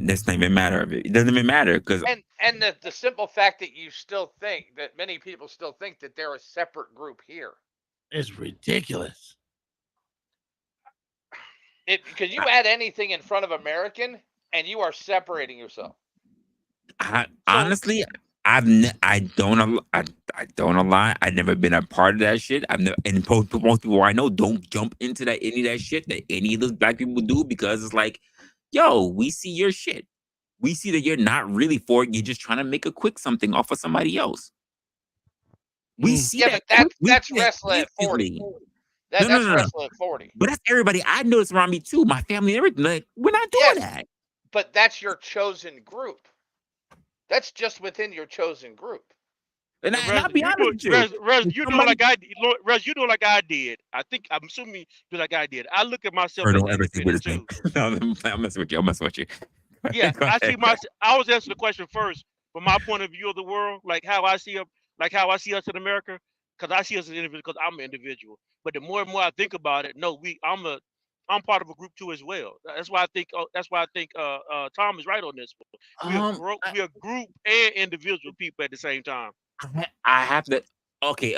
that's not even a matter of it. It doesn't even matter because and the simple fact that you still think that many people still think that they're a separate group here. It's ridiculous. Because you add anything in front of American and you are separating yourself. Honestly, I don't lie. I've never been a part of that shit. And most people I know don't jump into any of that shit that any of those Black people do because it's like yo, we see your shit. We see that you're not really for it. You're just trying to make a quick something off of somebody else. We see Yeah, that. but that's wrestling at 40. That's wrestling at 40. But that's everybody I notice around me too. My family and everything. Like, we're not doing that. But that's your chosen group. That's just within your chosen group. And I'll be honest with you. Rez, you doing like I did. Rez, you doing like I did. I'm assuming you do like I did. I look at myself as Don't ever say what independent it's too. No, I'm messing with you. I'm messing with you. Yeah, I was answering the question first from my point of view of the world, like how I see us in America, because I see us as individuals, because I'm an individual. But the more and more I think about it, no, I'm part of a group too as well. That's why I think Tom is right on this. We are group and individual people at the same time. I have to. Okay,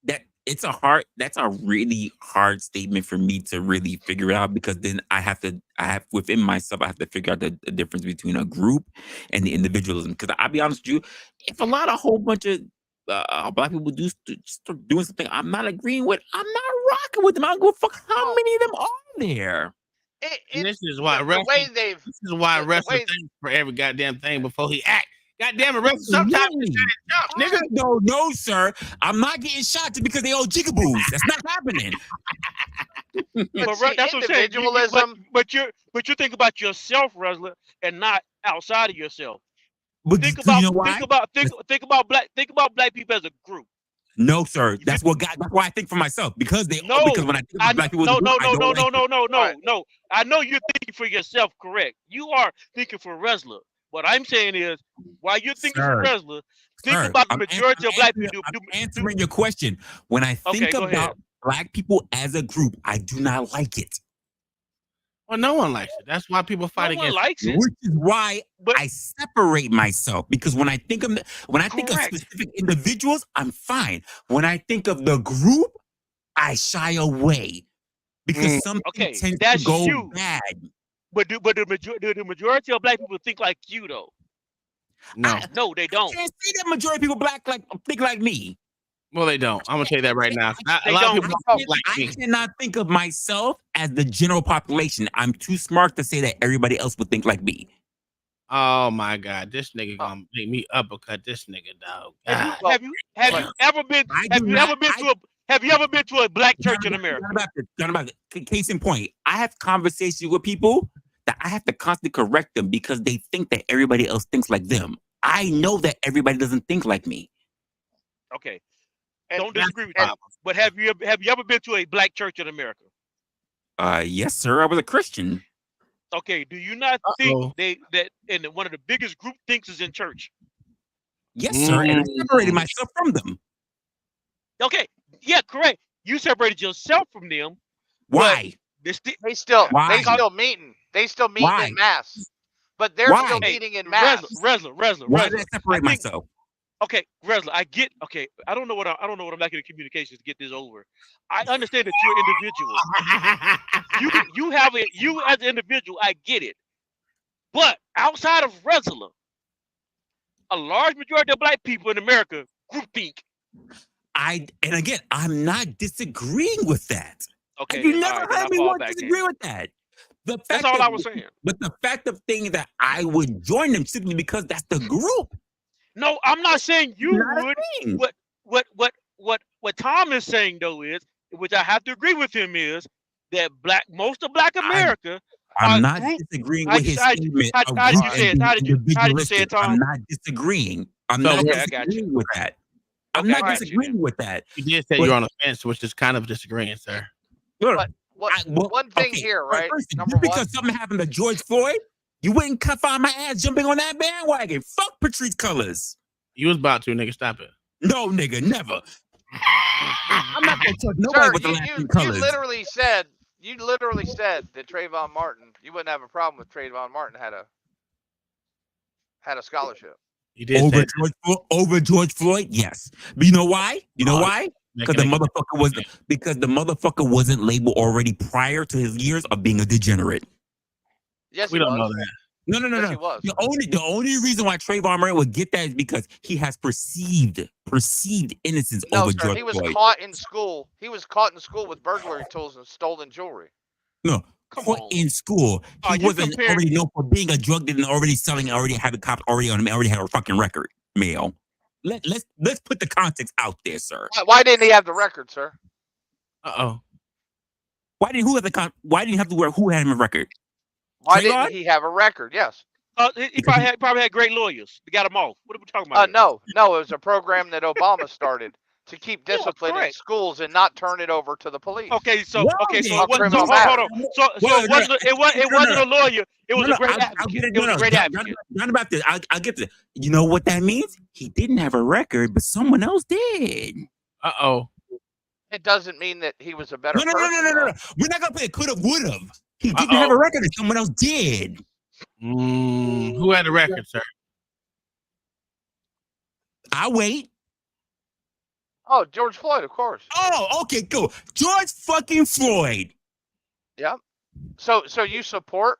that's a really hard statement for me to really figure out, because then I have within myself, I have to figure out the difference between a group and the individualism. Because I'll be honest with you, if a whole bunch of black people start doing something I'm not agreeing with, I'm not rocking with them. I don't give a fuck how many of them are there. And this is why wrestling thinks for every goddamn thing before he act. Goddamn it, wrestling sometimes nigga. No, sir. I'm not getting shot just because they all jigaboos. That's not happening. But that's what I'm saying. But you think about yourself, wrestler, and not outside of yourself. But think you know why? Think about black people as a group. No, sir. That's why I think for myself, because because when I think about black people, no. I know you're thinking for yourself, correct? You are thinking for wrestler. What I'm saying is, while you're thinking for wrestler, think about the majority of black people. I'm answering your question. When I think about black people as a group, I do not like it. Well, no one likes it. That's why people fight against it. Which is why I separate myself. Because when I think of specific individuals, I'm fine. When I think of the group, I shy away. Because something tends to go bad. But the majority of black people think like you, though. No. No, they don't. I can't see that majority of people think like me. Well, they don't. I'm gonna tell you that right now. A lot of people don't like me. I cannot think of myself as the general population. I'm too smart to say that everybody else would think like me. Oh my God, this nigga gonna make me uppercut this nigga, dog. Have you ever been to a black church in America? Not about it. Case in point, I have conversations with people that I have to constantly correct them because they think that everybody else thinks like them. I know that everybody doesn't think like me. Okay. Don't disagree with that. But have you ever been to a black church in America? Yes, sir. I was a Christian. Okay. Do you not think that one of the biggest group thinks is in church? Yes, sir. And I separated myself from them. Okay. Yeah, correct. You separated yourself from them. Why? They still meeting. They still meeting in mass. But they're still meeting in mass. Wrestler. Why did I separate myself? Okay, wrestler, I get. Okay, I don't know what I'm lacking in communications to get this over. I understand that you're individual. You as an individual, I get it. But outside of wrestler, a large majority of black people in America group think. And again, I'm not disagreeing with that. Okay, you never heard me want to disagree with that. That's all I was saying. But the fact of thinking that I would join them simply because that's the group. No, I'm not saying you would. What Tom is saying though is, which I have to agree with him, is that most of Black America. I'm not disagreeing with his statement. How did you say it, Tom? I'm not disagreeing. I'm not disagreeing with that. I'm not disagreeing with that. You did say you're on a fence, which is kind of disagreeing, sir. One thing here, right? Because something happened to George Floyd, you wouldn't find my ass jumping on that bandwagon. Fuck Patrice Colors. You was about to, nigga. Stop it. No, nigga, never. I'm not gonna touch nobody with the laughing colors. You literally said that Trayvon Martin, you wouldn't have a problem with Trayvon Martin had a scholarship. You did over George Floyd, yes. But you know why? Because the motherfucker wasn't labeled already prior to his years of being a degenerate. Yes, we don't know that. No. The only reason why Trayvon Martin would get that is because he has perceived innocence over George Floyd. He was caught in school. He was caught in school with burglary tools and stolen jewelry. No, in school. He wasn't already known for being a drug dealer and already selling, already having cops already on him, already had a fucking record, male. Let's put the context out there, sir. Why didn't he have the record, sir? Why didn't you have to wear who had him a record? Why Trayvon? didn't he have a record? Yes. He probably had great lawyers. They got him off. What are we talking about? No, it was a program that Obama started to keep discipline in schools and not turn it over to the police. Okay, so On hold criminal on. matters. So it wasn't a lawyer. It was a great advocate. It was a great advocate. Not about this. I'll get to. You know what that means? He didn't have a record, but someone else did. It doesn't mean that he was a better person. No. We're not gonna play coulda, woulda. He didn't have a record, and someone else did. Who had the record, sir? I'll wait. Oh, George Floyd, of course. Oh, okay, cool. George fucking Floyd. Yeah. So you support,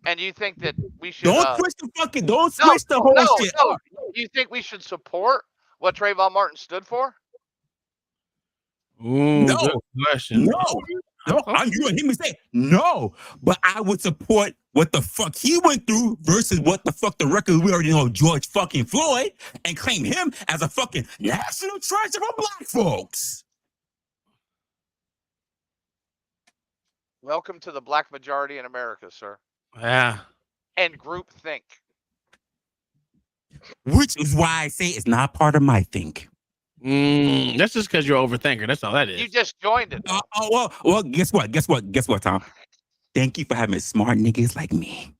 and you think that we should Don't switch the whole shit. No. You think we should support what Trayvon Martin stood for? No. Good question. No. You gonna hear me say no, but I would support what the fuck he went through versus what the fuck the record we already know George fucking Floyd and claim him as a fucking national treasure for black folks. Welcome to the black majority in America, sir. Yeah. And group think. Which is why I say it's not part of my think. That's just because you're an overthinker. That's all that is. You just joined it. Well, guess what, Tom? Thank you for having smart niggas like me.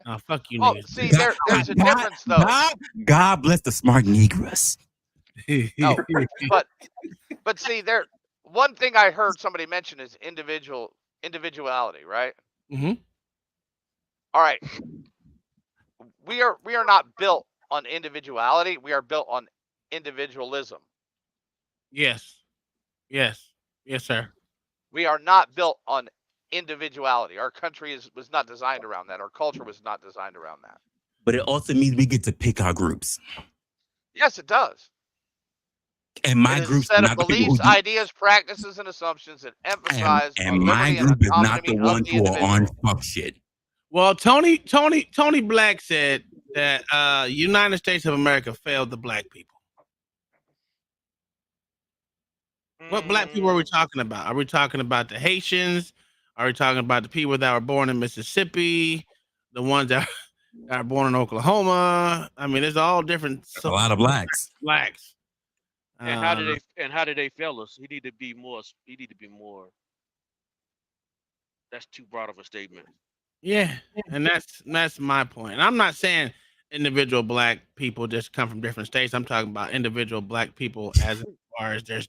Oh, fuck you, niggas. See, there's a difference, though. God bless the smart Negras. No, but see, one thing I heard somebody mention is individuality, right? Mm-hmm. All right. We are not built on individuality. We are built on individualism. Yes, sir. We are not built on individuality. Our country was not designed around that. Our culture was not designed around that. But it also means we get to pick our groups. Yes, it does. And my group set of beliefs, ideas, practices, and assumptions that emphasize and my group is not the ones who are on fuck shit. Well, Tony Black said that United States of America failed the black people. What black people are we talking about? Are we talking about the Haitians? Are we talking about the people that were born in Mississippi? The ones that are born in Oklahoma? I mean, there's all different. A lot of blacks. And how did they fail us? He need to be more. That's too broad of a statement. Yeah, and that's my point. And I'm not saying individual black people just come from different states. I'm talking about individual black people as far as there's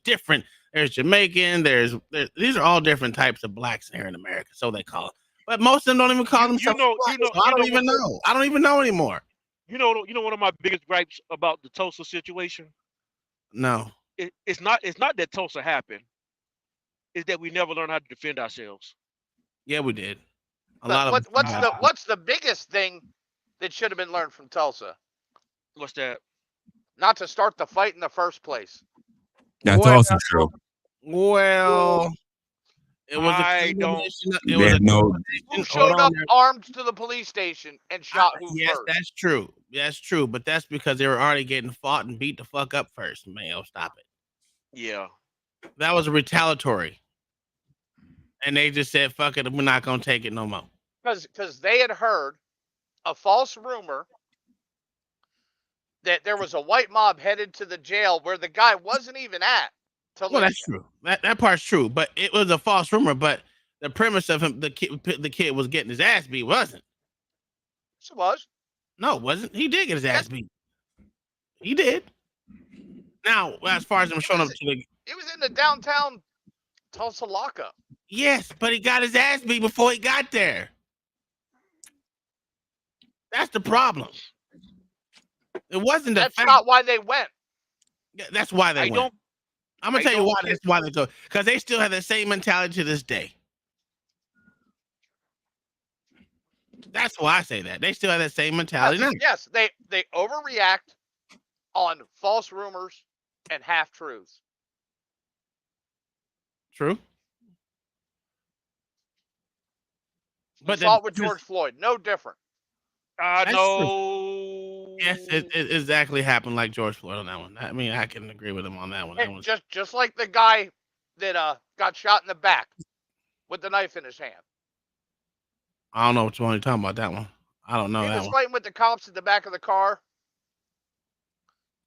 Jamaican, these are all different types of blacks here in America, so they call it. But most of them don't even call themselves blacks. I don't even know. I don't even know anymore. You know one of my biggest gripes about the Tulsa situation? No. It's not that Tulsa happened. It's that we never learned how to defend ourselves. Yeah, we did. What's the biggest thing that should have been learned from Tulsa? What's that? Not to start the fight in the first place. That's also true. Well, it was who showed up armed to the police station and shot who yes, first? That's true. That's true. But that's because they were already getting fought and beat the fuck up first. Mayo, stop it. Yeah. That was retaliatory. And they just said, fuck it, we're not going to take it no more. Because they had heard a false rumor that there was a white mob headed to the jail where the guy wasn't even at. Well, that's true. That part's true. But it was a false rumor. But the premise of him, the kid was getting his ass beat, wasn't? Yes, it was. No, it wasn't. He did get his ass beat. He did. Now, as far as him showing up to the... It was in the downtown Tulsa lockup. Yes, but he got his ass beat before he got there. That's the problem. It wasn't That's not why they went. Yeah, that's why they went. I'm gonna tell you why. That's why they go. Because they still have the same mentality to this day. That's why I say that. They still have that same mentality. Yes, they overreact on false rumors and half truths. True. You saw it with George Floyd. No different. No. Yes, it exactly happened like George Floyd on that one. I mean, I can agree with him on that one. That was just like the guy that got shot in the back with the knife in his hand. I don't know which one you're talking about. That one. I don't know He that was one. fighting with the cops in the back of the car.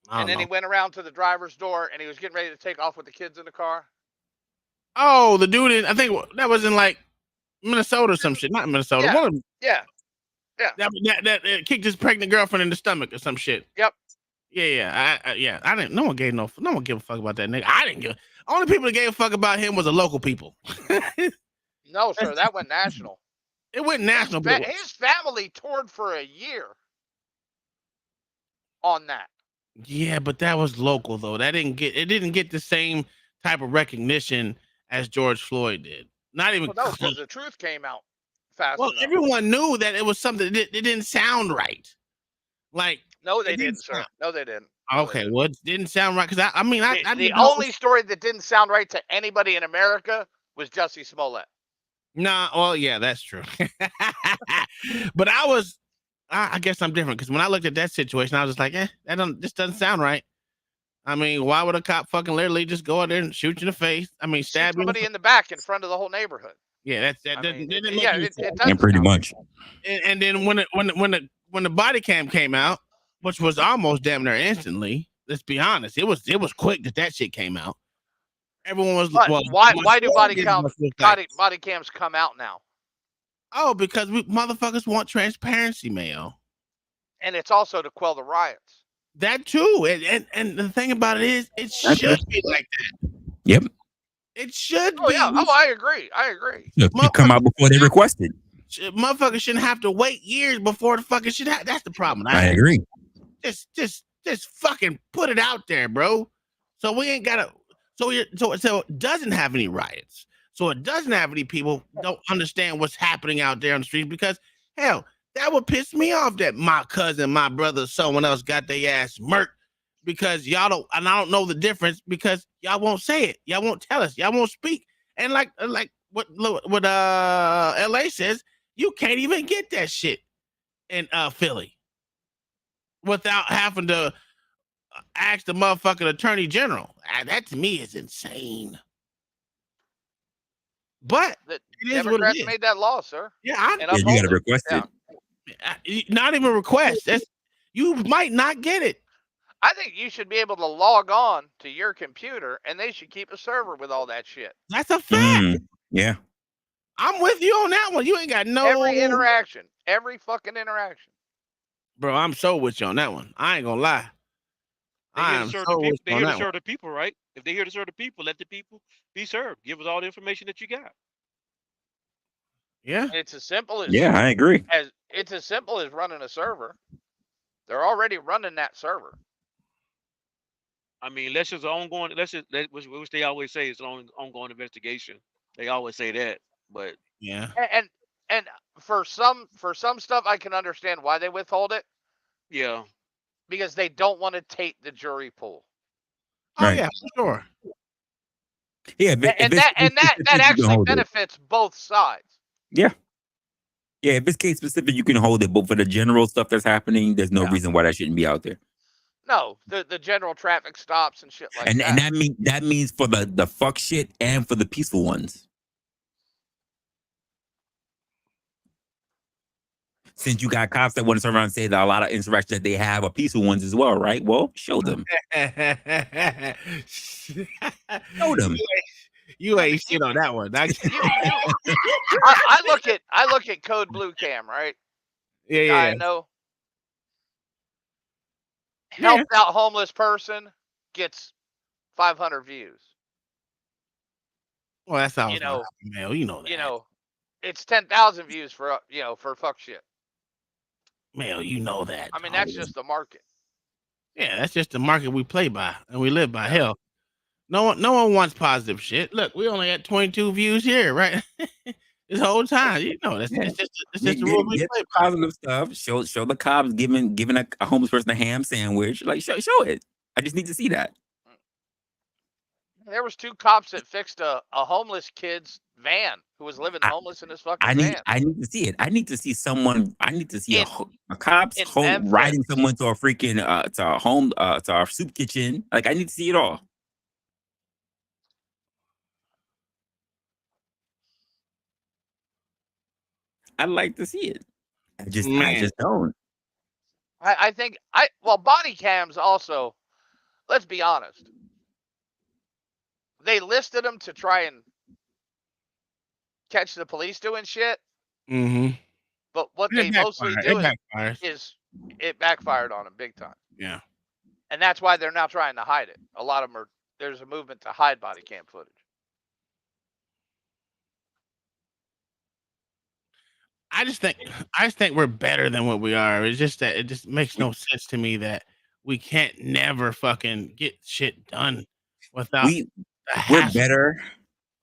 I And don't then know. he went around to the driver's door and he was getting ready to take off with the kids in the car. Oh, the dude I think that was in like Minnesota or some shit. Not Minnesota. Yeah. One of them. Yeah. That kicked his pregnant girlfriend in the stomach or some shit. Yep. Yeah. I didn't. No one gave a fuck about that nigga. I didn't give. Only people that gave a fuck about him was the local people. No, sir, that went national. It went national. His family toured for a year on that. Yeah, but that was local though. It didn't get the same type of recognition as George Floyd did. Not even. Well, no, because the truth came out fast Well, enough. everyone knew that it was something that it didn't sound right. Like no, they didn't, sir. No, they didn't. Okay, well, it didn't sound right because I mean, the only story that didn't sound right to anybody in America was Jussie Smollett. Nah, well, yeah, that's true. But I guess I'm different because when I looked at that situation, I was just like, this doesn't sound right. I mean, why would a cop fucking literally just go out there and shoot you in the face? I mean, stab somebody in the back in front of the whole neighborhood. Yeah, that doesn't make it and pretty much. And then when the body cam came out, which was almost damn near instantly, let's be honest, it was quick that shit came out. Everyone was why do body cams come out now? Oh, because motherfuckers want transparency, Mayo. And it's also to quell the riots. That too. And the thing about it is, it should be like that. Yep. It should be. Yeah. Oh, I agree. Look, you come out before they requested. Motherfuckers shouldn't have to wait years before the fucking shit happens. That's the problem. I agree. Just fucking put it out there, bro. So we ain't gotta. So it doesn't have any riots. So it doesn't have any people don't understand what's happening out there on the streets because hell, that would piss me off that my cousin, my brother, someone else got their ass murked because y'all don't, and I don't know the difference because y'all won't say it. Y'all won't tell us. Y'all won't speak. And like what LA says, you can't even get that shit in Philly without having to ask the motherfucking attorney general. That to me is insane. But the Democrats made that law, sir. Yeah, you got to request it. Not even request. You might not get it. I think you should be able to log on to your computer, and they should keep a server with all that shit. That's a fact. Yeah. I'm with you on that one. You ain't got no every fucking interaction. Bro, I'm so with you on that one. I ain't gonna lie. They're here to serve the people, right? If they're here to serve the people, let the people be served. Give us all the information that you got. Yeah. It's as simple as I agree. It's as simple as running a server. They're already running that server. I mean, which they always say is an ongoing investigation. They always say that, but yeah. And for some stuff, I can understand why they withhold it. Yeah. Because they don't want to taint the jury pool. Oh yeah, for sure. Yeah, that actually benefits both sides. Yeah. Yeah, if it's case specific, you can hold it, but for the general stuff that's happening, there's no reason why that shouldn't be out there. No, the general traffic stops and shit like that. And that means for the fuck shit and for the peaceful ones. Since you got cops that want to turn around and say that a lot of insurrections that they have are peaceful ones as well, right? Well, show them. Show them. You ain't shit on that one. I look at Code Blue Cam, right? Yeah. I know. Helped out homeless person gets 500 views. Well, that's how man. You know that. You know, it's 10,000 views for fuck shit. Man, you know that. I mean, that's just the market. Yeah, that's just the market we play by and we live by. Hell, no one wants positive shit. Look, we only had 22 views here, right? This whole time, you know, it's just the rule we play by. Positive stuff. Show the cops giving a homeless person a ham sandwich. Like show it. I just need to see that. There was 2 cops that fixed a homeless kid's van who was living homeless in his fucking van. I need to see it. I need to see someone. I need to see a cops in riding Memphis. someone to a freaking to a home to our soup kitchen. Like I need to see it all. I'd like to see it. I just don't. I think well, body cams also, let's be honest. They listed them to try and catch the police doing shit. Mm-hmm. But what they mostly do is it backfired on them big time. Yeah. And that's why they're now trying to hide it. A lot of them there's a movement to hide body cam footage. I just think we're better than what we are. It's just that it just makes no sense to me that we can't never fucking get shit done without we're better.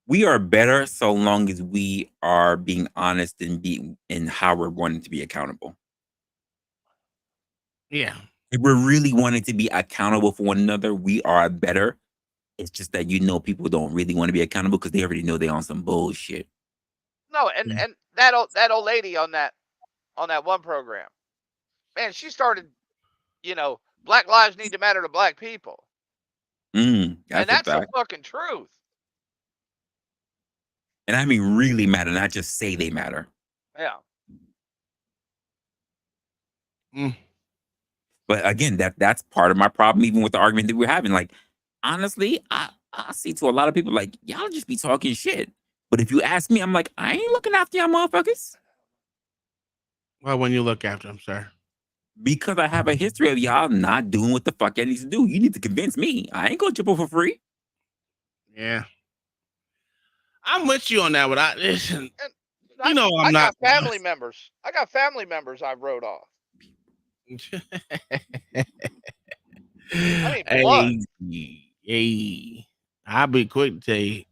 We are better so long as we are being honest and being in how we're wanting to be accountable. Yeah. If we're really wanting to be accountable for one another, we are better. It's just that people don't really want to be accountable because they already know they're on some bullshit. No, and that old lady on that one program, man, she started, Black lives need to matter to black people. And that's the fucking truth. And I mean really matter, not just say they matter. Yeah. But again, that's part of my problem, even with the argument that we're having. Like, honestly, I see to a lot of people like, y'all just be talking shit. But if you ask me, I'm like, I ain't looking after y'all motherfuckers. Well, when you look after them, sir. Because I have a history of y'all not doing what the fuck I need to do. You need to convince me. I ain't gonna triple for free. Yeah. I'm with you on that, but listen. I got family members. I got family members I wrote off. I mean, blood. Hey, I'll be quick to tell you,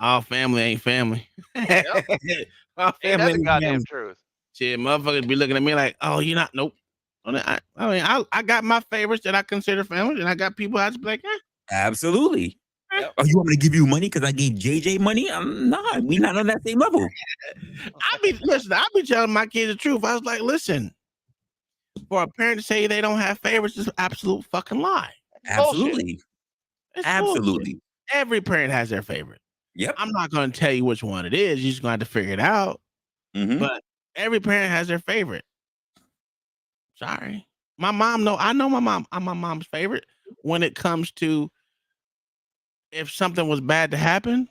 all family ain't family. Yep. All Ain't family that the ain't goddamn family. truth? Shit, motherfuckers be looking at me like, oh, you're not. Nope. I mean, I got my favorites that I consider family, and I got people I just be like, Absolutely. Yep. Oh, you want me to give you money because I gave JJ money? I'm not. We not on that same level. I be telling my kids the truth. I was like, listen, for a parent to say they don't have favorites is an absolute fucking lie. Absolutely. Absolutely. Bullshit. Every parent has their favorite. Yep. I'm not going to tell you which one it is. You're just going to have to figure it out. But every parent has their favorite. Sorry. My mom, I know my mom. I'm my mom's favorite when it comes to if something was bad to happen,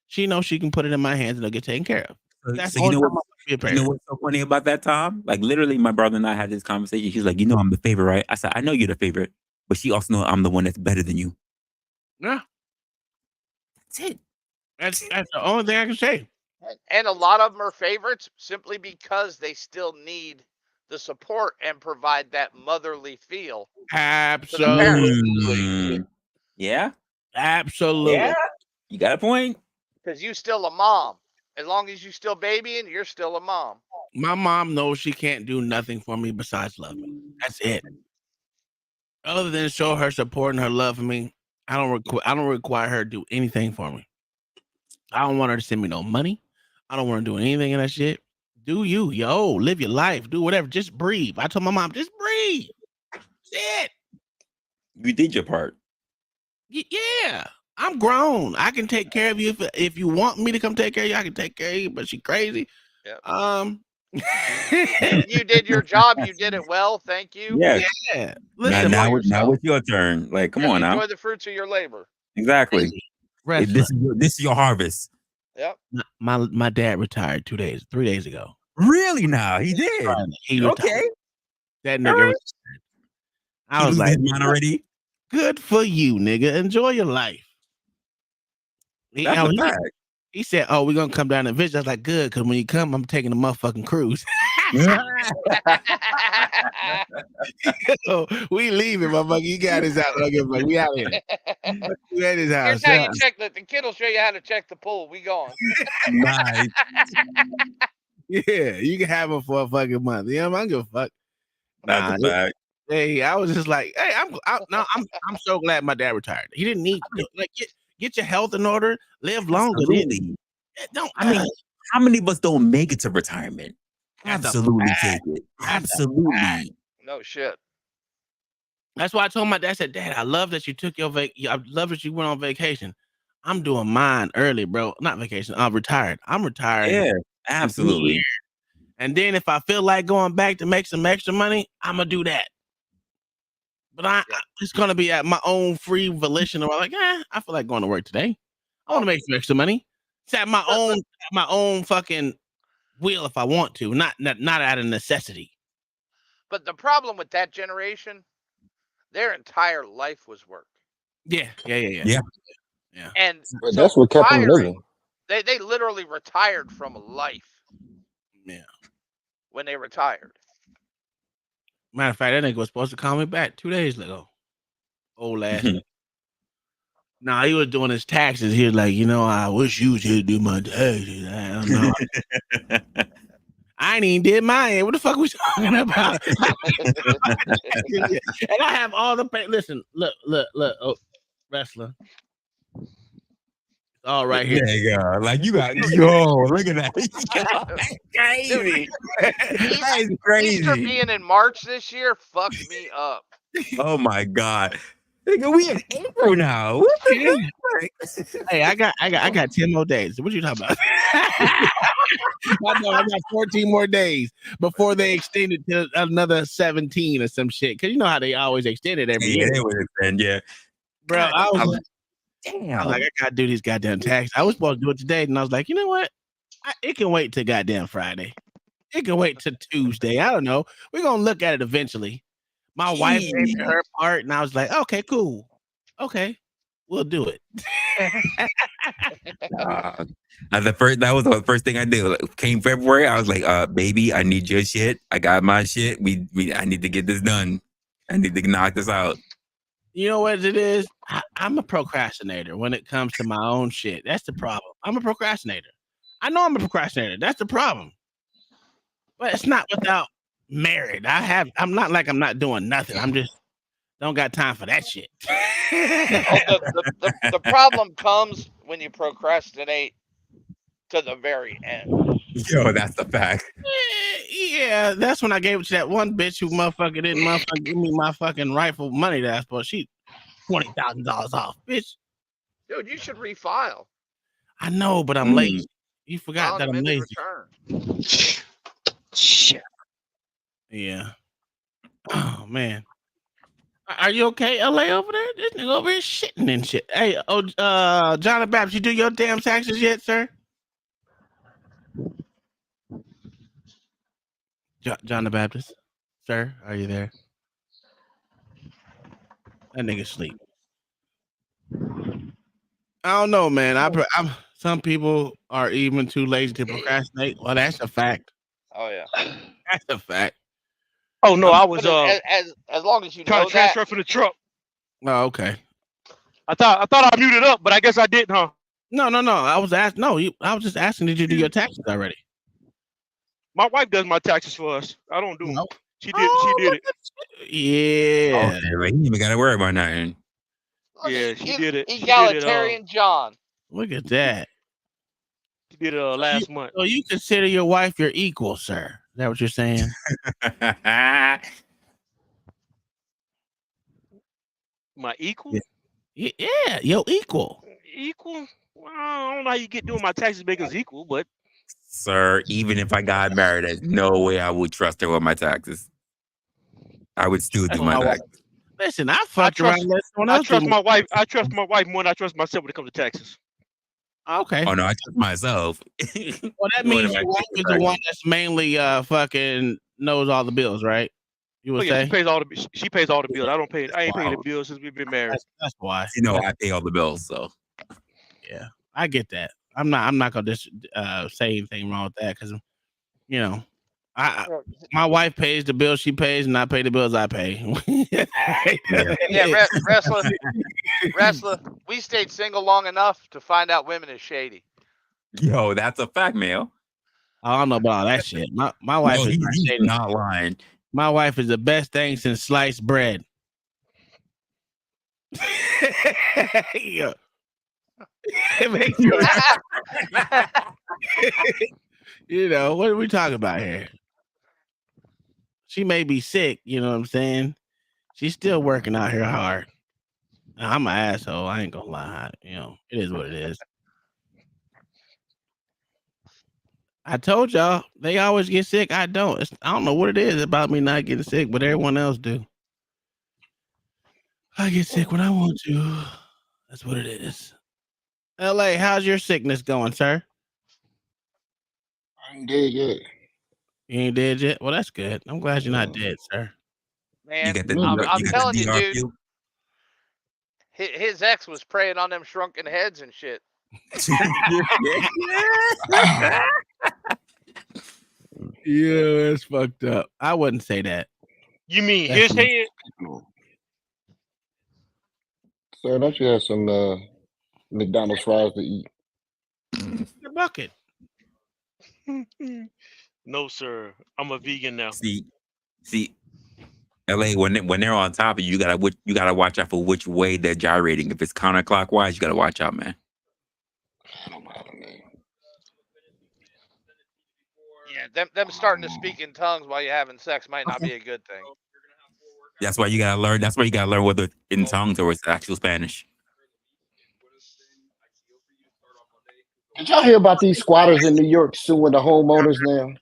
she knows she can put it in my hands and it'll get taken care of. That's so you know what's so funny about that, Tom? Like literally, my brother and I had this conversation. He's like, I'm the favorite, right? I said, I know you're the favorite, but she also knows I'm the one that's better than you. Yeah. That's it. That's the only thing I can say. And a lot of them are favorites simply because they still need the support and provide that motherly feel. Absolutely. Yeah. Absolutely. Yeah. You got a point. Because you still a mom. As long as you still babying, you're still a mom. My mom knows she can't do nothing for me besides love me. That's it. Other than show her support and her love for me, I don't require her to do anything for me. I don't want her to send me no money. I don't want to do anything in that shit. Do you, live your life, do whatever. Just breathe. I told my mom, just breathe. That's it. You did your part. Yeah, I'm grown. I can take care of you if you want me to come take care of you. I can take care of you. But she crazy. Yep. You did your job. You did it well. Thank you. Yeah. Listen, now it's your turn. Like, come on now. Enjoy the fruits of your labor. Exactly. This is your harvest. Yep. My dad retired 3 days ago. Really? Now he did. He retired. Okay. That nigga. Right. I was like, man already. Good for you, nigga. Enjoy your life. He said, "Oh, we're gonna come down and visit." I was like, "Good, because when you come, I'm taking a motherfucking cruise." So we leaving, motherfucker. You got his out. We out here. We at his house. Here's how you check the kid will show you how to check the pool. We going. Nice. Yeah, you can have him for a fucking month. I don't give a fuck. That's a fact. Hey, I was just like, hey, I'm so glad my dad retired. He didn't need get your health in order, live longer. Absolutely. Don't. I mean, how many of us don't make it to retirement? That's a Absolutely fact. take it. That's a Absolutely. No shit. That's why I told my dad, I said, Dad, I love that you took your I love that you went on vacation. I'm doing mine early, bro. Not vacation. I'm retired. I'm retired. Yeah, absolutely. And then if I feel like going back to make some extra money, I'm gonna do that. But it's gonna be at my own free volition. Or like, I feel like going to work today. I want to make some extra money. It's at my own fucking will if I want to, not out of necessity. But the problem with that generation, their entire life was work. Yeah. And But so that's what kept them retiring, living. they literally retired from life. Yeah. When they retired. Matter of fact, that nigga was supposed to call me back 2 days ago. Old ass. Nah, he was doing his taxes. He was like, I wish you was here to do my taxes. I don't know. I ain't even did mine. What the fuck was talking about? And I have all the listen, look. Oh, wrestler. All right here. There you go. Like you got look at that. That's crazy. That's crazy. Easter being in March this year fucked me up. Oh my God. Nigga, we in April now. What the fuck? Hey, I got 10 more days. What you talking about? I got 14 more days before they extend it to another 17 or some shit. Cause you know how they always extend it every year. They would extend, yeah. Bro, I was damn. I gotta do these goddamn taxes. I was supposed to do it today, and I was like, you know what? It can wait till goddamn Friday. It can wait till Tuesday. I don't know. We're gonna look at it eventually. My wife gave me her part, and I was like, okay, cool. Okay, we'll do it. That was the first thing I did. Came February, I was like, baby, I need your shit. I got my shit. I need to get this done. I need to knock this out. You know what it is? I'm a procrastinator when it comes to my own shit. That's the problem. I'm a procrastinator. I know I'm a procrastinator. That's the problem. But it's not without merit. I'm not like I'm not doing nothing. I'm just don't got time for that shit. The problem comes when you procrastinate to the very end. Yo, that's the fact. Yeah, that's when I gave it to that one bitch who didn't give me my fucking rightful money that I supposed. She $20,000 off, bitch. Dude, you should refile. I know, but I'm lazy. You forgot that I'm lazy. Return. Shit. Yeah. Oh man. Are you okay, LA over there? This nigga over here shitting and shit. Hey, John the Baptist, you do your damn taxes yet, sir? John the Baptist, sir, are you there? That nigga sleep. I don't know, man. I'm some people are even too lazy to procrastinate. Well, that's a fact. Oh yeah, that's a fact. Oh no, I was as long as you trying know to transfer for the truck. Oh, okay. I thought I muted up, but I guess I didn't, huh? No. I was asking. No, I was just asking. Did you do your taxes already? My wife does my taxes for us. I don't do them. She did. Oh, she did it. Yeah. Okay, well, you even got to worry about nothing. Yeah, she did it. Egalitarian John. Look at that. She did it last month. So you consider your wife your equal, sir? Is that what you're saying? My equal? Yeah, your equal. Equal? Well, I don't know how you get doing my taxes make us equal, but Sir, even if I got married, there's no way I would trust her with my taxes. I would still do my taxes. Listen, I fucked around. I trust my wife. I trust my wife more than I trust myself when it comes to taxes. Okay. Oh no, I trust myself. Well, that means your wife is the one that's mainly fucking knows all the bills, right? You would say she pays all the bills. I ain't paying the bills since we've been married. That's why. I pay all the bills, so yeah, I get that. I'm not gonna just say anything wrong with that because my wife pays the bills she pays, and I pay the bills I pay. Yeah, wrestler. We stayed single long enough to find out women is shady. Yo, that's a fact, Mel. I don't know about all that shit. My wife is not lying. My wife is the best thing since sliced bread. Yeah. It makes you. You know, what are we talking about here? She may be sick, you know what I'm saying? She's still working out here hard. I'm an asshole. I ain't gonna lie. You know, it is what it is. I told y'all they always get sick. I don't. I don't know what it is about me not getting sick, but everyone else do. I get sick when I want to. That's what it is. LA, how's your sickness going, sir? I ain't dead yet. You ain't dead yet? Well, that's good. I'm glad you're not dead, sir. Man, You got the I'm telling you, DR dude. feel? His ex was preying on them shrunken heads and shit. Yeah, that's fucked up. I wouldn't say that. You mean That's his head? So don't you have some McDonald's fries to eat? The bucket. No, sir. I'm a vegan now. See, LA, when they're on top of you, you gotta watch out for which way they're gyrating. If it's counterclockwise, you gotta watch out, man. Yeah, them starting to speak in tongues while you're having sex might not be a good thing. That's why you gotta learn. That's why you gotta learn whether it's in tongues or it's actual Spanish. Did y'all hear about these squatters in New York suing the homeowners now?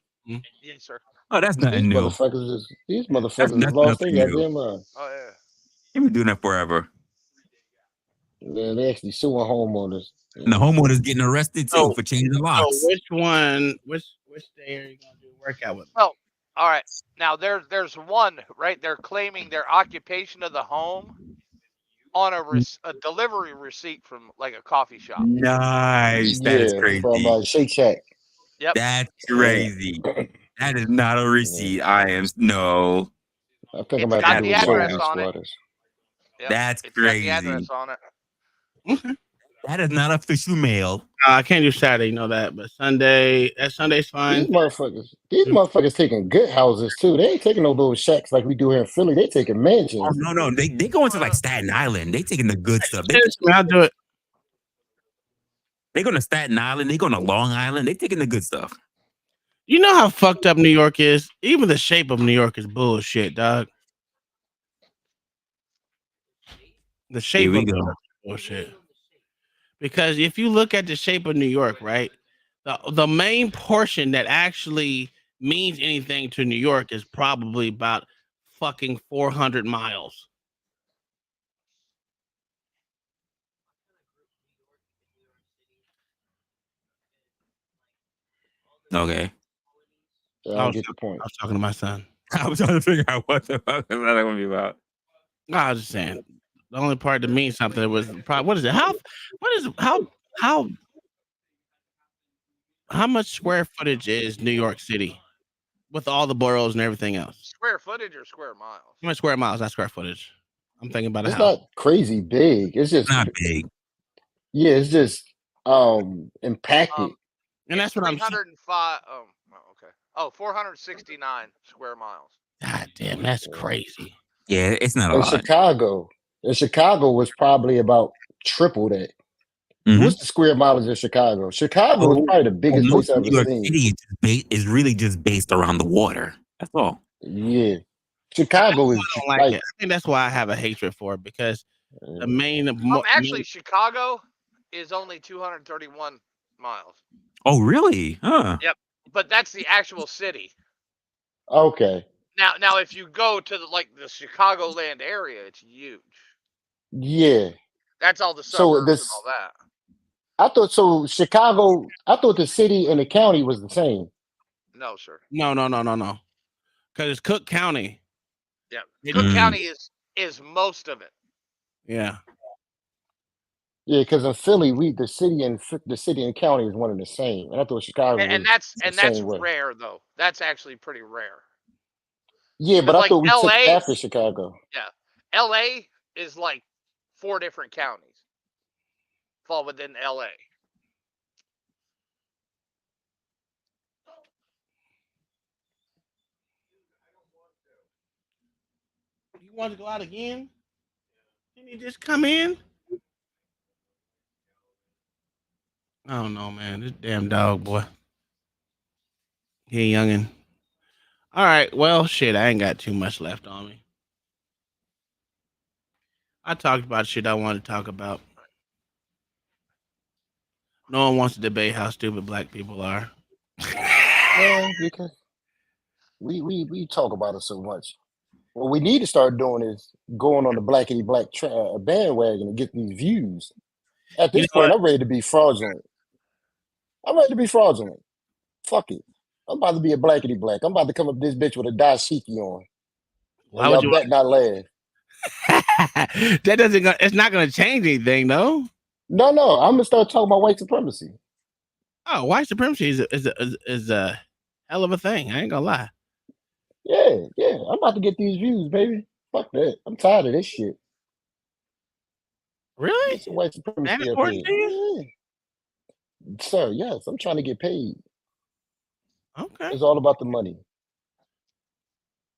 Yes, sir. Oh, that's nothing These new. motherfuckers That's have lost their nothing new. goddamn mind. Oh yeah. They've been doing that forever. Yeah, they actually suing homeowners. And the homeowner's getting arrested too for changing the locks. So which day are you gonna do a workout with? Well, all right. Now there's one right. They're claiming their occupation of the home on a delivery receipt from like a coffee shop. Nice. That is crazy. From Shake Shack. Yep. That's crazy. That is not a receipt. I am no. I think I'm It's about got to do the a address with on it. squatters. Yep. That's It's crazy. got the address on it. That is not official mail. I can't do Saturday, you know that, but Sunday's fine. These motherfuckers taking good houses too. They ain't taking no little shacks like we do here in Philly. They taking mansions. Oh no, they go into like Staten Island. They taking the good stuff. I'll do it. They going to Staten Island. They going to Long Island. They taking the good stuff. You know how fucked up New York is? Even the shape of New York is bullshit, dog. The shape of New York is bullshit. Because if you look at the shape of New York, right, the main portion that actually means anything to New York is probably about fucking 400 miles. Okay. I don't get the point. I was talking to my son. I was trying to figure out what the fuck is that going to be about. No, I was just saying. The only part that means something was probably what is it? How much square footage is New York City with all the boroughs and everything else? Square footage or square miles? How much square miles? Not square footage. I'm thinking about a It's house. not crazy big. It's just not big. Yeah, it's just impacted. And that's what I'm saying. 305. Okay. 469 square miles. God damn, that's crazy. Yeah, it's not a In lot. Chicago was probably about triple that. What's the square mileage of Chicago? Chicago is probably the biggest place I've New ever York seen. City is really just based around the water. That's all. Yeah, Chicago is I don't like it. I think that's why I have a hatred for it because the main. Actually, Chicago is only 231 miles. Oh, really? Huh. Yep. But that's the actual city. Okay. Now, if you go to the Chicagoland area, it's huge. Yeah. That's all the So suburbs and all that. I thought so. Chicago. I thought the city and the county was the same. No, sir. No. Because it's Cook County. Yeah. Cook County is most of it. Yeah. Yeah, because in Philly, the city and county is one and the same. And I thought Chicago And was that's rare though. That's actually pretty rare. Yeah, but I thought we took LA, half of Chicago. Yeah. LA is like 4 different counties fall within LA. You want to go out again? Can you just come in? I don't know, man. This damn dog, boy. He youngin'. All right. Well, shit. I ain't got too much left on me. I talked about shit I want to talk about. No one wants to debate how stupid black people are. Yeah, because we talk about it so much. What we need to start doing is going on the blackity black bandwagon and get these views. At You this know point, what? I'm ready to be fraudulent. I'm ready to be fraudulent. Fuck it. I'm about to be a blackity black. I'm about to come up this bitch with a dashiki on. Why And would y'all you bet not laugh. that doesn't go, it's not gonna change anything though. No, I'm gonna start talking about white supremacy. Oh, white supremacy is a hell of a thing. I ain't gonna lie. Yeah. I'm about to get these views, baby. Fuck that. I'm tired of this shit. Really? Get some white supremacy That up important here. to you? Yeah. Sir, yes, I'm trying to get paid. Okay. It's all about the money.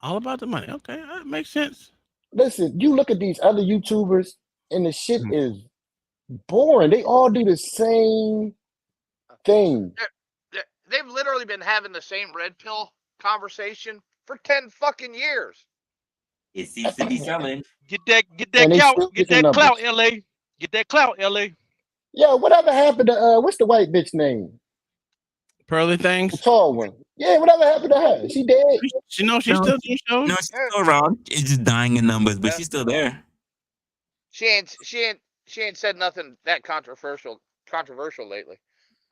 All about the money. Okay, that makes sense. Listen, you look at these other YouTubers and the shit is boring. They all do the same thing. They've literally been having the same red pill conversation for 10 fucking years. It seems to be selling. Get that And they clout, still get getting that clout, numbers. LA. Get that clout, LA. Yo, whatever happened to what's the white bitch name? Pearly The things. tall one. Yeah, whatever happened to her? She dead? She knows she's No, still doing shows. no, she's still around. It's just dying in numbers, but Yeah. she's still there. She ain't said nothing that controversial lately.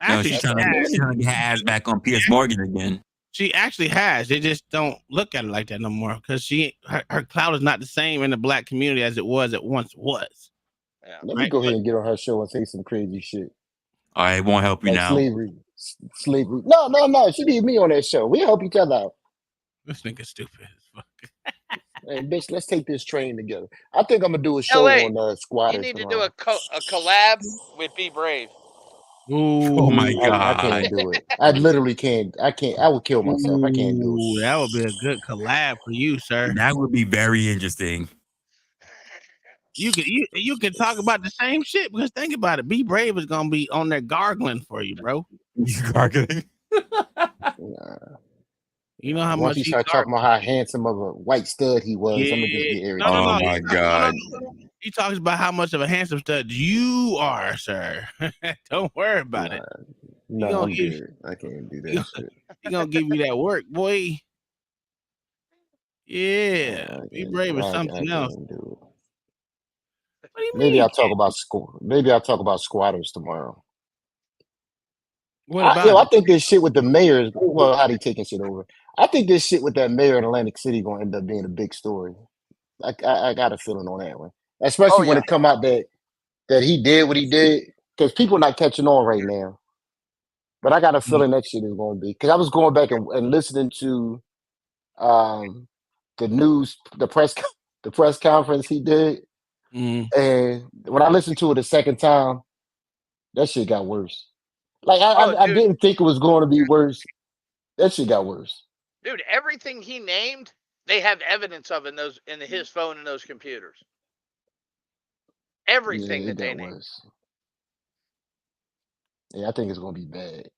No, Actually, she's she trying has. to get her ass back on Piers Morgan again. She actually has. They just don't look at her like that no more because her clout is not the same in the black community as it once was. Yeah. Let me go ahead and get on her show and say some crazy shit. All right, it won't help you Like now. slavery. No. She need me on that show. We help each other out. This nigga's stupid as fuck. Hey, bitch, let's take this train together. I think I'm gonna do a show LA, on you squatters need to do tomorrow. a collab with Be Brave. Ooh, Oh my I god. can't do it. I literally can't. I can't. I would kill myself. I can't do Ooh, it. that would be a good collab for you, sir. That would be very interesting. You can talk about the same shit because think about it. Be Brave is gonna be on there gargling for you, bro. You gargling? You know how Once much he he start talking about how handsome of a white stud he was, I'm gonna just get irritated. Oh my god. No. He talks about how much of a handsome stud you are, sir. Don't worry about it. No, I'm good. I can't do that shit. He gonna give you that work, boy. Yeah, Be Brave is something else. Can't do it. What do you Maybe mean? I'll talk about school. Maybe I'll talk about squatters tomorrow. What about I it? think this shit with the mayor. Well, how they taking shit over? I think this shit with that mayor in Atlantic City gonna end up being a big story. I got a feeling on that one, especially when it come out that he did what he did, because people not catching on right now. But I got a feeling that shit is going to be, because I was going back and listening to the news, the press conference he did, and when I listened to it a second time, that shit got worse. Like I didn't think it was going to be worse. That shit got worse. Dude, everything he named, they have evidence of in his phone and those computers. Everything that they named. Yeah, I think it's gonna be bad.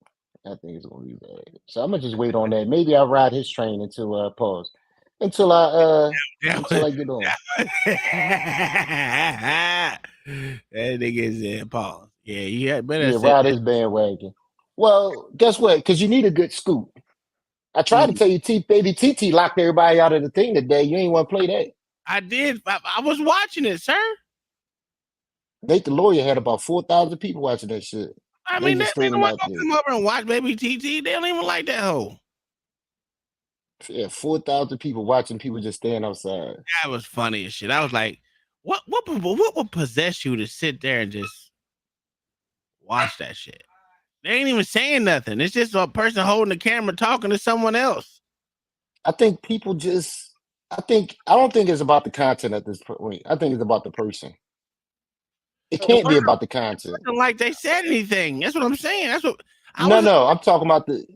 I think it's gonna be bad. So I'm gonna just wait on that. Maybe I'll ride his train until pause. Until I get on. That nigga said pause. Yeah, you had better Yeah, say ride his bandwagon. Well, guess what? Because you need a good scoop. I tried to tell you, baby TT locked everybody out of the thing today. You ain't want to play that. I did. I was watching it, sir. Nate the lawyer had about 4,000 people watching that shit. I mean, they don't want to come over and watch Baby TT. They don't even like that hoe. Yeah, 4,000 people watching people just stand outside. That was funny as shit. I was like, what would possess you to sit there and just watch that shit? They ain't even saying nothing. It's just a person holding the camera talking to someone else. I think people just, I don't think it's about the content at this point. I think it's about the person. It can't be about the content. Like they said anything. That's what I'm saying. That's what No, I'm talking about the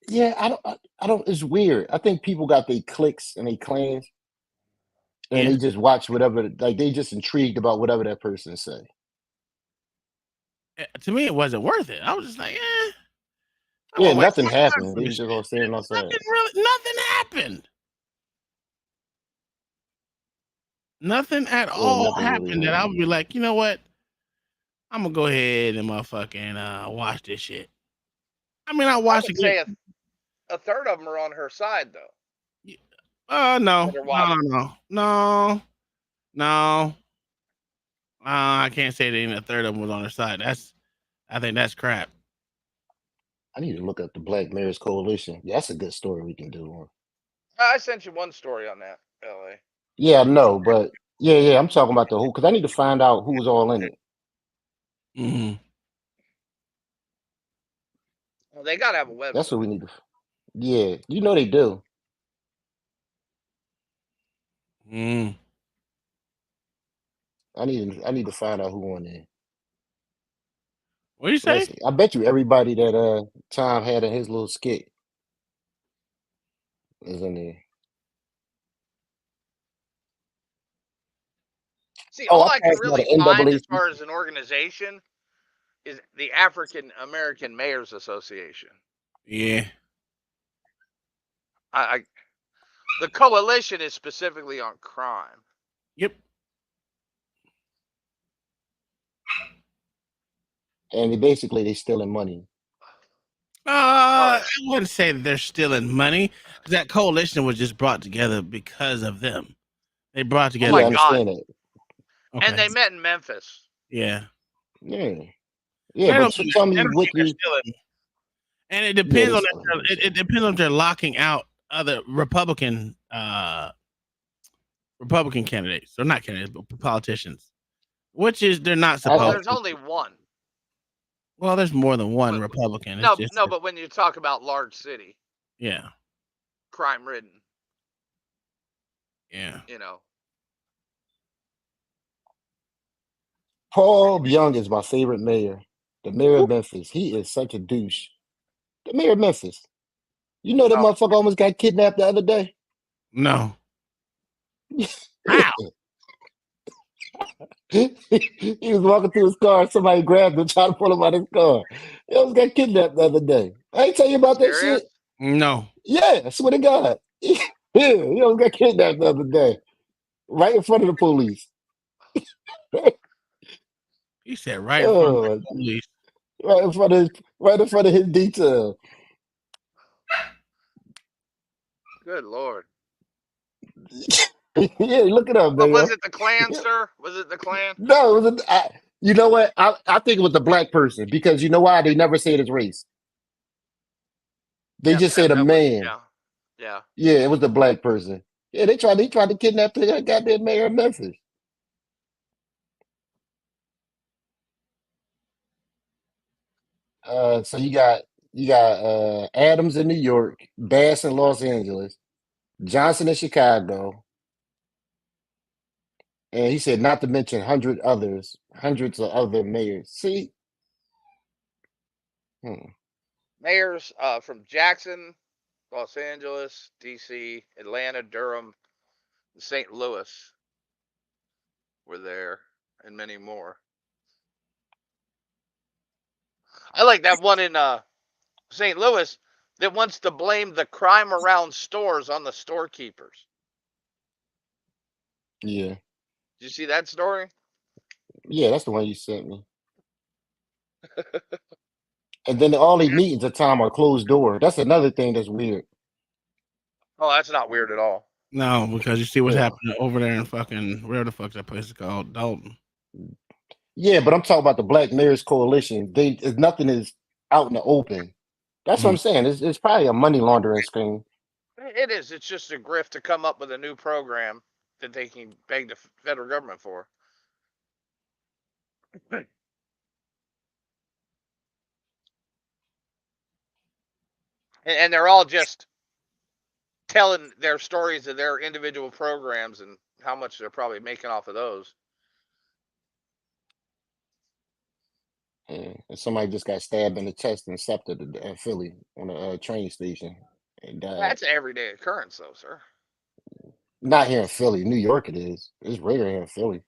yeah, I don't it's weird. I think people got their cliques and their clans and they just watch whatever, like they just intrigued about whatever that person say. to me, it wasn't worth it. I was just like, eh. Yeah, nothing happened. They just all standing outside. Nothing happened. Nothing at all nothing happened really that I would be like, you know what? I'm gonna go ahead and motherfucking watch this shit. I mean, I watched would it. say a third of them are on her side, though. No. I can't say that even a third of them was on her side. I think that's crap. I need to look up the Black Mayors Coalition. Yeah, that's a good story we can do one. I sent you one story on that, LA. Yeah, no, but yeah, I'm talking about the who, because I need to find out who was all in it. Mm-hmm. Well, they gotta have a website. That's what we need to. Yeah, you know they do. Mm. I need to find out who on there. What do you say? Listen, I bet you everybody that Tom had in his little skit is in there. See, Oh, all I I can passed by really the find as NAACP. far as an organization is the African American Mayors Association. Yeah. The coalition is specifically on crime. Yep. And they stealing money. I wouldn't say that they're stealing money. That coalition was just brought together because of them. They brought together. Oh my I understand that. Okay. And they met in Memphis. Yeah. Yeah, but tell me what you. And it depends on it depends on if they're locking out other Republican candidates, or not candidates, but politicians, which is they're not supposed. Well, there's only one. Well, there's more than one Republican. No, but when you talk about large city, yeah, crime ridden, yeah, you know. Paul Young is my favorite mayor. The mayor of Memphis. He is such a douche. The mayor of Memphis. You know that motherfucker almost got kidnapped the other day? No. Wow. He was walking through his car. Somebody grabbed him, tried to pull him out of his car. He almost got kidnapped the other day. I ain't tell you about that shit. No. Yeah, I swear to God. Yeah, he almost got kidnapped the other day. Right in front of the police. He said right in front of the police. Right in front of his detail. Good Lord. Yeah, look it up, man. Was it the Klan, sir? Was it the Klan? No, it was you know what? I think it was the black person, because you know why? They never said his race. They just said a man. Yeah. Yeah, it was the black person. Yeah, they tried to kidnap the goddamn mayor of Memphis. So you got Adams in New York, Bass in Los Angeles, Johnson in Chicago, and he said not to mention hundreds of other mayors. See, Mayors from Jackson, Los Angeles, D.C., Atlanta, Durham, St. Louis were there, and many more. I like that one in St. Louis that wants to blame the crime around stores on the storekeepers. Yeah. Did you see that story? Yeah, that's the one you sent me. And then all these meetings at time are closed door. That's another thing that's weird. Oh, that's not weird at all. No, because you see what's happening over there in fucking where the fuck that place is called, Dalton. Yeah, but I'm talking about the Black Mayors Coalition. Nothing is out in the open. That's what I'm saying. It's probably a money laundering scheme. It is. It's just a grift to come up with a new program that they can beg the federal government for. And they're all just telling their stories of their individual programs and how much they're probably making off of those. Yeah. And somebody just got stabbed in the chest and septic in Philly on a train station and died. That's an everyday occurrence, though, sir. Not here in Philly. New York it is. It's rare here in Philly.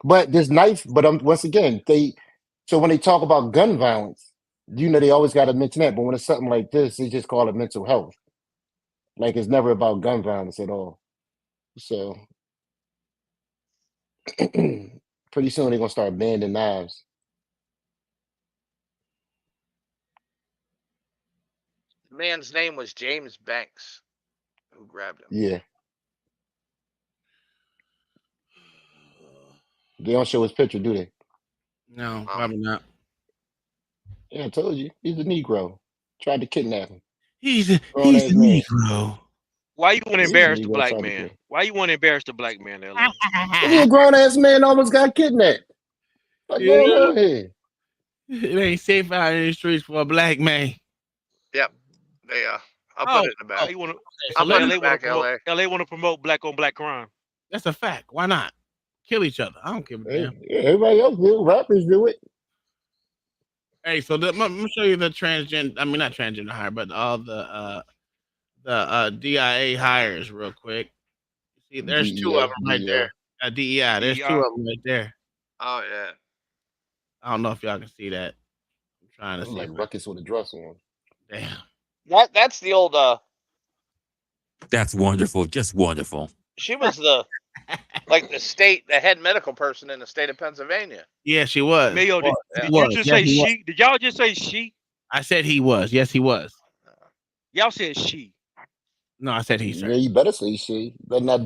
But this knife, but once again, So when they talk about gun violence, they always got to mention that. But when it's something like this, they just call it mental health. Like it's never about gun violence at all. So pretty soon they're gonna start banning knives. The man's name was James Banks, who grabbed him. Yeah. They don't show his picture, do they? No, probably not. Yeah, I told you. He's a Negro. Tried to kidnap him. He's a Grown-ass man. Negro. Why you want to He's a embarrass the Negro black trying to man? kill. Why you want to embarrass the black man, LA? He a grown ass man almost got kidnapped. What's going on here? It ain't safe out in the streets for a black man. Yep. They I'll put it in the back. I'll put it in the LA back, LA. LA want to promote black on black crime. That's a fact. Why not? Kill each other. I don't give a damn. Yeah, everybody else do. Rappers do it. Hey, so let me show you the transgender. I mean, not transgender hire, but all the DIA hires real quick. See, there's two of them right there. DEI. There's two of them right there. Oh yeah. I don't know if y'all can see that. I'm trying to see. Like Ruckus with a dress on. Damn. That's the old. That's wonderful. Just wonderful. She was the head medical person in the state of Pennsylvania. Yeah, she was. Mayo, did you just say she? Did y'all just say she? I said he was. Yes, he was. Y'all said she. No, I said he, sir. Yeah, you better say she. You better not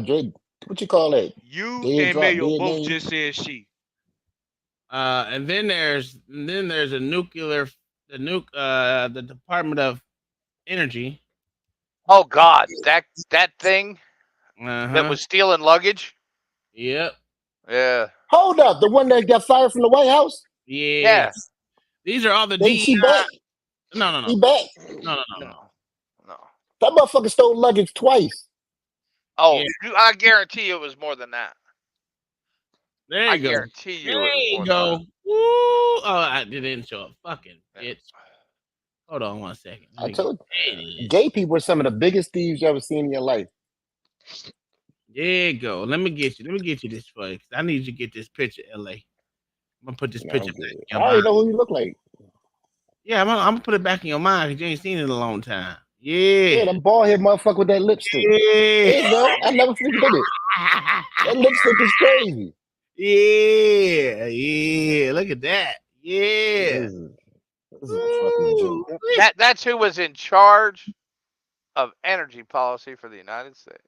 dread. What you call that? You Dead and drop, Mayo dead both name? just said she. And then there's a the Department of Energy. Oh God, that thing that was stealing luggage. Yep. Yeah. Hold up, the one that got fired from the White House. Yeah. These are all the DEI. She back. No. He back. No. That motherfucker stole luggage twice. Oh, I guarantee you it was more than that. There you I go. guarantee you There it was you more go. than that. Woo. Oh, I didn't show up. Fucking bitch. Hold on 1 second. I told you. Gay people are some of the biggest thieves you ever seen in your life. There you go. Let me get you this way. I need you to get this picture, LA. I'm gonna put this picture back in your I already mind. know who you look like. Yeah, I'm gonna put it back in your mind because you ain't seen it in a long time. Yeah, that bald head motherfucker with that lipstick. Yeah. There you go. I never forget it. That lipstick is crazy. Yeah. Look at that. Yeah. This is a fucking joke. That's who was in charge of energy policy for the United States.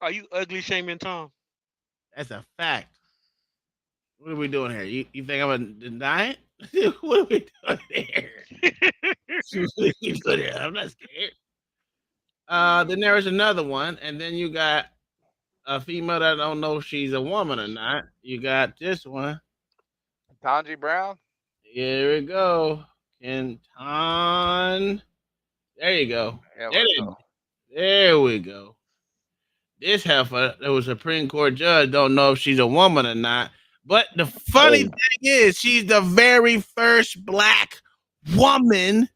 Are you ugly shaming Tom? That's a fact. What are we doing here? You think I'm gonna deny it? What are we doing here? I'm not scared. Then there was another one, and then you got a female that don't know if she's a woman or not. You got this one. Tanji Brown. Here we go. Kenton. There you go. There we go. This heifer that was a Supreme Court judge don't know if she's a woman or not. But the funny thing is, she's the very first black woman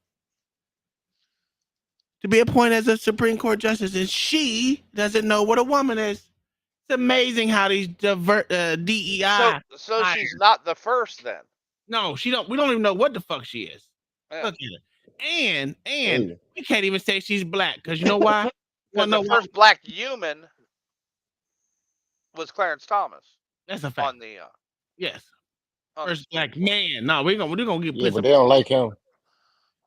to be appointed as a Supreme Court justice, and she doesn't know what a woman is. It's amazing how these DEI. So she's not the first then. No, she don't. We don't even know what the fuck she is. Yeah. Look at her. And we can't even say she's black because you know why? The first black human was Clarence Thomas. That's a fact. On the yes, first black man. No, we're gonna get. Yeah, but they don't like him.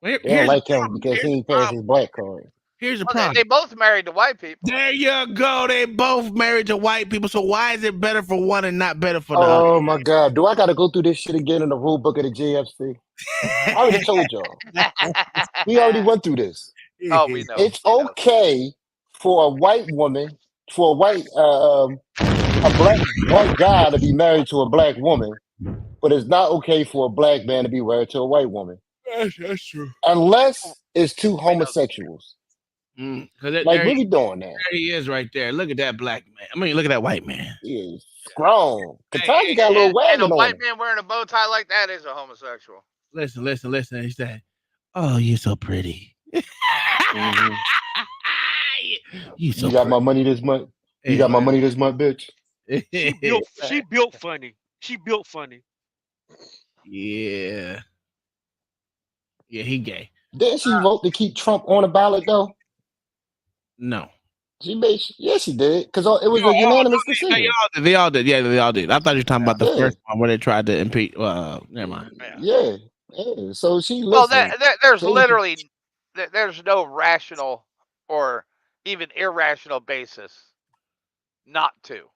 They don't like him because he ain't passed his black card. Here's the problem. They both married to white people. There you go. They both married to white people. So why is it better for one and not better for the other? Oh my God! Do I got to go through this shit again in the rule book of the JFC? I already told y'all. We already went through this. Oh, we know. It's okay for a white woman, for a black white guy to be married to a black woman, but it's not okay for a black man to be married to a white woman. That's true. Unless it's two homosexuals. Like, what we doing now? There he is right there. Look at that black man. I mean, look at that white man. He is strong. Katanya got a little wagon and a white on. man wearing a bow tie like that is a homosexual. Listen. He said, "Oh, you're so pretty." Mm-hmm. You got my money this month. You got my money this month, bitch. She built funny. She built funny. Yeah. Yeah, he gay. Didn't she vote to keep Trump on the ballot though? No. She made. Yes, she did. Because it was a unanimous decision. They all did. Yeah, they all did. I thought you were talking about the Yeah. first one where they tried to impeach. Never mind. Yeah. So she Well, listened. there's literally there's no rational or even irrational basis not to.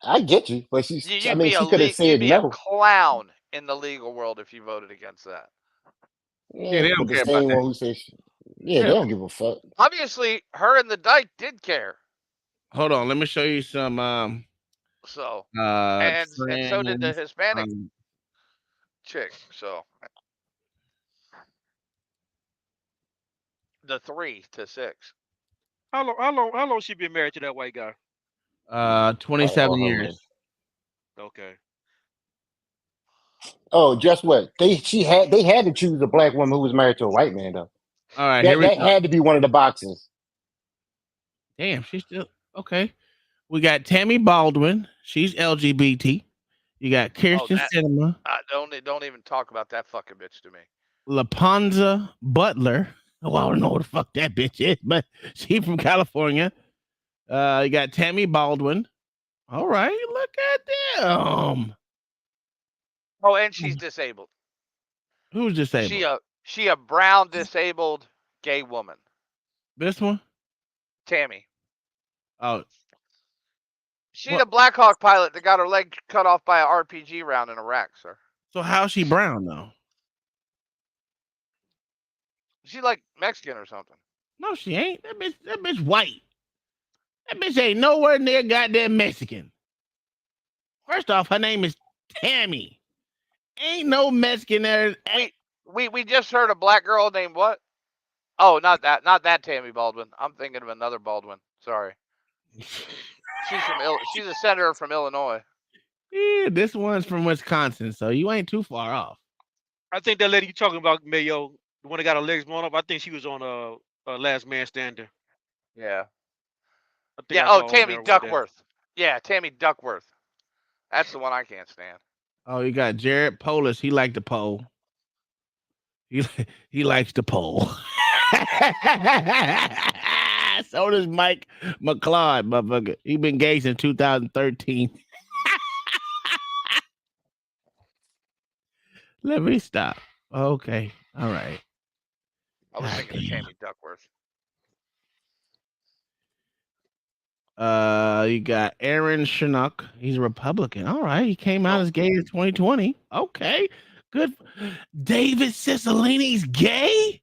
I get you, but she's. I You'd mean, be she could have you'd said be a no. clown in the legal world if you voted against that. Yeah, they But don't the care about same that. one who says, yeah, they don't give a fuck. Obviously, her and the Dyke did care. Hold on, let me show you some. So and so did the Trans, Hispanic chick. So the 3 to 6. How long she been married to that white guy? 27 years. Okay. Oh, guess what? They had to choose a black woman who was married to a white man though. All right, That here we go. had to be one of the boxes. Damn, she's still okay. We got Tammy Baldwin. She's LGBT. You got Kirsten Sinema. Don't even talk about that fucking bitch to me. LaPonza Butler. Oh, I don't know what the fuck that bitch is, but she's from California. You got Tammy Baldwin. All right, look at them. Oh, and she's disabled. Who's disabled? She a brown disabled gay woman. This one? Tammy. Oh. She the Black Hawk pilot that got her leg cut off by an RPG round in Iraq, sir. So how's she brown though? She like Mexican or something. No, she ain't. That bitch white. That bitch ain't nowhere near goddamn Mexican. First off, her name is Tammy. Ain't no Mexican there. We just heard a black girl named what? Oh, not that Tammy Baldwin. I'm thinking of another Baldwin. Sorry. She's a senator from Illinois. Yeah, this one's from Wisconsin, so you ain't too far off. I think that lady you talking about, Mayo, the one that got her legs blown up. I think she was on Last Man Standing. Yeah. Yeah. Oh, Tammy Duckworth. Yeah, Tammy Duckworth. That's the one I can't stand. Oh, you got Jared Polis. He liked the pole. He likes the pole. So does Mike McLeod, motherfucker. He been gay since 2013. Let me stop. Okay. All right. I was thinking of Tammy Duckworth. You got Aaron Chinook. He's a Republican. All right. He came out as gay in 2020. Okay. Good. David Cicilline's gay?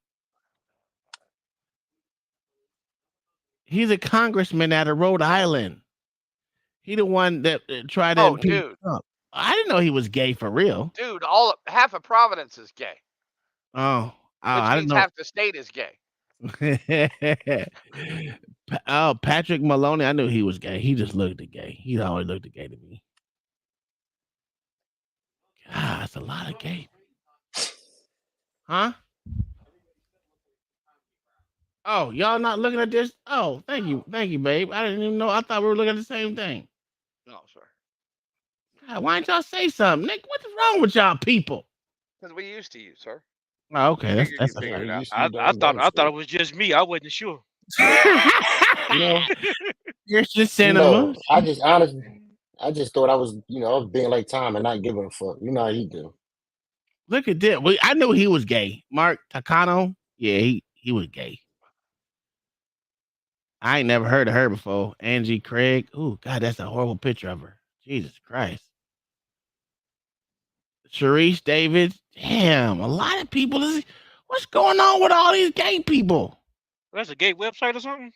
He's a congressman out of Rhode Island. He the one that tried to impeach Trump. I didn't know he was gay for real. Dude, half of Providence is gay. Oh, which means half the state is gay. Oh, Patrick Maloney. I knew he was gay. He just looked gay. He always looked gay to me. God, that's a lot of gay. Huh? Oh, y'all not looking at this? Oh, thank you, babe. I didn't even know. I thought we were looking at the same thing. No, sir. God, why didn't y'all say something, Nick? What's wrong with y'all people? Because we used to you, sir. Oh, okay, that's I thought it was just me. I wasn't sure. Christian Cinema. No, I just thought I was being like Tom and not giving a fuck. You know how he do. Look at that. I knew he was gay. Mark Takano. Yeah, he was gay. I ain't never heard of her before. Angie Craig. Oh, God, that's a horrible picture of her. Jesus Christ. Sharice David. Damn, a lot of people. What's going on with all these gay people? That's a gay website or something?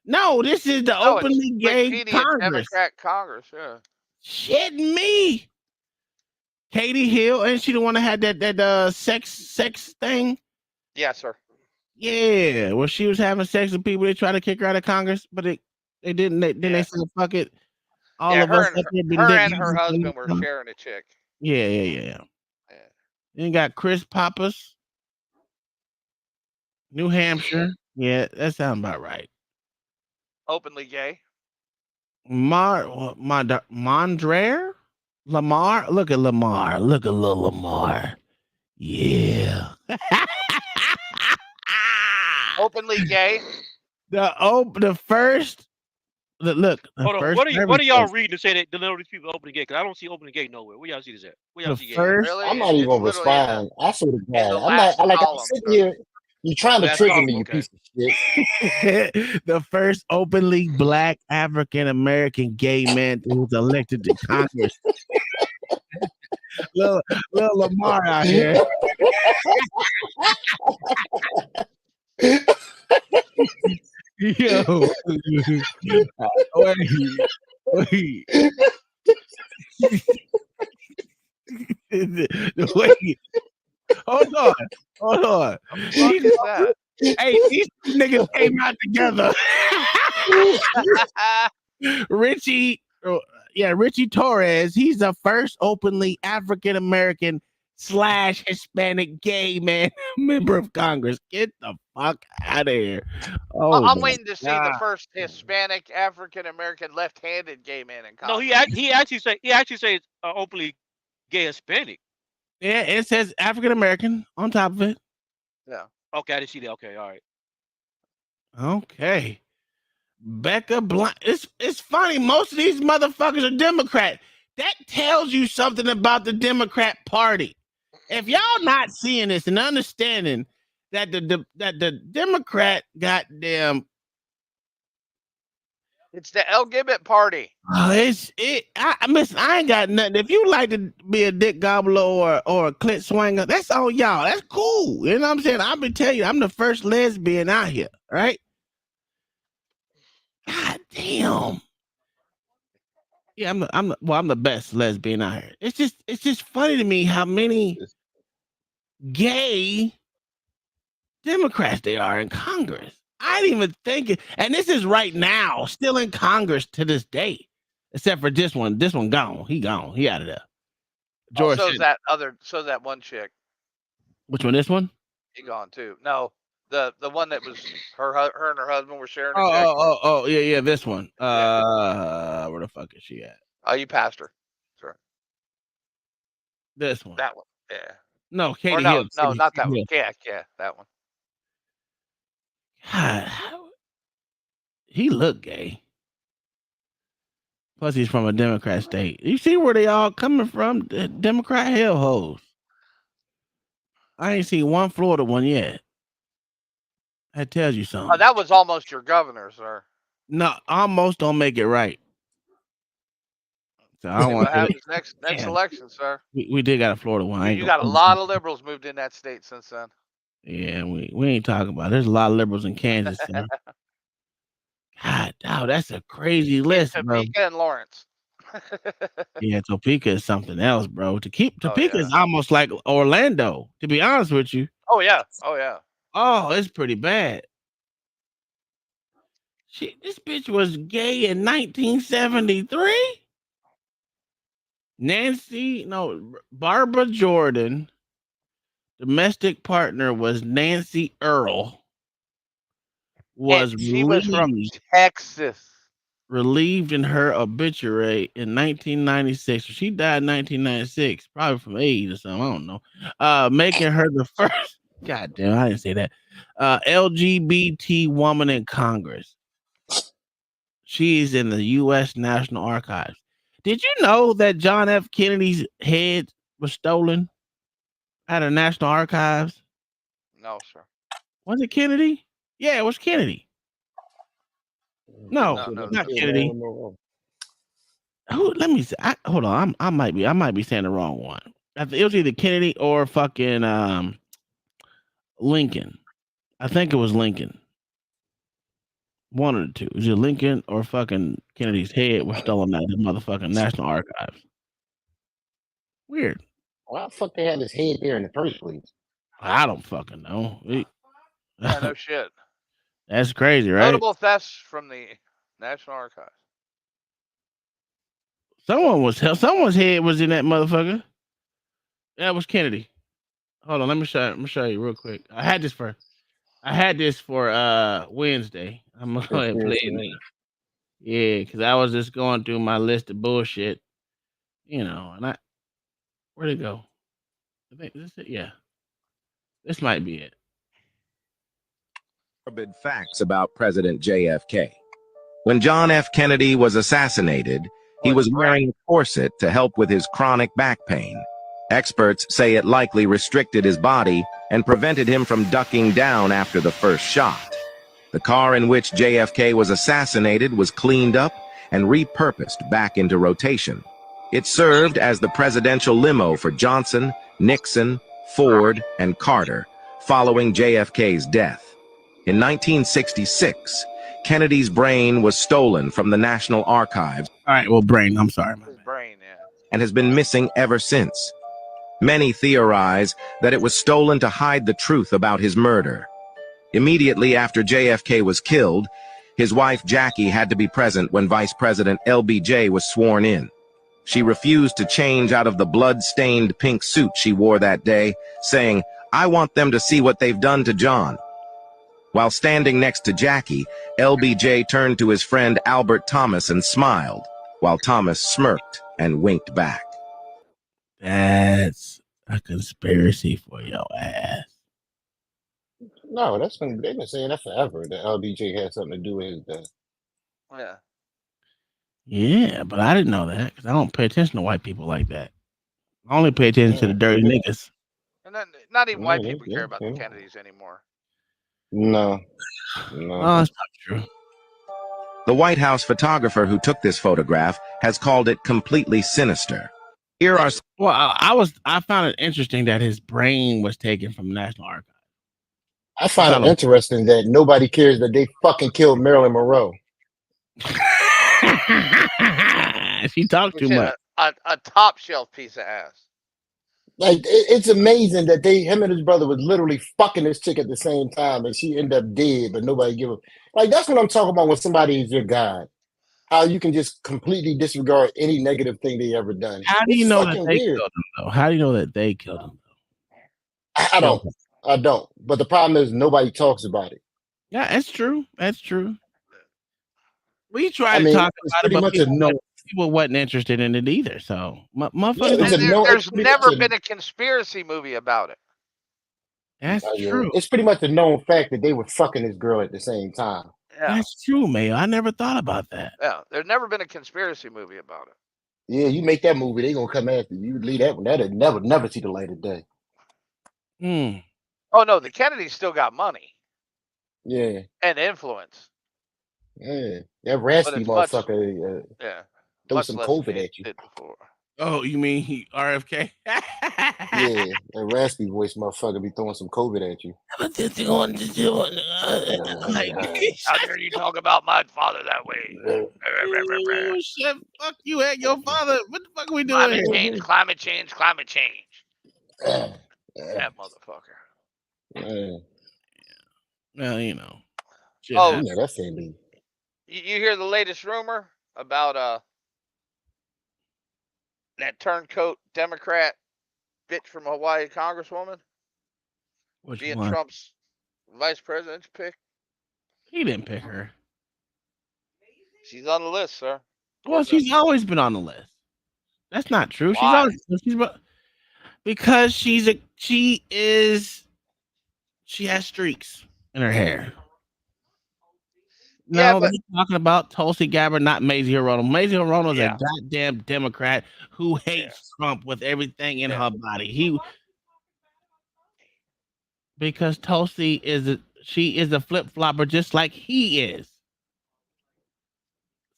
No, this is the openly gay Congress. Democrat Congress, yeah. Shitting me. Katie Hill, ain't she the one that had that sex thing? Yeah, sir. Yeah, well, she was having sex with people. They tried to kick her out of Congress, but they didn't. They said, "Fuck it." All of us. Her and her husband were sharing a chick. Yeah. Then you got Chris Pappas, New Hampshire. Yeah, that sounds about right. Openly gay. Mondrere. Lamar, look at Lamar. Look at little Lamar. Yeah. Openly gay. The first look, the Hold on. first What are y'all reading to say that the these people openly gay? Because I don't see openly gay nowhere. Where y'all see this at? Where y'all the see gay at? first Really? I'm not even It's gonna literally in respond. I swear to the God, I'm last not like I'm column, sitting sir. here. You trying to Last trigger column. me, you Okay. piece of shit. the first openly black African American gay man who was elected to Congress. Little Lamar out here. Yo, wait. Wait. Hold on. The fuck is that? Hey, these two niggas came out together. Richie Torres. He's the first openly African American / Hispanic gay man member of Congress. Get the fuck out of here. Oh, I'm my waiting to see the God. first Hispanic African American left-handed gay man in No, Congress. he actually say it's openly gay Hispanic. Yeah, it says African American on top of it. Yeah. Okay, I didn't see that. Okay, all right. Okay. Becca Blunt. It's funny. Most of these motherfuckers are Democrat. That tells you something about the Democrat Party. If y'all not seeing this and understanding that the Democrat goddamn It's the LGBT party. I ain't got nothing. If you like to be a dick gobbler or a clit swanger, that's on y'all. That's cool. You know what I'm saying? I've been telling you, I'm the first lesbian out here, right? God damn. Yeah, I'm the best lesbian out here. It's just funny to me how many gay Democrats there are in Congress. I didn't even think it, and this is right now, still in Congress to this day, except for this one. This one gone. He gone. He out of there. George, So's that one chick. which one? This one? He gone too. No, the one that was her and her husband were sharing a chick. Oh, yeah, this one. Where the fuck is she at? Oh, you passed her. Sorry. This one. That one. Yeah. No, Katie or no, Hill. no, not that Hill. one. Yeah, that one. God, he looked gay. Plus, he's from a Democrat state. You see where they all coming from? The Democrat hellholes. I ain't seen one Florida one yet. That tells you something. Oh, that was almost your governor, sir. No, almost don't make it right. So I don't See want what happens next election, sir. We did got a Florida one. You got a lot of liberals moved in that state since then. Yeah, we ain't talking about it. There's a lot of liberals in Kansas, sir. God, that's a crazy list, bro. Topeka and Lawrence. Yeah, Topeka is something else, bro. Topeka is almost like Orlando, to be honest with you. Oh yeah. Oh, it's pretty bad. This bitch was gay in 1973. Barbara Jordan. Domestic partner was Nancy Earl. She was from Texas. Relieved in her obituary in 1996. She died in 1996, probably from AIDS or something. I don't know. Making her the first. God damn, I didn't say that. LGBT woman in Congress. She's in the U.S. National Archives. Did you know that John F. Kennedy's head was stolen out of National Archives? No, sir. Was it Kennedy? Yeah, it was Kennedy. No, not Kennedy. Let me see. Hold on. I might be saying the wrong one. It was either Kennedy or fucking Lincoln. I think it was Lincoln. One of the two. It was either Lincoln or fucking Kennedy's head was stolen out of the motherfucking National Archives. Weird. Why the fuck they had his head there in the first place? I don't fucking know. Yeah, no shit. That's crazy, right? Notable thefts from the National Archives. Someone's head was in that motherfucker. That was Kennedy. Hold on, let me show you real quick. I had this for Wednesday. I'm gonna go ahead and play it. Yeah, because I was just going through my list of bullshit, And where'd it go? I think this is it. Yeah, this might be it. Morbid facts about President JFK. When John F. Kennedy was assassinated, he was wearing a corset to help with his chronic back pain. Experts say it likely restricted his body and prevented him from ducking down after the first shot. The car in which JFK was assassinated was cleaned up and repurposed back into rotation. It served as the presidential limo for Johnson, Nixon, Ford, and Carter, following JFK's death. In 1966, Kennedy's brain was stolen from the National Archives. All right, well, brain, I'm sorry. His brain, yeah. And has been missing ever since. Many theorize that it was stolen to hide the truth about his murder. Immediately after JFK was killed, his wife Jackie had to be present when Vice President LBJ was sworn in. She refused to change out of the blood-stained pink suit she wore that day, saying, "I want them to see what they've done to John." While standing next to Jackie, LBJ turned to his friend Albert Thomas and smiled, while Thomas smirked and winked back. That's a conspiracy for your ass. No, they've been saying that forever. That LBJ had something to do with his death. Yeah. Yeah, but I didn't know that because I don't pay attention to white people like that. I only pay attention to the dirty niggas. And then not even white people care about the Kennedys anymore. No. That's not true. The White House photographer who took this photograph has called it completely sinister. Here are I found it interesting that his brain was taken from the National Archives. I find it interesting that nobody cares that they fucking killed Marilyn Monroe. She talked too much. A top shelf piece of ass. Like it's amazing that him and his brother was literally fucking this chick at the same time, and she ended up dead, but nobody give a like. That's what I'm talking about when somebody is your god. How you can just completely disregard any negative thing they ever done. How do you know that they killed him though? How do you know that they killed him? I don't. But the problem is nobody talks about it. Yeah, that's true. That's true. We tried to talk about it, but people wasn't interested in it either. So, there's never been a conspiracy movie about it. That's true. It's pretty much a known fact that they were fucking this girl at the same time. Yeah. That's true, Mayo. I never thought about that. Yeah, there's never been a conspiracy movie about it. Yeah, you make that movie, they gonna come after you. Leave that one. That'll never see the light of day. Oh no, the Kennedys still got money. Yeah. And influence. Yeah. That raspy motherfucker. Throw some COVID at you. Oh, you mean RFK? Yeah, that raspy voice motherfucker be throwing some COVID at you. How dare you talk about my father that way? Oh, shit, fuck you and your father. What the fuck are we doing? Climate change. That motherfucker. Well, you know. Yeah, that's me. You hear the latest rumor about that turncoat Democrat bitch from Hawaii congresswoman being Trump's vice president's pick? He didn't pick her. She's on the list, sir. Well, she's always been on the list. That's not true. Because she has streaks in her hair. No, we're talking about Tulsi Gabbard, not Mazie Hirono. Mazie Hirono is a goddamn Democrat who hates Trump with everything in her body. Because Tulsi is a flip-flopper just like he is.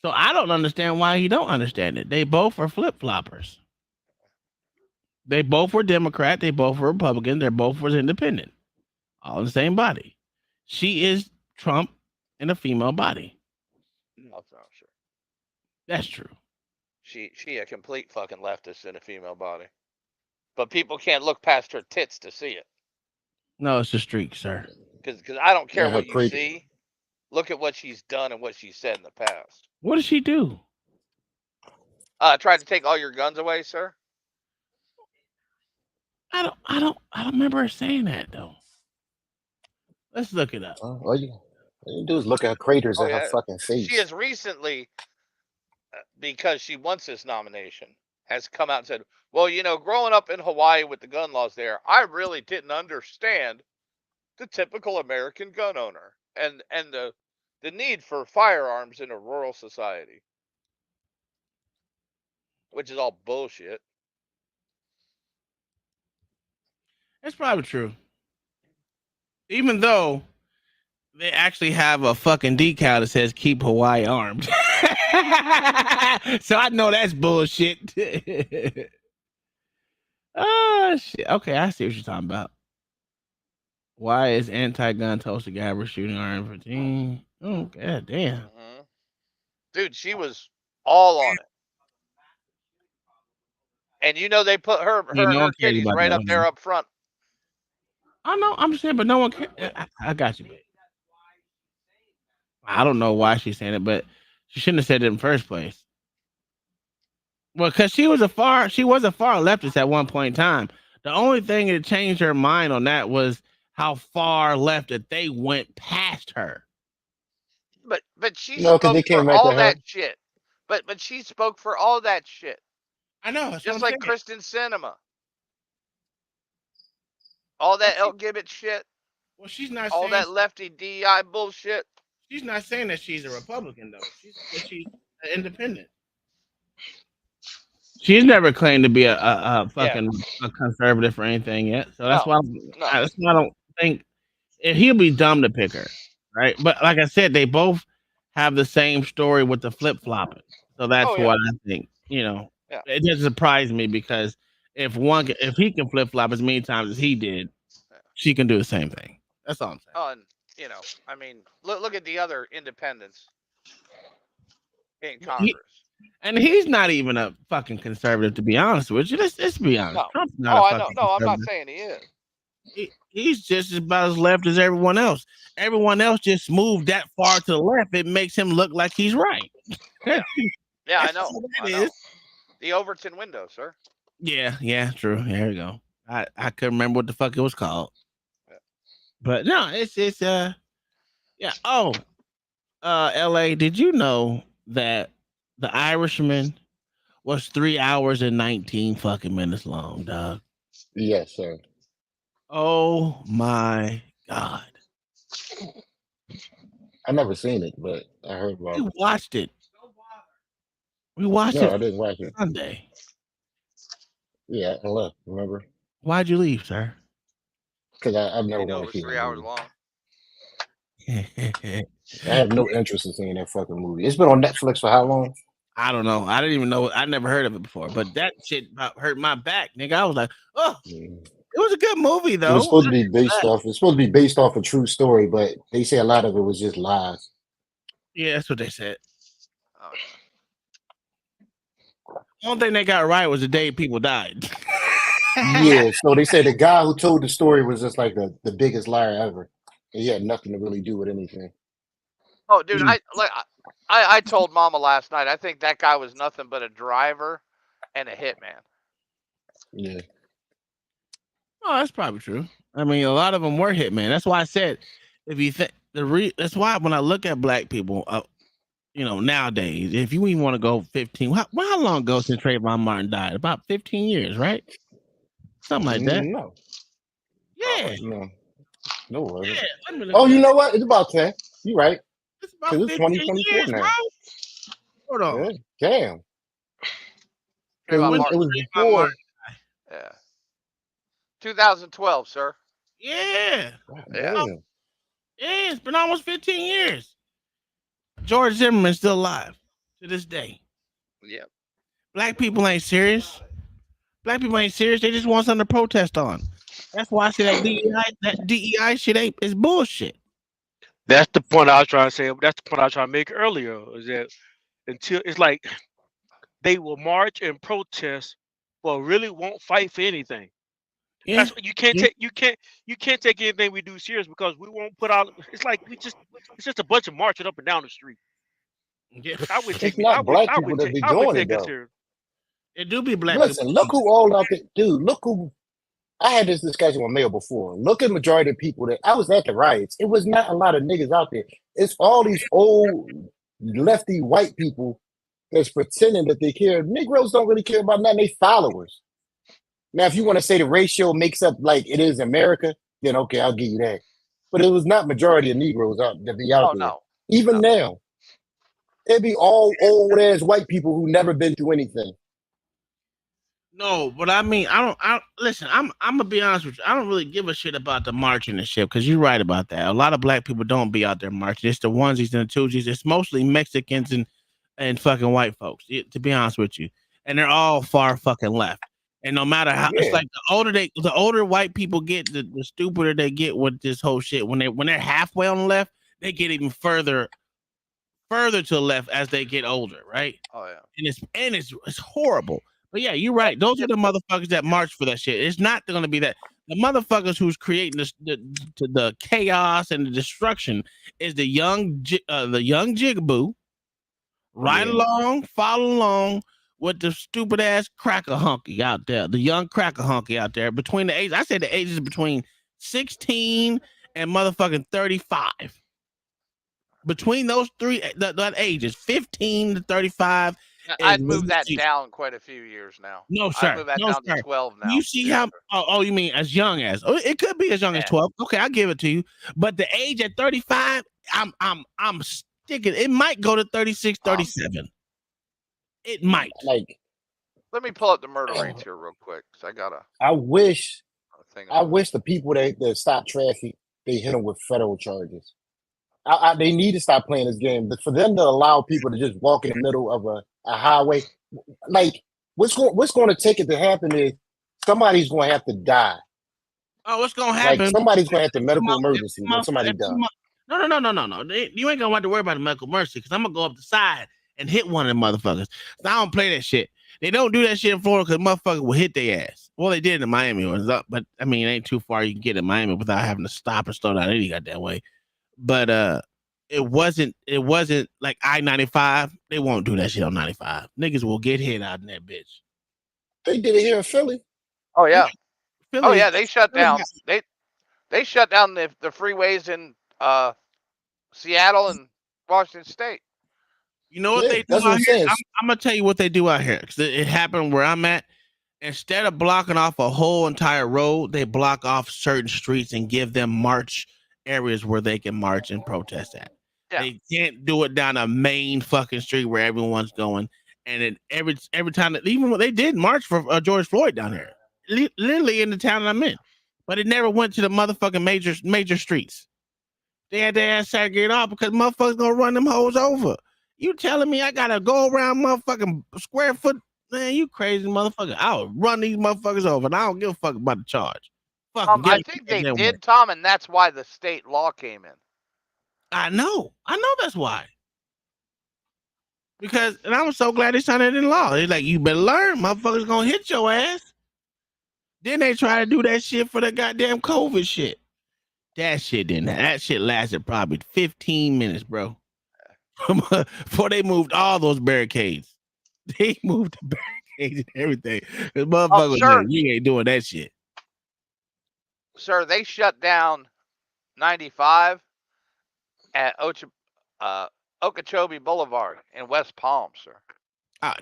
So I don't understand why he don't understand it. They both are flip-floppers. They both were Democrat. They both were Republican. They both was independent. All in the same body. She is Trump in a female body. No, that's not true. That's true. She a complete fucking leftist in a female body. But people can't look past her tits to see it. No, it's a streak, sir. Because I don't care what you see. Look at what she's done and what she said in the past. What did she do? Tried to take all your guns away, sir. I don't remember her saying that though. Let's look it up. All you do is look at craters in her fucking face. She has recently, because she wants this nomination, has come out and said, well, growing up in Hawaii with the gun laws there, I really didn't understand the typical American gun owner and the need for firearms in a rural society, which is all bullshit. It's probably true. Even though they actually have a fucking decal that says "Keep Hawaii Armed," so I know that's bullshit. Oh shit. Okay, I see what you're talking about. Why is anti-gun Tulsi Gabbard shooting R-15? Oh god damn. Mm-hmm. Dude, she was all on it. And they put her titties right up there up front. I know, I'm saying, but no one cares. I got you, babe. I don't know why she's saying it, but she shouldn't have said it in the first place. Well, because she was a far leftist at one point in time. The only thing that changed her mind on that was how far left that they went past her. But she spoke for all that shit. But she spoke for all that shit. I know. Just like Kristen Sinema. All that El Gibbet shit. Well, she's not all that lefty D.E.I bullshit. She's not saying that she's a Republican, though. She's an independent. She's never claimed to be a fucking a conservative or anything yet. So that's why I don't think he'll be dumb to pick her, right? But like I said, they both have the same story with the flip flopping. So that's what I think. It doesn't surprise me because if he can flip flop as many times as he did, she can do the same thing. That's all I'm saying. Oh, and I mean, look at the other independents in Congress. And he's not even a fucking conservative, to be honest with you. Let's be honest. No. Trump's not I know. No, I'm not saying he is. He's just about as left as everyone else. Everyone else just moved that far to the left. It makes him look like he's right. Yeah, I know. The Overton window, sir. Yeah, true. There we go. I couldn't remember what the fuck it was called. Yeah. But no, it's yeah. Oh, LA, did you know that The Irishman was 3 hours and 19 fucking minutes long, dog? Yes, sir. Oh my god. I never seen it, but I heard about it. We watched it. I didn't watch it. Sunday. Yeah, I left, remember? Why'd you leave, sir? Because I've never it was 3 hours long. I have no interest in seeing that fucking movie. It's been on Netflix for how long? I don't know. I didn't even know. I never heard of it before. But that shit hurt my back, nigga. I was like, oh, It was a good movie though. It was supposed to be based off. It's supposed to be based off a true story, but they say a lot of it was just lies. Yeah, that's what they said. The only thing they got right was the day people died. Yeah, so they said the guy who told the story was just like the biggest liar ever. He had nothing to really do with anything. Oh, dude, I told Mama last night. I think that guy was nothing but a driver and a hitman. Yeah. Oh, that's probably true. I mean, a lot of them were hitmen. That's why I said, if you think that's why when I look at black people, nowadays, if you even want to go 15, how long ago since Trayvon Martin died? About 15 years, right? Something like that. No. Yeah. No worries. Yeah, oh, you know what? It's about 10. You're right. It's about 2024 now. Hold on. Yeah. Damn. It was before. Yeah. 2012, sir. Yeah. Yeah. Yeah, it's been almost 15 years. George Zimmerman's still alive to this day. Yep. Black people ain't serious. Black people ain't serious. They just want something to protest on. That's why I say that DEI shit is bullshit. That's the point I was trying to say. That's the point I was trying to make earlier. Is that until it's like they will march and protest, but really won't fight for anything. Yeah. That's what you can't take anything we do serious because we won't put out. It's like it's just a bunch of marching up and down the street. Yeah. It's not black people that be doing it though. It do be black. Listen, look who all out there, dude. Look who. I had this discussion with Mail before. Look at majority of people that I was at the riots. It was not a lot of niggas out there. It's all these old lefty white people that's pretending that they care. Negroes don't really care about nothing. They followers. Now, if you want to say the ratio makes up like it is America, then okay, I'll give you that. But it was not majority of Negroes out that be out Oh there. no. Even now, it'd be all old ass white people who never been through anything. No, but I mean, I listen. I'm gonna be honest with you. I don't really give a shit about the marching and shit because you're right about that. A lot of black people don't be out there marching. It's the onesies and the twosies. It's mostly Mexicans and fucking white folks. To be honest with you, and they're all far fucking left. And no matter how, it's Yeah. like the older white people get, the stupider they get with this whole shit. When they're halfway on the left, they get even further to the left as they get older, right? Oh yeah. And it's horrible. But yeah, you're right. Those are the motherfuckers that march for that shit. It's not going to be that. The motherfuckers who's creating the chaos and the destruction is the young jigaboo. Right along, follow along with the stupid ass cracker hunky out there, the young cracker hunky out there between the ages. I said the ages between 16 and motherfucking 35. Between those three, that ages 15 to 35. I'd move that down quite a few years now. No, sir. I'd move that No, down sir. to 12 now. You see how? Oh, you mean as young as? Oh, it could be as young as 12. Okay, I'll give it to you. But the age at 35, I'm sticking. It might go to 36, 37. It might. Like, let me pull up the murder rates here real quick because I gotta. I wish the people that stop traffic, they hit them with federal charges. They need to stop playing this game. But for them to allow people to just walk in the middle of a highway, like what's going to take it to happen is somebody's going to have to die. Oh, what's going to happen? Like somebody's going to have to medical emergency when somebody dies. No. You ain't gonna have to worry about the medical emergency because I'm gonna go up the side and hit one of them motherfuckers. So I don't play that shit. They don't do that shit in Florida because motherfuckers will hit their ass. Well, they did in Miami, but I mean, it ain't too far you can get in Miami without having to stop and slow down any goddamn way. But it wasn't like I-95. They won't do that shit on 95. Niggas will get hit out in that bitch. They did it here in Philly. Oh yeah. Philly, oh yeah, they shut down. They shut down the freeways in Seattle and Washington State. You know what they do out here? I'm gonna tell you what they do out here because it happened where I'm at. Instead of blocking off a whole entire road, they block off certain streets and give them march areas where they can march and protest at. Yeah. They can't do it down a main fucking street where everyone's going. And it, every time that even when they did march for George Floyd down here, literally in the town I'm in, but it never went to the motherfucking major streets. They had their ass segregated off because motherfuckers gonna run them hoes over. You telling me I gotta go around motherfucking square foot? Man, you crazy motherfucker. I'll run these motherfuckers over and I don't give a fuck about the charge. I think they did, Tom, and that's why the state law came in. I know that's why. Because, and I'm so glad they signed it in law. They're like, you better learn, motherfuckers gonna hit your ass. Then they try to do that shit for the goddamn COVID shit. That shit didn't. That shit lasted probably 15 minutes, bro. Before they moved all those barricades. They moved the barricades and everything. Because motherfuckers like, you ain't doing that shit. Sir, they shut down 95 at Okeechobee Boulevard in West Palm, sir.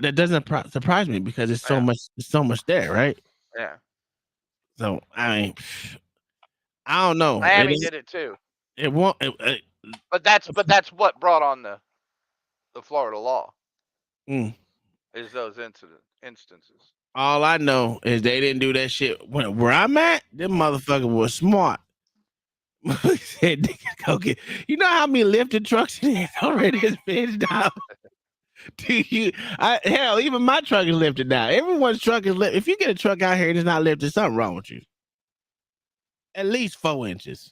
That doesn't surprise me because it's so much there, right? Yeah. So I mean, I don't know. Miami did it too. It won't. But that's what brought on the Florida law. Is those instances. All I know is they didn't do that shit where I'm at. Them motherfucker was smart. Said, okay, you know how many lifted trucks it is already is finished out. Hell, even my truck is lifted now. Everyone's truck is lifted. If you get a truck out here and it's not lifted, something wrong with you. At least 4 inches.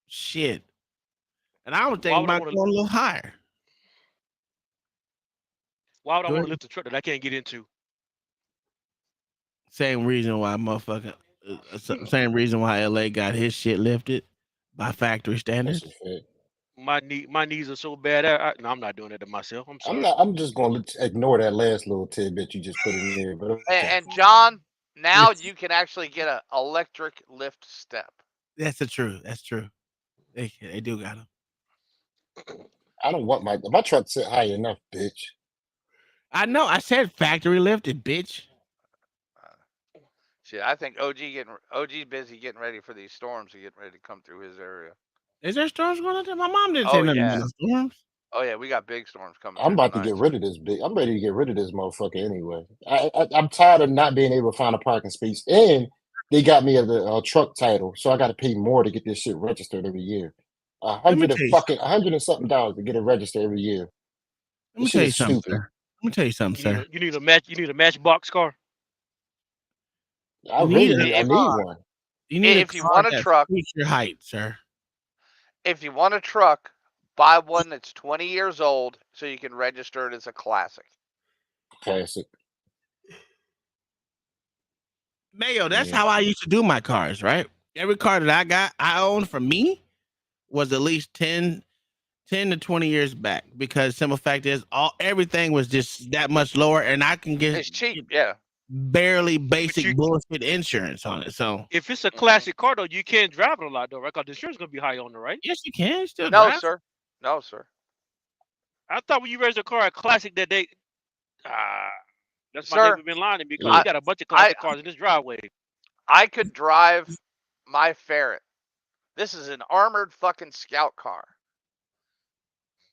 Shit. And I was thinking about going a little higher. Why would I want to lift a truck that I can't get into? Same reason why same reason why LA got his shit lifted by factory standards. My knees are so bad. No, I'm not doing it to myself. I'm sorry. I'm just going to ignore that last little tidbit you just put in there. But okay. And John, now you can actually get an electric lift step. That's true. That's true. They do got them. I don't want my truck sit high enough, bitch. I know. I said factory lifted, bitch. Shit, I think OG's busy getting ready for these storms to get ready to come through his area. Is there storms going on there? My mom didn't say nothing about no storms. Oh yeah, we got big storms coming. I'm about to get rid of this big. I'm ready to get rid of this motherfucker anyway. I'm tired of not being able to find a parking space, and they got me a truck title, so I got to pay more to get this shit registered every year. $100 and something to get it registered every year. Let me tell you something, sir. Let me tell you something, sir. You need a matchbox car. I need one. You need if you want a truck, your height, sir. If you want a truck, buy one that's 20 years old so you can register it as a classic. Classic. Mayo, that's how I used to do my cars, right? Every car that I owned from me was at least 10 to 20 years back, because simple fact is everything was just that much lower, and I can get it's cheap, yeah. Barely basic bullshit insurance on it. So if it's a classic car though, you can't drive it a lot though, right? Because the insurance is gonna be high on it, right? Yes, you can. Still no, drive. sir. No, sir. I thought when you raised a car a classic that they that's my neighbor been lying to me, because he got a bunch of classic cars in his driveway. I could drive my Ferret. This is an armored fucking scout car.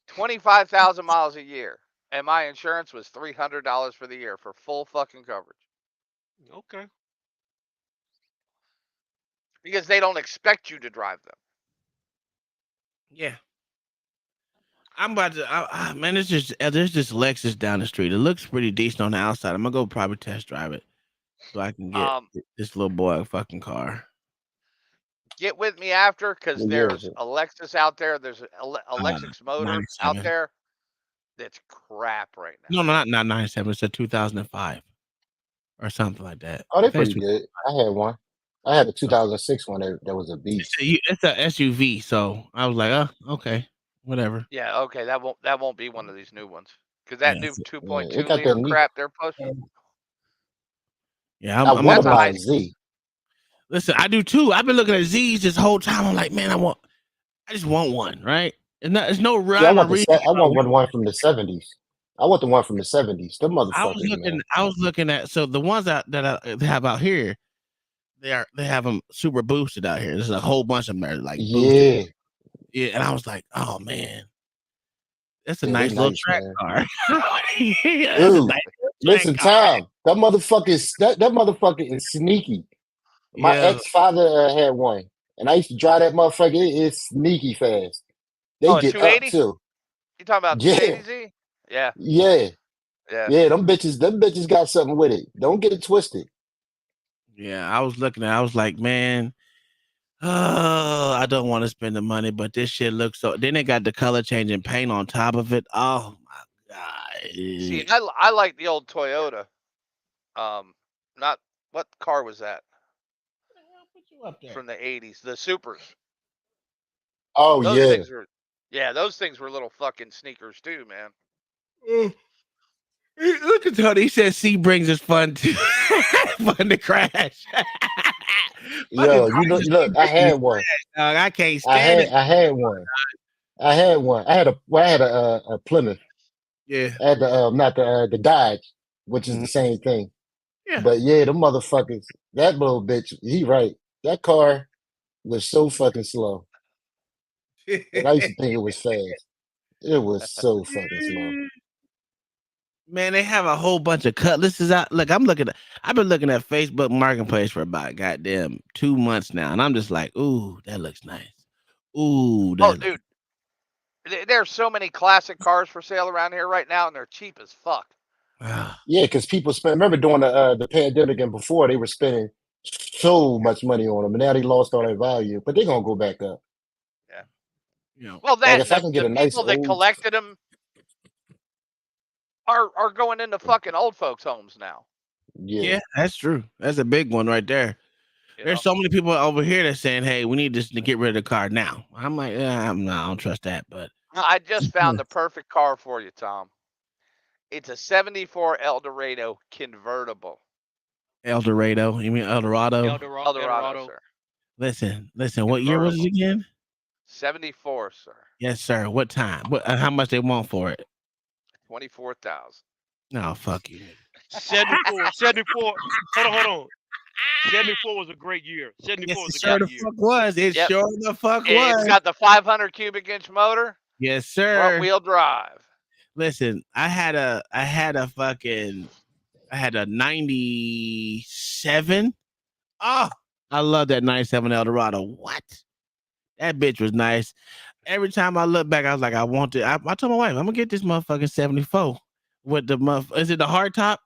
25,000 miles a year. And my insurance was $300 for the year for full fucking coverage. Okay. Because they don't expect you to drive them. Yeah. I'm about to, man, there's this Lexus down the street. It looks pretty decent on the outside. I'm gonna go probably test drive it so I can get this little boy a fucking car. Get with me after, because there's a Lexus out there. There's a Lexus motor 97. out there that's crap right now. No, not 97. It's a 2005 or something like that. Oh, they're pretty good. I had one. I had a 2006 one that was a beast. It's a SUV, so I was like, oh, okay, whatever. Yeah, okay, that won't be one of these new ones, because that new 2.2 it got liter that crap they're pushing. Yeah, I want to buy a Z. Listen, I do too. I've been looking at Z's this whole time. I'm like, man, I just want one, right? And it's no rhyme or reason. I want one from the 70s. I want the one from the 70s. The motherfuckers. I was looking at, so the ones that they have out here, they have them super boosted out here. There's a whole bunch of them that are like boosted. Yeah, and I was like, oh man, that's a nice little track car. Dude, listen, Tom, that motherfucker is sneaky. My ex-father had one, and I used to drive that motherfucker. It's sneaky fast. They get up too. You talking about 280Z? Yeah. Yeah. Them bitches got something with it. Don't get it twisted. Yeah, I was looking at. I was like, man, I don't want to spend the money, but this shit looks so. Then they got the color changing paint on top of it. Oh my god! See, I like the old Toyota. Not what car was that? From the 80s, the Supers. Oh, those things were little fucking sneakers too, man. Look at Tony. He says C brings us fun to fun to crash. Yo, look, I had one. I can't stand it. I had one. I had a Plymouth. Yeah. I had the Dodge, which is the same thing. Yeah. But yeah, the motherfuckers, that little bitch, he right. That car was so fucking slow. And I used to think it was fast. It was so fucking slow. Man, they have a whole bunch of cutlasses out. Look, I've been looking at Facebook Marketplace for about goddamn 2 months now, and I'm just like, ooh, that looks nice. Ooh, dude, there's so many classic cars for sale around here right now, and they're cheap as fuck. Yeah, because people remember during the pandemic and before, they were spending so much money on them, and now they lost all their value, but they're gonna go back up. Yeah. Well, if I can get the people that collected them are going into fucking old folks' homes now. Yeah, that's true. That's a big one right there. There's so many people over here that's saying, "Hey, we need to get rid of the car now." I'm like, I don't trust that. But I just found the perfect car for you, Tom. It's a '74 Eldorado convertible. Eldorado? You mean Eldorado? Eldorado, sir. Listen. What year was it again? 74, sir. Yes, sir. What time? What? How much they want for it? 24,000. No, fuck you. 74. Hold on. 74 was a great year. 74 Yes, was it a sure the great year. fuck was. It Yep. sure the fuck It's was. got the 500 cubic inch motor. Yes, sir. Front wheel drive. Listen, I had a 97. Oh, I love that 97 Eldorado. What? That bitch was nice. Every time I look back, I was like, I want to. I told my wife, I'm gonna get this motherfucking 74 with the is it the hard top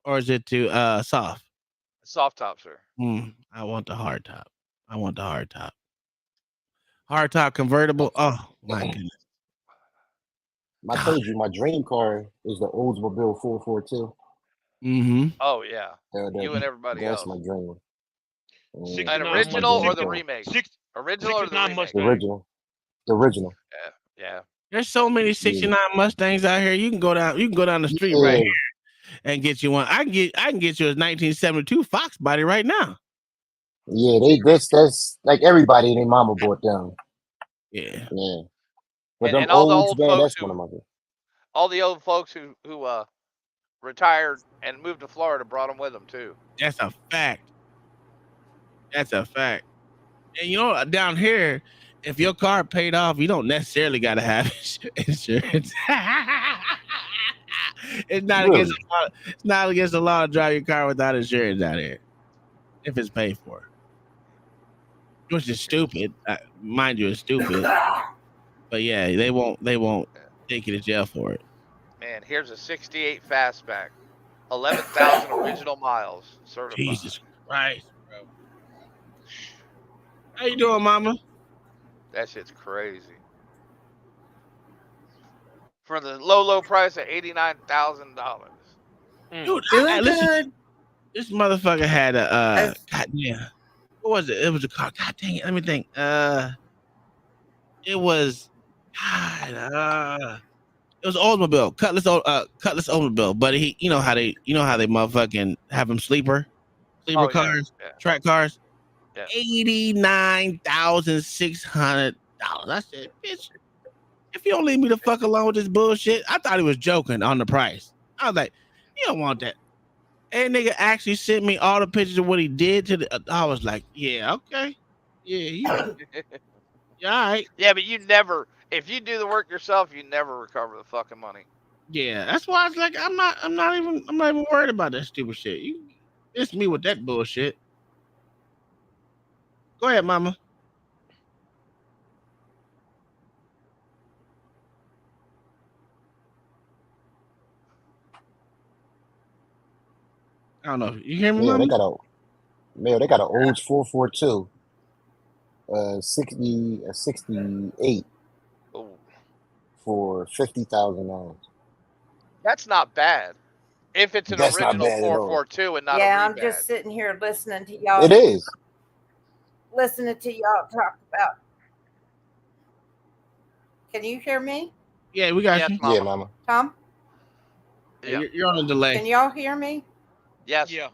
or is it too soft? Soft top, sir. I want the hard top. I want the hard top. Hard top convertible. Oh my goodness. I told you my dream car is the Oldsmobile 442. Oh yeah. You and everybody that's else. my dream. An original or the remake? Original or the remake? The original. The original. Yeah. There's so many 69 Mustangs out here. You can go down the street right here and get you one. I can get you a 1972 Fox body right now. Yeah, that's like everybody and their mama bought them. Yeah. Yeah. But And them all the olds, old man, folks that's one of my all the old folks who retired and moved to Florida brought them with them too. That's a fact. That's a fact. And you know, down here, if your car paid off, you don't necessarily got to have insurance. It's not against the law to drive your car without insurance out here, if it's paid for. Which is stupid. Mind you, it's stupid. But yeah, they won't take you to jail for it. Man, here's a 68 fastback. 11,000 original miles certified. Jesus Christ, bro. How you doing, mama? That shit's crazy. For the low price of $89,000. Dude, listen, this motherfucker had a goddamn. What was it? It was a car. God dang it. Let me think. It was Oldsmobile. Cutlass Oldsmobile. But he, you know how they motherfucking have them sleeper cars, track cars. Yeah. $89,600. I said, bitch, if you don't leave me the fuck alone with this bullshit. I thought he was joking on the price. I was like, you don't want that. And nigga actually sent me all the pictures of what he did to the. I was like, yeah, okay, yeah, yeah, all right. Yeah, but if you do the work yourself, you never recover the fucking money. Yeah, that's why I was like, I'm not even worried about that stupid shit. You miss me with that bullshit. Go ahead, mama. I don't know. You hear me, mama? They got an old 442. 68 for $50,000. That's not bad. If it's an original 442 and not a I'm just sitting here listening to y'all. It is. Listening to y'all talk about. Can you hear me? Yeah, we got you. Mama. Yeah, mama. Tom? Yeah. You're on a delay. Can y'all hear me? Yes. Yeah.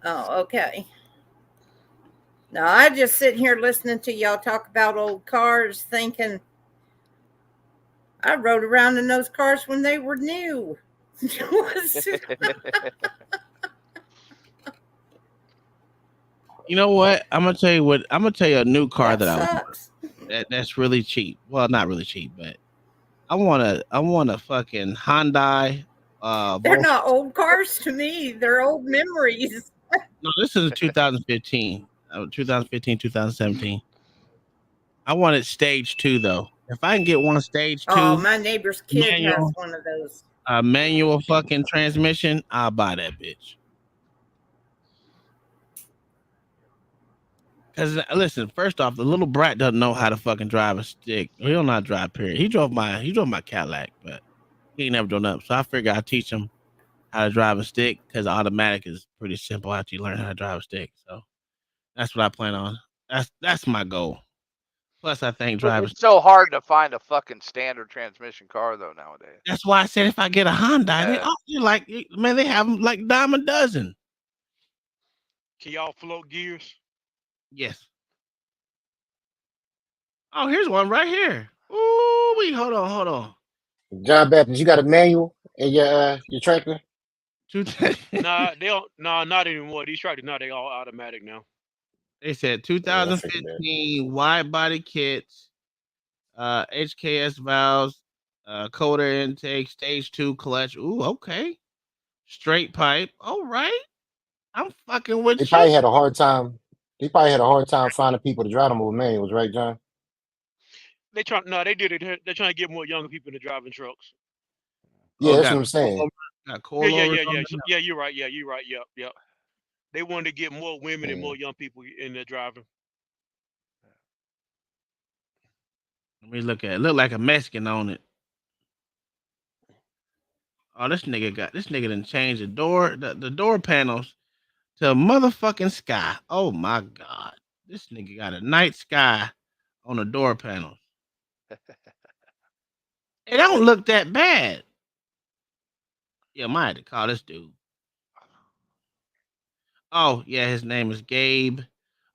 Oh, okay. Now, I just sitting here listening to y'all talk about old cars thinking I rode around in those cars when they were new. You know what? I'm gonna tell you a new car that's really cheap. Well, not really cheap, but I want a fucking Hyundai. They're not old cars to me. They're old memories. No, this is a 2015, 2017. I want it stage 2 though. If I can get one stage 2. Oh, my neighbor's kid has one of those. A manual fucking transmission, I'll buy that bitch. Because listen, first off, the little brat doesn't know how to fucking drive a stick. He don't know how to drive, period. He drove my Cadillac, but he ain't never done up. So I figured I'd teach him how to drive a stick because automatic is pretty simple after you learn how to drive a stick. So that's what I plan on. That's my goal. Plus, I think drivers. It's so hard to find a fucking standard transmission car though nowadays. That's why I said if I get a Hyundai, they have them like dime a dozen. Can y'all float gears? Yes. Oh, here's one right here. Ooh, wait, hold on. John Baptist, you got a manual in your tractor? Nah, they don't. Nah, not anymore. These tractors now they all automatic now. They said 2015 wide body kits, HKS valves, coda intake, stage 2 clutch. Ooh, okay. Straight pipe. All right. I'm fucking with He you. probably had a hard time. He probably had a hard time finding people to drive them with manuals, right, John? They try. No, they did it. They're trying to get more younger people into driving trucks. Yeah, that's what I'm saying. Got Yeah. Yeah, you're right. Yeah, you're right. Yep. They wanted to get more women and more young people in there driving. Let me look at it. Look like a Mexican on it. Oh, this nigga done changed the door panels to a motherfucking sky. Oh my god. This nigga got a night sky on the door panels. It don't look that bad. Yeah, I might have to call this dude. Oh, yeah, his name is Gabe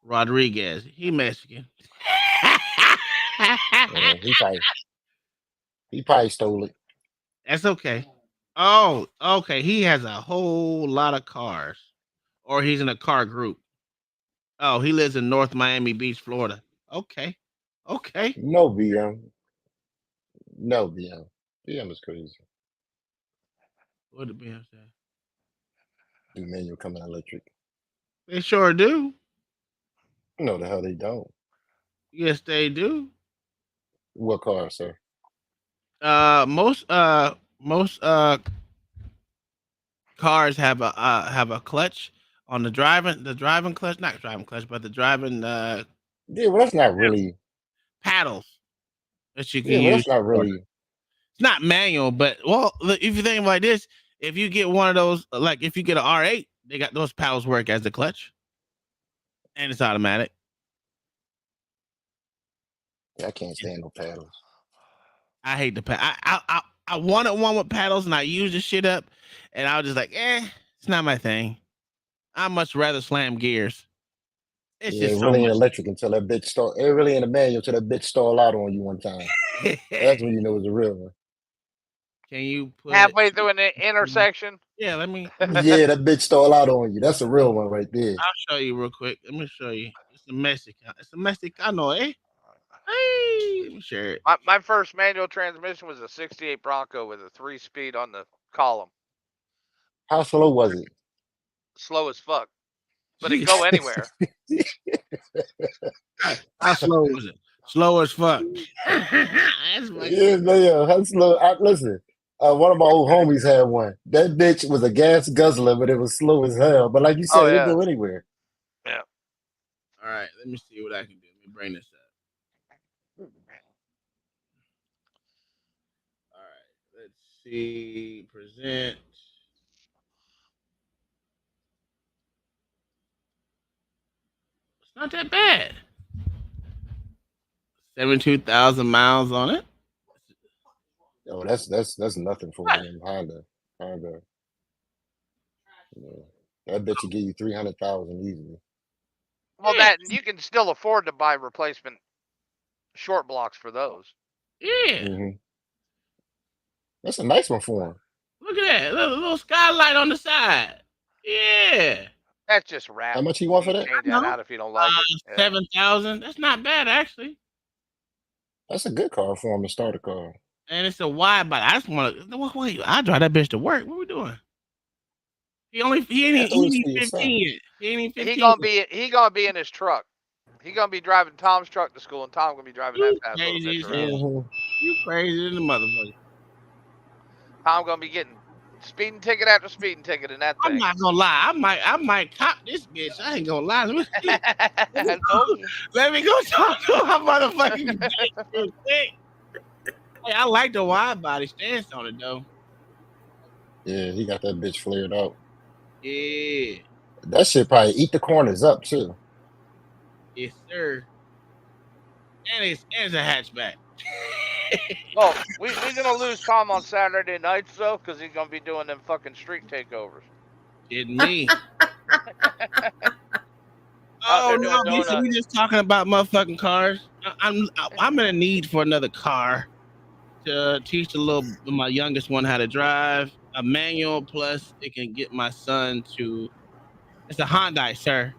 Rodriguez. He Mexican. Yeah, he probably stole it. That's okay. Oh, okay. He has a whole lot of cars. Or he's in a car group. Oh, he lives in North Miami Beach, Florida. Okay. No BM. No BM. BM is crazy. What did BM say? The manual coming electric. They sure do. No, the hell they don't. Yes, they do. What car, sir? Most cars have a clutch on the driving clutch, not driving clutch, but the driving Yeah, well, that's not really paddles that you can Yeah, well, use. that's not really. It's not manual, but well, if you think like this, if you get one of those, like if you get an R8, they got those paddles work as the clutch, and it's automatic. I can't stand no paddles. I hate the paddle. I wanted one with paddles, and I used the shit up, and I was just like, it's not my thing. I much rather slam gears. It's Yeah, just it so really ain't much. electric until that bitch start. It really ain't a manual until that bitch stall out on you one time. That's when you know it's a real one. Can you put halfway through an intersection? Yeah, let me. Yeah, that bitch stall out on you. That's a real one right there. I'll show you real quick. Let me show you. It's a Mexican. It's a Mexicano, eh? Hey, let me share it. My first manual transmission was a 68 Bronco with a 3-speed on the column. How slow was it? Slow as fuck. But it go anywhere. How slow was it? Slow as fuck. Yeah, man, how slow? Listen, one of my old homies had one. That bitch was a gas guzzler, but it was slow as hell. But like you said, it go anywhere. Yeah. All right, let me see what I can do. Let me bring this up. All right, let's see. Present. It's not that bad. 72,000 miles on it. Oh, that's nothing for them Honda. Yeah. I bet you give you 300,000 easily. Well, that you can still afford to buy replacement short blocks for those. Yeah. Mm-hmm. That's a nice one for him. Look at that little skylight on the side. Yeah. That's just wrap. How much he want for that? Change that out if you don't like it. 7,000. That's not bad actually. That's a good car for him to start a car. And it's a wide body. I just want to. Wait, I drive that bitch to work. What are we doing? He ain't even 15 yet. He ain't even 15. He gonna be in his truck. He gonna be driving Tom's truck to school, and Tom gonna be driving that fast little bitch around. You crazy in the motherfucker. Tom gonna be getting speeding ticket after speeding ticket in that thing. I'm not gonna lie. I might cop this bitch. I ain't gonna lie. Let me go talk to my motherfucking bitch real quick. Hey, I like the wide body stance on it though. Yeah, he got that bitch flared out. Yeah. That shit probably eat the corners up too. Yes, sir. And it's a hatchback. Well, we're gonna lose Tom on Saturday nights though, because he's gonna be doing them fucking street takeovers. Kidding me. Oh no, we just talking about motherfucking cars. I'm in a need for another car to teach my youngest one how to drive a manual. Plus, it can get my son to. It's a Hyundai, sir.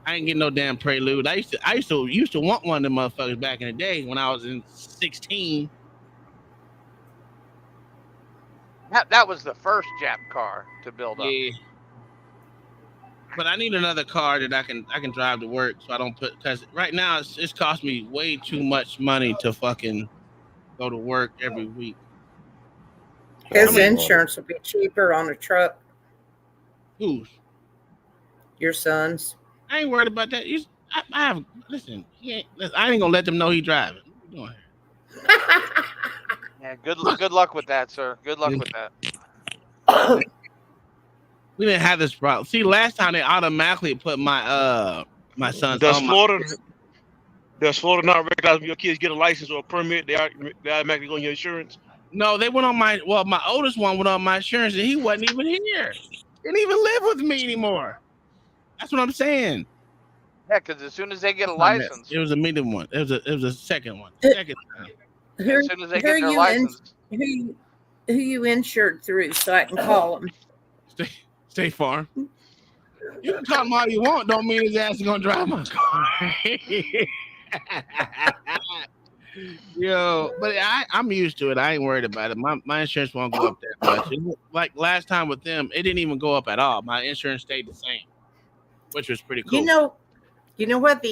I ain't getting no damn Prelude. I used to want one of them motherfuckers back in the day when I was in 16. That was the first Jap car to build up. Yeah. But I need another car that I can drive to work, so I don't put, because right now it's cost me way too much money to fucking go to work every week. His insurance will be cheaper on a truck. Whose? Your son's. I ain't worried about that. I have listen. I ain't gonna let them know he driving. What you doing here? Yeah, good luck with that, sir. Good luck with that. We didn't have this problem. See, last time they automatically put my son's. Does Florida not recognize when your kids get a license or a permit? They automatically go on your insurance. No, they went on my oldest one went on my insurance, and he wasn't even here. Didn't even live with me anymore. That's what I'm saying. Yeah, because as soon as they get a license, it was a medium one. It was a second one. Second time. As soon as they get their license, who you insured through, so I can call them. State Farm. You can call him all you want. Don't mean his ass is gonna drive my car. Yo, but I'm used to it. I ain't worried about it. My insurance won't go up that much. Like last time with them, it didn't even go up at all. My insurance stayed the same, which was pretty cool. You know what?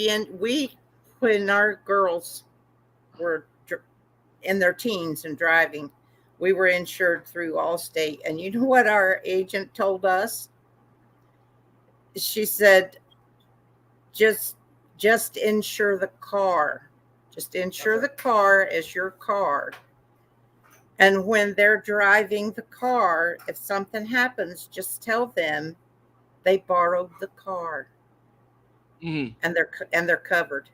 When our girls were in their teens and driving, we were insured through Allstate. And you know what our agent told us? She said, just insure the car. Just insure the car as your car. And when they're driving the car, if something happens, just tell them they borrowed the car. Mm-hmm. And they're covered.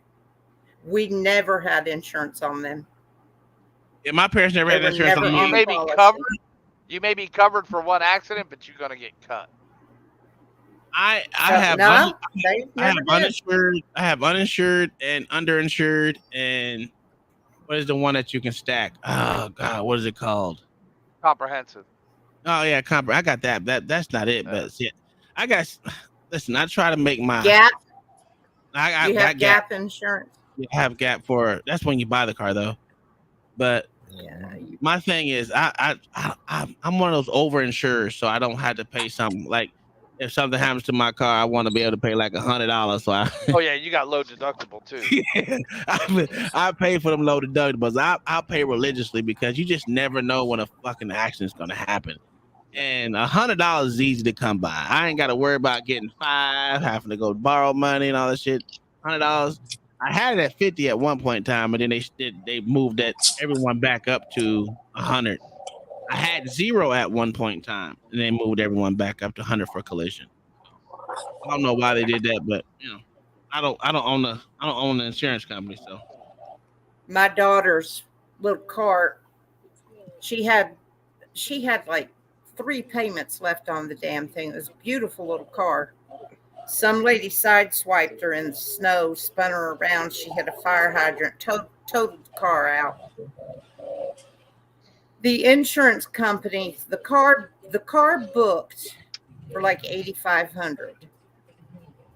We never had insurance on them. Yeah, my parents never had insurance on me. You may be covered for one accident, but you're gonna get cut. I have uninsured. I have uninsured and underinsured, and what is the one that you can stack? Oh God, what is it called? Comprehensive. Oh yeah, I got that. That's not it, but yeah, I got. Listen, I try to make my Gap. I you got have Gap insurance. You have Gap for that's when you buy the car though, but. Yeah, my thing is, I'm one of those overinsurers, so I don't have to pay something. Like if something happens to my car, I want to be able to pay like $100. So oh yeah, you got low deductible too. Yeah, I pay for them low deductibles. I pay religiously because you just never know when a fucking accident's gonna happen. And $100 is easy to come by. I ain't got to worry about getting $5, having to go borrow money and all that shit. $100. I had it at 50 at one point in time, and then they moved that everyone back up to 100. I had 0 at one point in time, and they moved everyone back up to 100 for collision. I don't know why they did that, but you know, I don't own the insurance company, so. My daughter's little car, she had like 3 payments left on the damn thing. It was a beautiful little car. Some lady sideswiped her in the snow, spun her around. She hit a fire hydrant, totaled the car out. The insurance company, the car booked for like $8,500,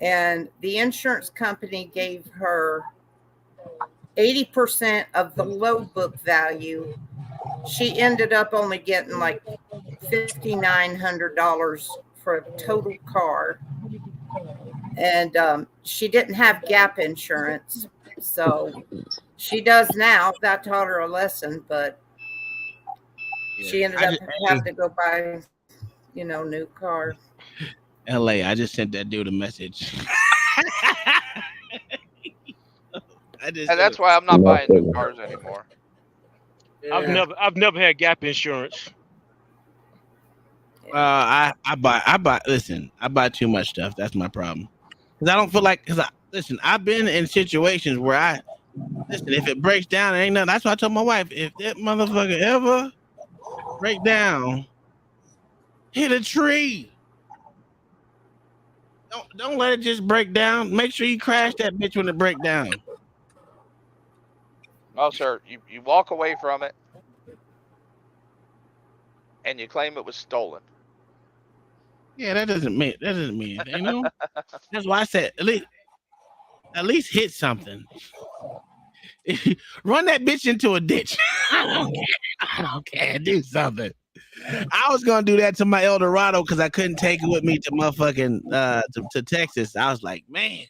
and the insurance company gave her 80% of the low book value. She ended up only getting like $5,900 for a total car. And she didn't have Gap insurance, so she does now. That taught her a lesson, but she ended up having to go buy, new car. LA, I just sent that dude a message. And that's why I'm not buying new cars anymore. Yeah. I've never had Gap insurance. I buy too much stuff. That's my problem. Because I don't feel like, I've been in situations where if it breaks down, it ain't nothing. That's why I told my wife, if that motherfucker ever break down, hit a tree. Don't let it just break down. Make sure you crash that bitch when it break down. Oh, sir, you walk away from it and you claim it was stolen. Yeah, that doesn't mean anything. You know, that's why I said at least hit something. Run that bitch into a ditch. I don't care. I don't care. Do something. I was gonna do that to my Eldorado because I couldn't take it with me to motherfucking to Texas. I was like, man,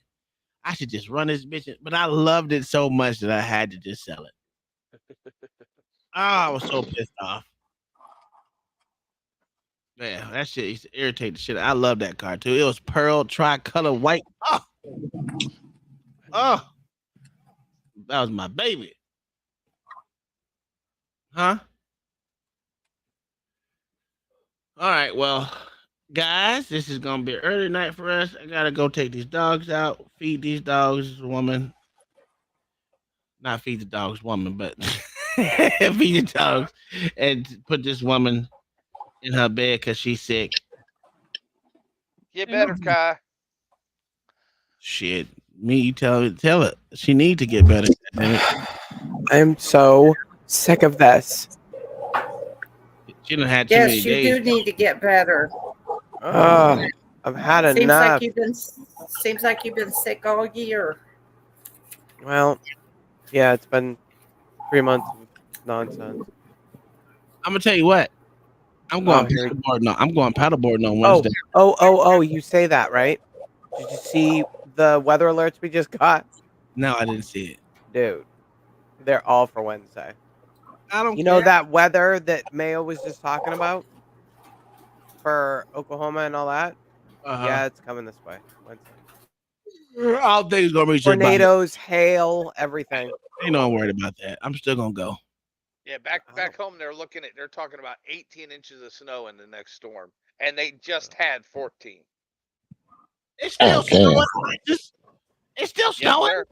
I should just run this bitch. But I loved it so much that I had to just sell it. Oh, I was so pissed off. Yeah, that shit used to irritate the shit. I love that car too. It was pearl tricolor white. Oh, that was my baby. Huh? All right, well, guys, this is gonna be an early night for us. I gotta go take these dogs out, feed these dogs, woman. Not feed the dogs, woman, but feed the dogs, and put this woman in her bed because she's sick. Get better, Kai. Shit, me, you tell it. She need to get better. I'm so sick of this. She done had too Yes, many you days. do need to get better. I've had enough. Seems like you've been sick all year. Well, yeah, it's been 3 months of nonsense. I'm gonna tell you what. I'm going paddleboarding. I'm going paddleboarding on Wednesday. Oh! You say that, right? Did you see the weather alerts we just got? No, I didn't see it. Dude, they're all for Wednesday. I don't. You know that weather that Mayo was just talking about for Oklahoma and all that? Yeah, it's coming this way Wednesday. All things gonna reach tornadoes, hail, everything. Ain't no worried about that. I'm still gonna go. Yeah, back home they're talking about 18 inches of snow in the next storm, and they just had 14. It's still snowing. It's still snowing.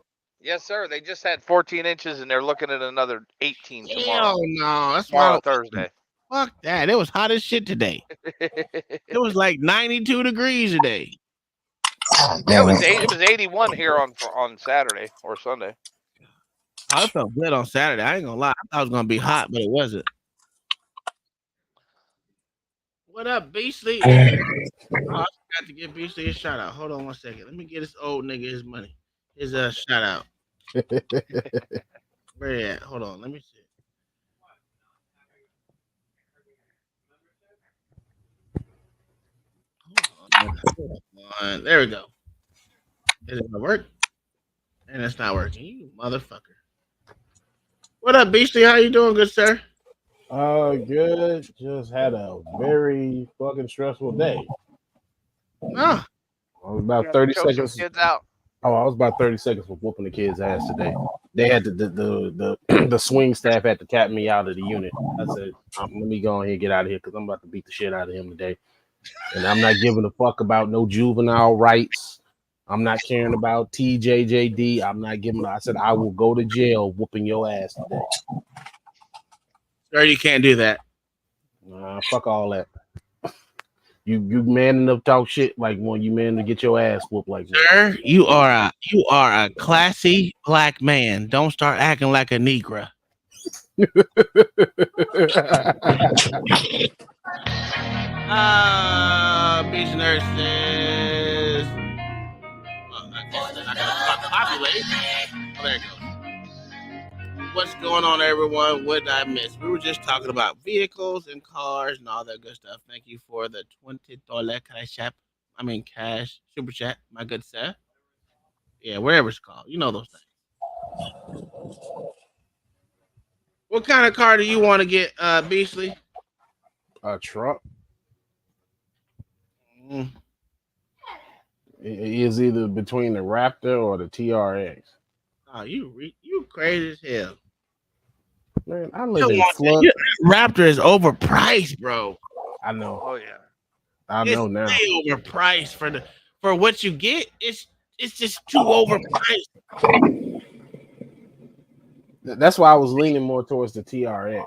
Yes, sir. They just had 14 inches, and they're looking at another 18 tomorrow. Hell no, that's tomorrow Thursday. Fuck that. It was hot as shit today. It was like 92 degrees today. Yeah, it was 81 here on Saturday or Sunday. I felt good on Saturday. I ain't gonna lie. I thought it was gonna be hot, but it wasn't. What up, Beastly? Oh, I forgot to give Beastly a shout out. Hold on 1 second. Let me get this old nigga his money. His shout out. Where he at? Hold on. Let me see. Hold on. There we go. Is it gonna work? And it's not working. You motherfucker. What up, Beastly? How you doing, good sir? Good. Just had a very fucking stressful day. Ah. I was about 30 seconds. Kids out. Oh, I was about 30 seconds for whooping the kids' ass today. They had the swing staff had to tap me out of the unit. I said, let me go ahead and get out of here because I'm about to beat the shit out of him today. And I'm not giving a fuck about no juvenile rights. I'm not caring about TJJD. I'm not giving. I said I will go to jail whooping your ass today. Sir, you can't do that. Nah, fuck all that. You man enough to talk shit like when you man to get your ass whooped like that. Sir, you are a classy black man. Don't start acting like a Negro. Beach Nurse says, I guess they're not gonna populate. Oh, there it goes. What's going on, everyone? What did I miss? We were just talking about vehicles and cars and all that good stuff. Thank you for the $20 cash super chat, my good sir. Yeah, whatever it's called. You know those things. What kind of car do you want to get, Beastly? A truck. It is either between the Raptor or the TRX. Oh, you crazy as hell. Man, I live in Flood. Raptor is overpriced, bro. I know. Oh yeah. I know now. Way overpriced for what you get. It's just too overpriced. That's why I was leaning more towards the TRX.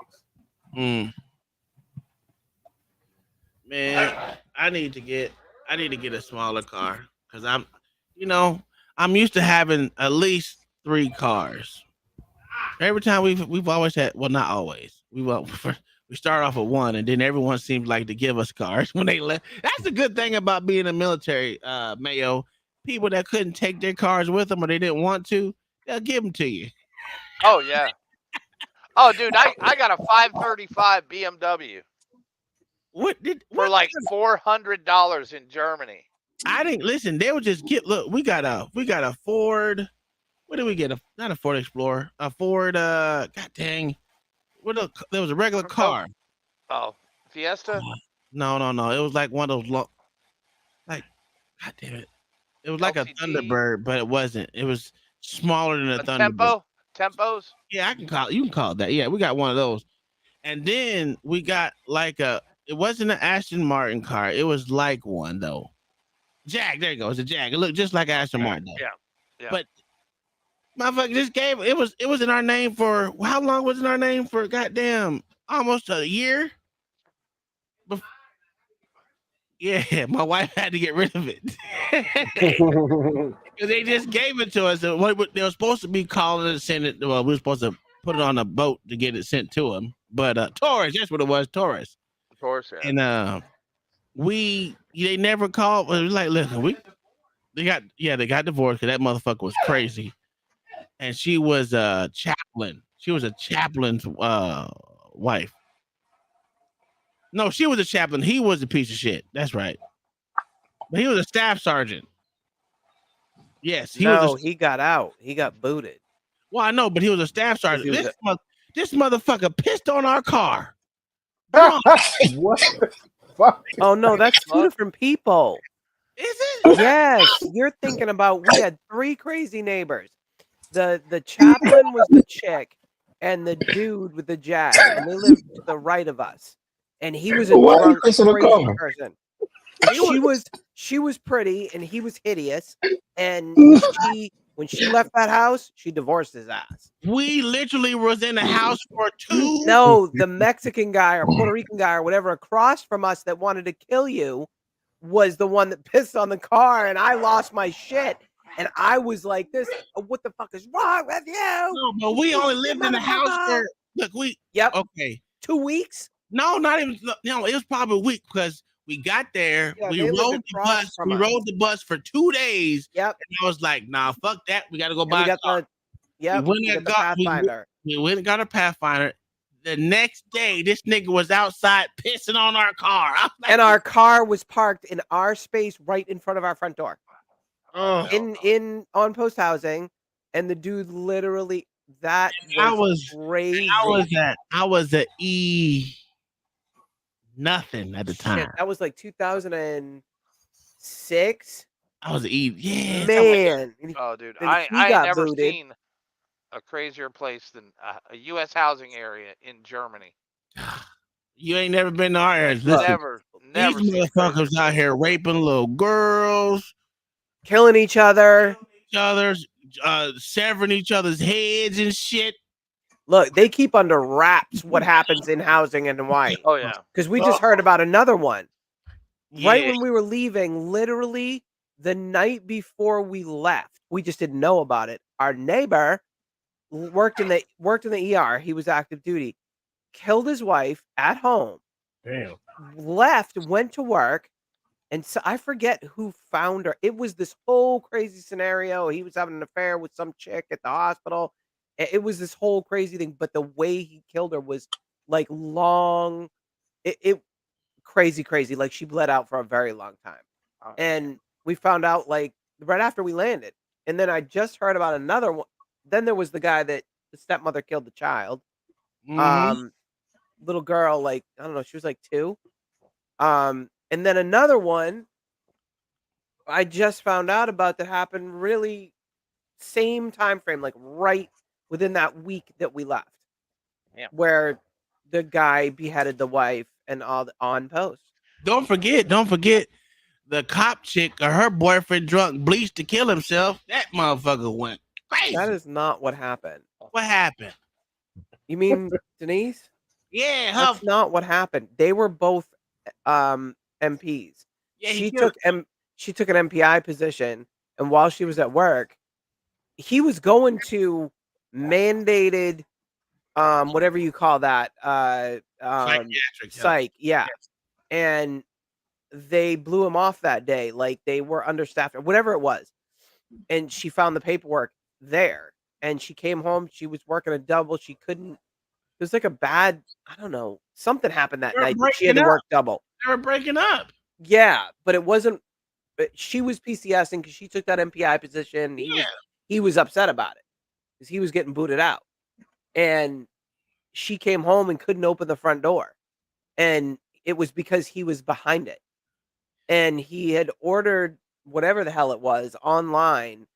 Man, I need to get a smaller car because I'm used to having at least 3 cars. Every time we've always had, well, not always. We start off with one, and then everyone seems like to give us cars when they left. That's the good thing about being in the military, Mayo. People that couldn't take their cars with them or they didn't want to, they'll give them to you. Oh yeah. Oh, dude, I got a 535 BMW. For like $400 in Germany. I didn't listen. They would just get. Look, we got a Ford. What did we get? Not a Ford Explorer. A Ford. God dang. There was a regular car. Oh, Fiesta. No. It was like one of those. Like, God damn it. It was like LCD? a Thunderbird, but it wasn't. It was smaller than a Thunderbird. Tempos. Yeah, you can call it that. Yeah, we got one of those. And then we got like it wasn't an Aston Martin car. It was like one though. Jag, there you go. It's a Jag. It looked just like Aston Martin though. Yeah. But motherfucker just gave it was in our name for how long was it in our name for? Goddamn, almost a year. Yeah, my wife had to get rid of it because they just gave it to us. They were supposed to be calling it and sending it. Well, we were supposed to put it on a boat to get it sent to them. But Taurus, that's what it was, Taurus. Taurus, yeah. And they never called. It was like, listen, they got divorced because that motherfucker was crazy, and she was a chaplain. She was a chaplain's wife. No, she was a chaplain. He was a piece of shit. That's right. But he was a staff sergeant. Yes, he got out. He got booted. Well, I know, but he was a staff sergeant. This motherfucker pissed on our car. What the fuck? Oh no, that's two different people. Is it? Yes, you're thinking about. We had 3 crazy neighbors. The chaplain was the chick, and the dude with the Jag, and they lived to the right of us. And he was a drunk, crazy person. She was pretty, and he was hideous. And when she left that house, she divorced his ass. We literally was in the house for 2. No, the Mexican guy or Puerto Rican guy or whatever across from us that wanted to kill you was the one that pissed on the car, and I lost my shit. And I was like, "This, what the fuck is wrong with you?" No, but we only lived in the house for okay, 2 weeks. No, not even. No, it was probably a week because we got there. Yeah, we rode the bus. We rode the bus for 2 days. Yep. And I was like, "Nah, fuck that. We got to go buy We got a car." the Pathfinder. We went and got a Pathfinder. The next day, this nigga was outside pissing on our car. And our car was parked in our space right in front of our front door. In on post housing, and the dude literally was crazy. I was at E nothing at the time. Shit, that was like 2006. I was E, yeah, man. Oh, dude, I ain't never seen a crazier place than a U.S. housing area in Germany. You ain't never been to our area. Never. These motherfuckers out here raping little girls, killing each other, severing each other's heads and shit. Look, they keep under wraps what happens in housing in Hawaii. Oh yeah, because we just heard about another one right when we were leaving. Literally the night before we left, we just didn't know about it. Our neighbor worked in the ER. He was active duty. Killed his wife at home. Damn. Left, went to work, and so I forget who found her. It was this whole crazy scenario. He was having an affair with some chick at the hospital. It was this whole crazy thing, but the way he killed her was like long. It crazy. Like she bled out for a very long time, and we found out like right after we landed. And then I just heard about another one. Then there was the guy that the stepmother killed the child. Little girl, like, I don't know, she was like 2. And then another one I just found out about that happened really same time frame, like right within that week that we left. Yeah. Where the guy beheaded the wife and all on post. Don't forget the cop chick or her boyfriend drunk bleached to kill himself. That motherfucker went crazy. That is not what happened. What happened? You mean Denise? Yeah, that's not what happened. They were both MPs. Yeah, she took an MPI position, and while she was at work, he was going to mandated whatever you call that, Psychiatric help. psych, yeah. And they blew him off that day, like they were understaffed or whatever it was. And she found the paperwork there, and she came home. She was working a double. She couldn't. It was like a bad, I don't know, something happened that They're night that she had to breaking work up. double. They were breaking up. Yeah, but it wasn't. She was PCSing because she took that MPI position. He was upset about it because he was getting booted out, and she came home and couldn't open the front door, and it was because he was behind it, and he had ordered whatever the hell it was online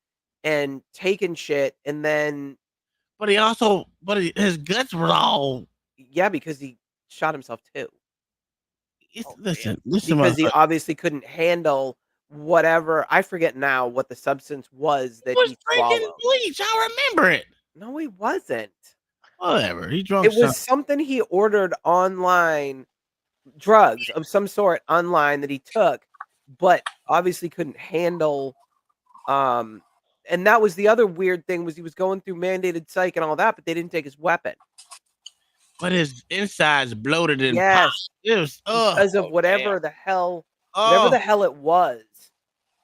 and taken shit, and then But his guts were all. Yeah, because he shot himself too. Listen, Because he motherfucker. obviously couldn't handle whatever. I forget now what the substance was that was he drinking swallowed. bleach. I remember it. No, he wasn't. Whatever. He drunk It was something. something he ordered online, drugs of some sort online that he took, but obviously couldn't handle. And that was the other weird thing was he was going through mandated psych and all that, but they didn't take his weapon. But his insides bloated and Yes, popped. It was because of whatever the hell it was.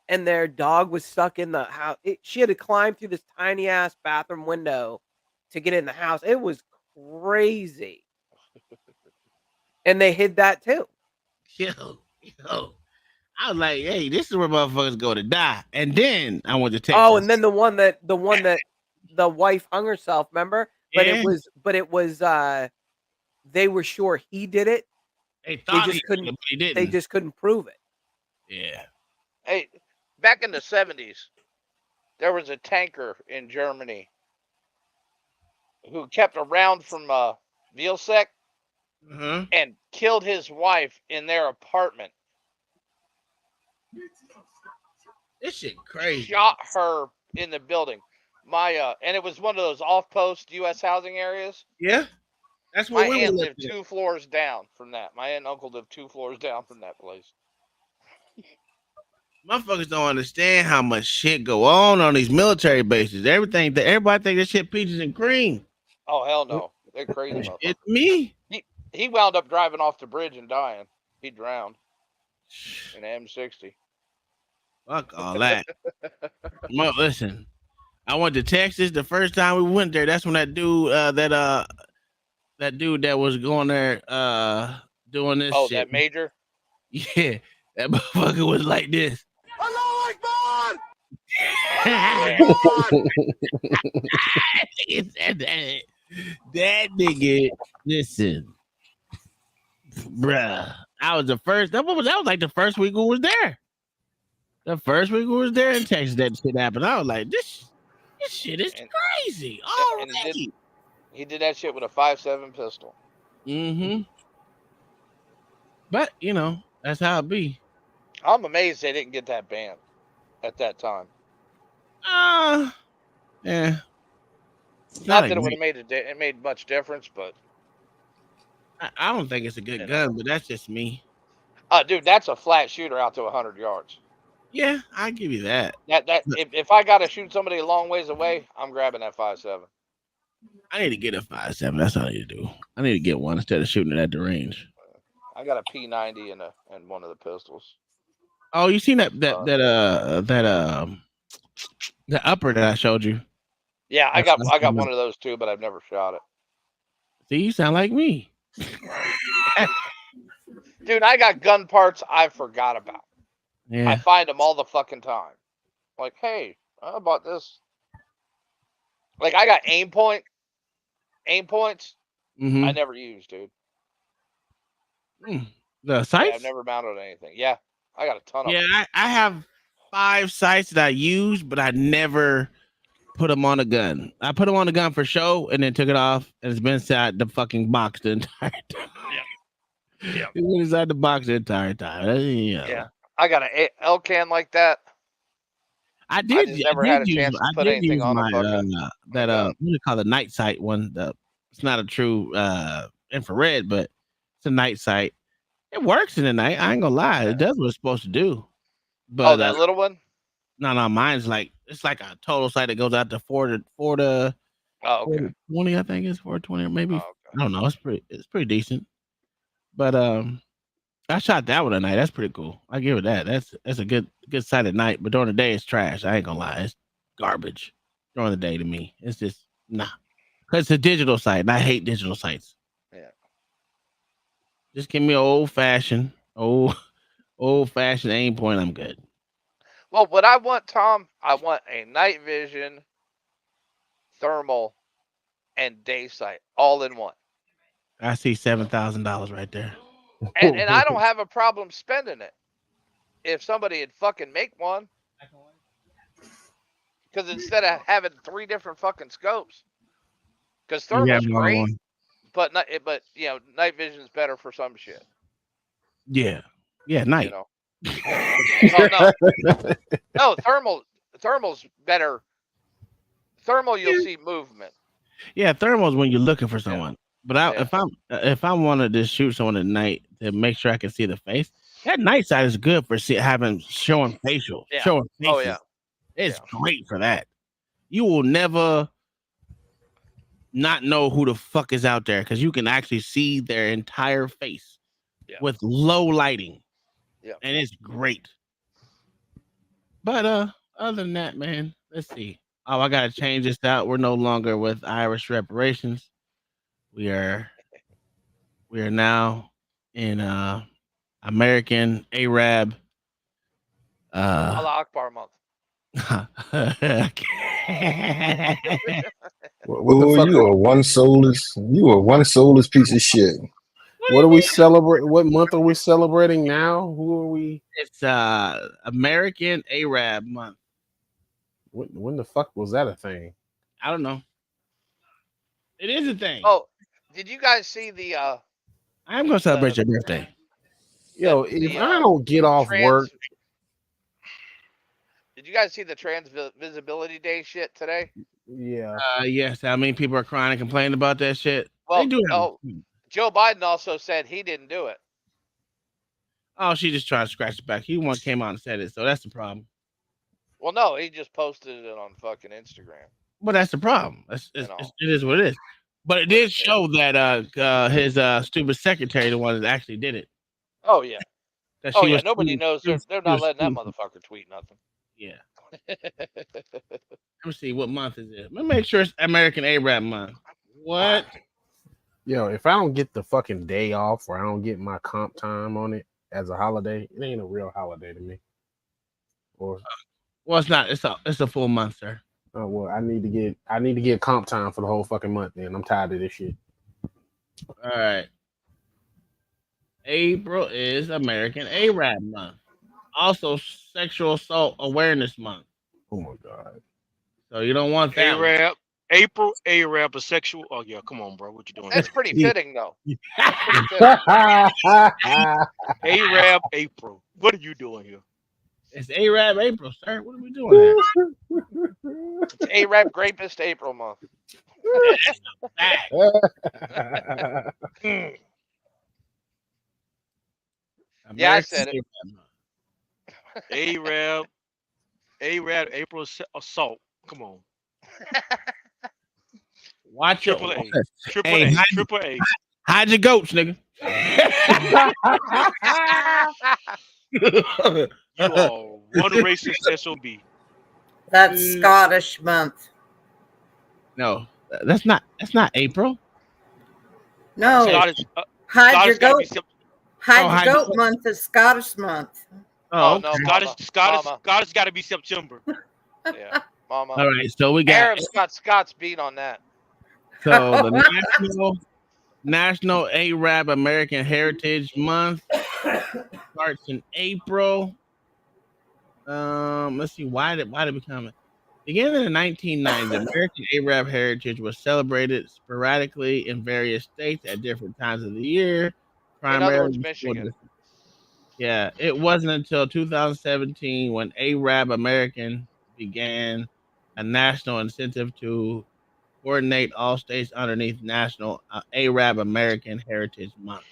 And their dog was stuck in the house. She had to climb through this tiny ass bathroom window to get in the house. It was crazy. And they hid that too. Yo. I was like, hey, this is where motherfuckers go to die. And then I went to Texas. Oh, and then the one that the wife hung herself, remember? But Yeah. it was they were sure he did it. They just couldn't but he didn't. They just couldn't prove it. Yeah. Hey, back in the 70s, there was a tanker in Germany who kept around from Vilsec and killed his wife in their apartment. This shit crazy. Shot her in the building. And it was one of those off-post U.S. housing areas. Yeah. That's what My we aunt were lived 2 floors down from that. My aunt and uncle lived 2 floors down from that place. Motherfuckers don't understand how much shit go on these military bases. Everybody think this shit peaches and cream. Oh, hell no. They're crazy. It's me. He wound up driving off the bridge and dying. He drowned in an M60. Fuck all that. Listen, I went to Texas the first time we went there. That's when that dude, that dude that was going there, doing this shit. That major? Yeah, that motherfucker was like this. That nigga, listen, bruh. I was the first. That was like the first week we was there. The first week we was there in Texas, that shit happened. I was like, this shit is crazy. Already. He did that shit with a 5.7 pistol. But that's how it be. I'm amazed they didn't get that banned at that time. Yeah. Not that it would have made much difference, but I don't think it's a good gun, but that's just me. Dude, that's a flat shooter out to 100 yards. Yeah, I give you that. If I got to shoot somebody a long ways away, I'm grabbing that 5.7. I need to get a 5.7. That's all I need to do. I need to get one instead of shooting it at the range. I got a P90 and one of the pistols. Oh, you seen that upper that I showed you? Yeah, I got one of those too, but I've never shot it. See, you sound like me. Dude, I got gun parts I forgot about. Yeah. I find them all the fucking time. Like, hey, I bought this. Like, I got aim points. I never used, dude. The sights? Yeah, I've never mounted anything. Yeah, I got a ton of them. Yeah, I have 5 sights that I use, but I never put them on a gun. I put them on a gun for show and then took it off, and it's been inside the fucking box the entire time. Yeah. It's been inside the box the entire time. Yeah. I got an L-can like that. I did never had a chance to put anything on my, a what do you call the night sight one? It's not a true infrared, but it's a night sight. It works in the night. I ain't gonna lie. It does what it's supposed to do. But that little one? No, mine's like it's like a total sight that goes out to 4 to Oh, okay. 420, I think it's 420 or maybe. Oh, okay. I don't know. It's pretty decent. But I shot that one tonight. That's pretty cool. I give it that. That's a good sight at night. But during the day, it's trash. I ain't gonna lie. It's garbage. During the day to me, it's just nah. Cause it's a digital site, and I hate digital sites. Yeah. Just give me old fashioned aim point. I'm good. Well, what I want, Tom, I want a night vision, thermal, and day sight all in one. I see $7,000 right there. And I don't have a problem spending it if somebody would fucking make one. Because instead of having 3 different fucking scopes, because thermal's great, but night vision's better for some shit. Yeah, night. You know. Yeah. No, thermal's better. Thermal, you'll see movement. Yeah, thermal's when you're looking for someone. But if I wanted to shoot someone at night to make sure I can see the face, that night sight is good for showing facial, showing faces. Oh yeah, it's great for that. You will never not know who the fuck is out there because you can actually see their entire face with low lighting. Yeah, and it's great. But other than that, man, let's see. Oh, I gotta change this out. We're no longer with Irish reparations. We are now in American Arab Allah Akbar month. You are one soulless piece of shit. What are we celebrating? What month are we celebrating now? Who are we? It's American Arab month. When the fuck was that a thing? I don't know. It is a thing. Oh, did you guys see the I am gonna celebrate your birthday. Yo, if I don't get off work. Did you guys see the Trans Visibility Day shit today? Yeah. Yes. I mean, people are crying and complaining about that shit. Well, they do Joe Biden also said he didn't do it. Oh, she just tried to scratch it back. He came out and said it, so that's the problem. Well, no, he just posted it on fucking Instagram. But that's the problem. It is what it is. But it did show that his stupid secretary, the one that actually did it. Oh yeah. Nobody knows. They're not letting that motherfucker tweet nothing. Yeah. Let me see. What month is it? Let me make sure it's American Arab month. What? Yo, if I don't get the fucking day off or I don't get my comp time on it as a holiday, it ain't a real holiday to me. Or well, it's not. It's a full month, sir. Oh well, I need to get comp time for the whole fucking month. Then I'm tired of this shit. All right. April is American Arab month. Also, Sexual Assault Awareness Month. Oh my god! So you don't want that. Arab, April Arab, a sexual. Oh yeah, come on, bro. What you doing? That's pretty fitting, though. Arab April. What are you doing here? It's Arab April, sir. What are we doing here? It's Arab Rapist April month. Yeah, I said it. Arab April assault. Come on. Watch Triple it. A. Triple A. Hide your goats, nigga. You are one racist SOB. That's Scottish month. No, that's not April. No. Hide your goat. Hide your goat month is Scottish month. Oh, no, Scottish got to be September. Yeah, mama. All right, so we got Arabs got Scots beat on that. So the National Arab American Heritage Month starts in April. Let's see why did it become it? Beginning in the 1990s, American Arab Heritage was celebrated sporadically in various states at different times of the year. Primarily, in other words, Michigan. Yeah, it wasn't until 2017 when Arab American began a national incentive to coordinate all states underneath National Arab American Heritage Month.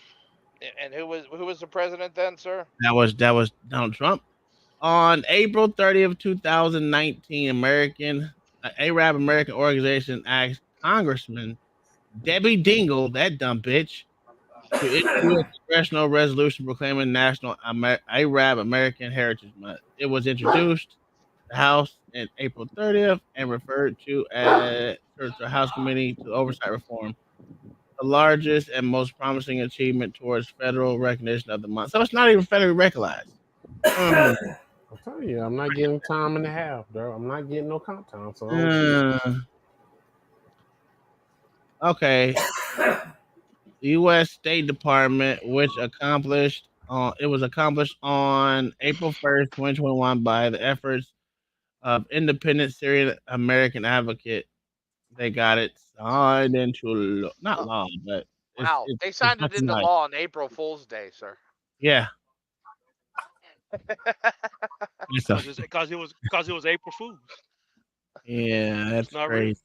And who was the president then, sir? That was Donald Trump. On April 30th, 2019, Arab American organization asked Congressman Debbie Dingle, that dumb bitch, to issue a congressional resolution proclaiming National Arab American Heritage Month. It was introduced to the House on April 30th and referred to as the House Committee to Oversight Reform, the largest and most promising achievement towards federal recognition of the month. So it's not even federally recognized. I'm telling you, I'm not getting time and a half, bro. I'm not getting no comp time. So I don't see it. Okay. The U.S. State Department, which was accomplished on April 1st, 2021 by the efforts of independent Syrian American advocate. They got it signed into not law, but Wow, they signed it into recognized. law on April Fool's Day, sir. Yeah. Because it was April Fool's. Yeah, that's not crazy.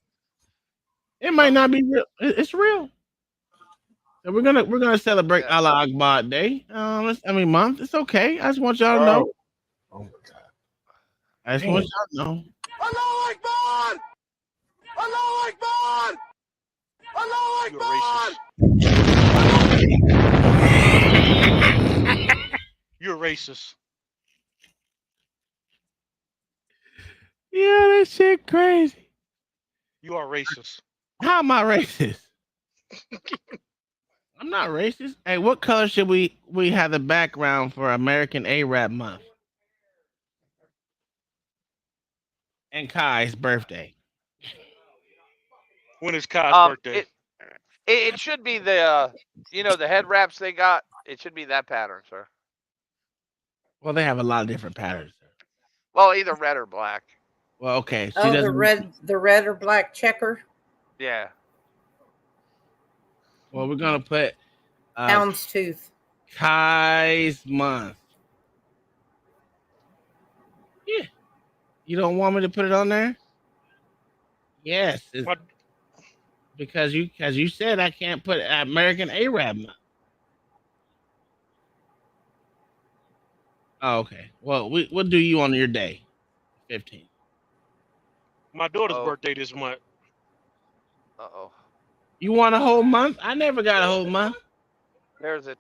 real. It might not be real. It's real. So we're gonna celebrate Allah Akbar Day. Month. It's okay. I just want y'all to know. Oh my god. I just want y'all to know. Allahu Akbar! Allahu Akbar! Allahu Akbar! You're racist. Yeah, that shit crazy. You are racist. How am I racist? I'm not racist. Hey, what color should we have the background for American Arab Month? And Kai's birthday. When is Kai's birthday? It should be the the head wraps they got. It should be that pattern, sir. Well, they have a lot of different patterns. Well, either red or black. Well, okay. The red or black checker. Yeah. Well, we're gonna put houndstooth. Kai's month. Yeah. You don't want me to put it on there? Yes. Because you said I can't put American Arab month. Oh, okay. Well, we'll do you on your day, 15. My daughter's birthday this month. Uh-oh. You want a whole month? I never got a whole month. There's a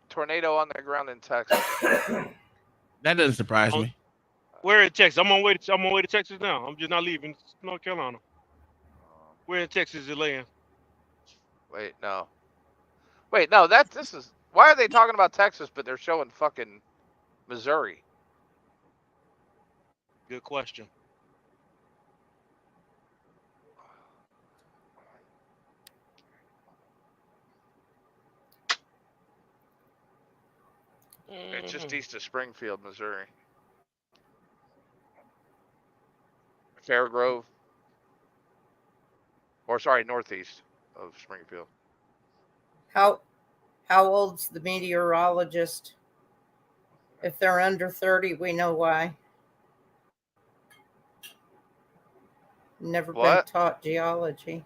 tornado on the ground in Texas. That doesn't surprise me. Where in Texas? I'm on way to Texas now. I'm just not leaving North Carolina. Where in Texas is it laying? Wait, no. This is. Why are they talking about Texas, but they're showing fucking Missouri? Good question. It's just east of Springfield, Missouri. Fairgrove. Or sorry, northeast of Springfield. How old's the meteorologist? If they're under 30, we know why. Never been taught geology.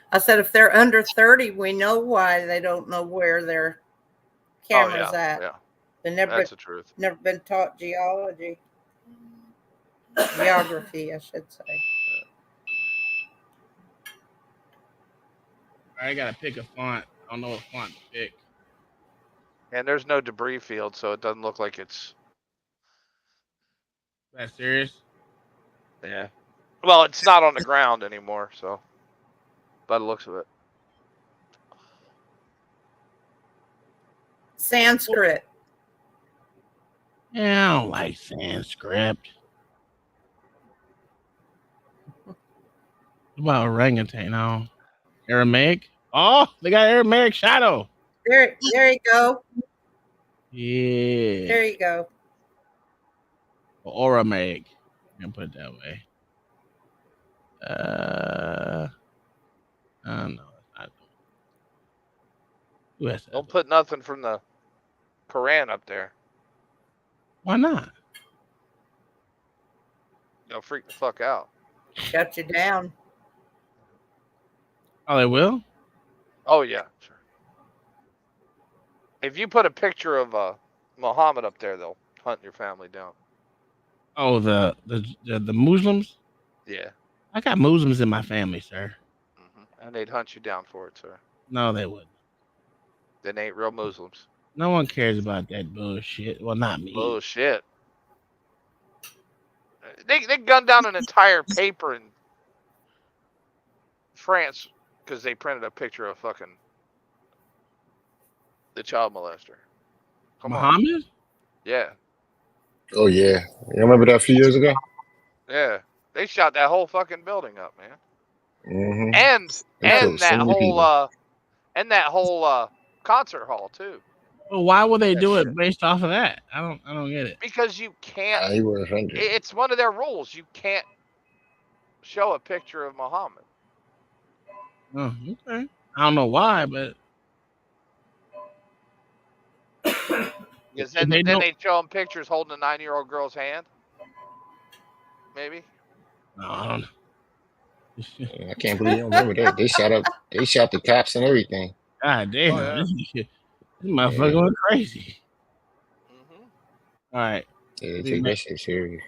I said if they're under 30, we know why they don't know where their camera's at. Yeah. That's the truth. Never been taught geology. Geography, I should say. I gotta pick a font. I don't know what font to pick. And there's no debris field, so it doesn't look like it's. That serious? Yeah. Well, it's not on the ground anymore, so. By the looks of it. Sanskrit. Yeah, I don't like Sanskrit. What about orangutan? No. Aramaic? Oh, they got Aramaic shadow. There you go. Yeah. There you go. Or Aramaic. I can put it that way. No. Don't put nothing from the Quran up there. Why not? They'll freak the fuck out. Shut you down. Oh, they will? Oh, yeah. Sure. If you put a picture of Muhammad up there, they'll hunt your family down. Oh, the Muslims. Yeah. I got Muslims in my family, sir. And they'd hunt you down for it, sir. No, they wouldn't. They ain't real Muslims. No one cares about that bullshit. Well, not me. Bullshit. They gunned down an entire paper in France because they printed a picture of fucking the child molester. Come Muhammad? on. Yeah. Oh yeah, you remember that a few years ago? Yeah. They shot that whole fucking building up, man. Mm-hmm. And that whole concert hall too. Well, why would they do it based off of that? I don't get it. Because you can't. He was offended. It's one of their rules. You can't show a picture of Muhammad. Oh, okay. I don't know why, but Because then they show them pictures holding a 9-year-old girl's hand. Maybe. No, I don't know. I can't believe you don't remember that. They shot the cops and everything. God damn, this motherfucker went crazy. All right. Yeah, they take that shit serious.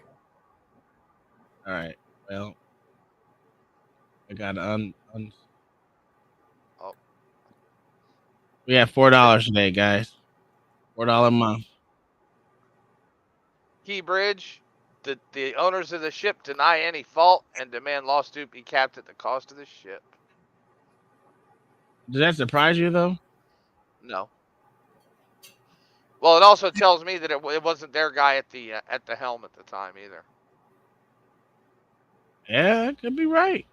All right. Well, I got Oh. We have $4 today, guys. $4 a month. Key Bridge. The owners of the ship deny any fault and demand lawsuit be capped at the cost of the ship. Does that surprise you, though? No. Well, it also tells me that it wasn't their guy at the helm at the time either. Yeah, that could be right.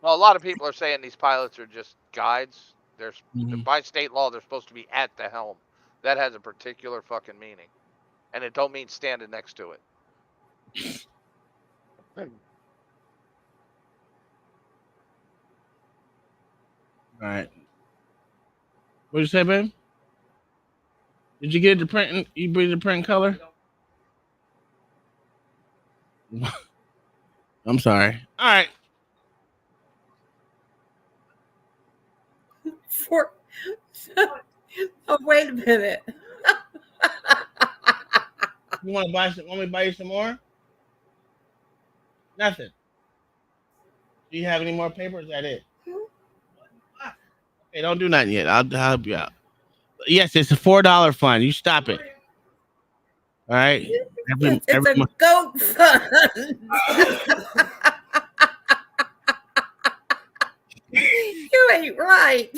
Well, a lot of people are saying these pilots are just guides. By state law, they're supposed to be at the helm. That has a particular fucking meaning. And it don't mean standing next to it. All right. What'd you say, babe? Did you get the print? You bring the print color? I'm sorry. All right. Oh, wait a minute. You want to buy some? Want me to buy you some more? Nothing. Do you have any more paper? Is that it? Hey, don't do nothing yet. I'll help you out. Yes, it's a $4 fund. You stop it. All right. It's a goat fund. You ain't right.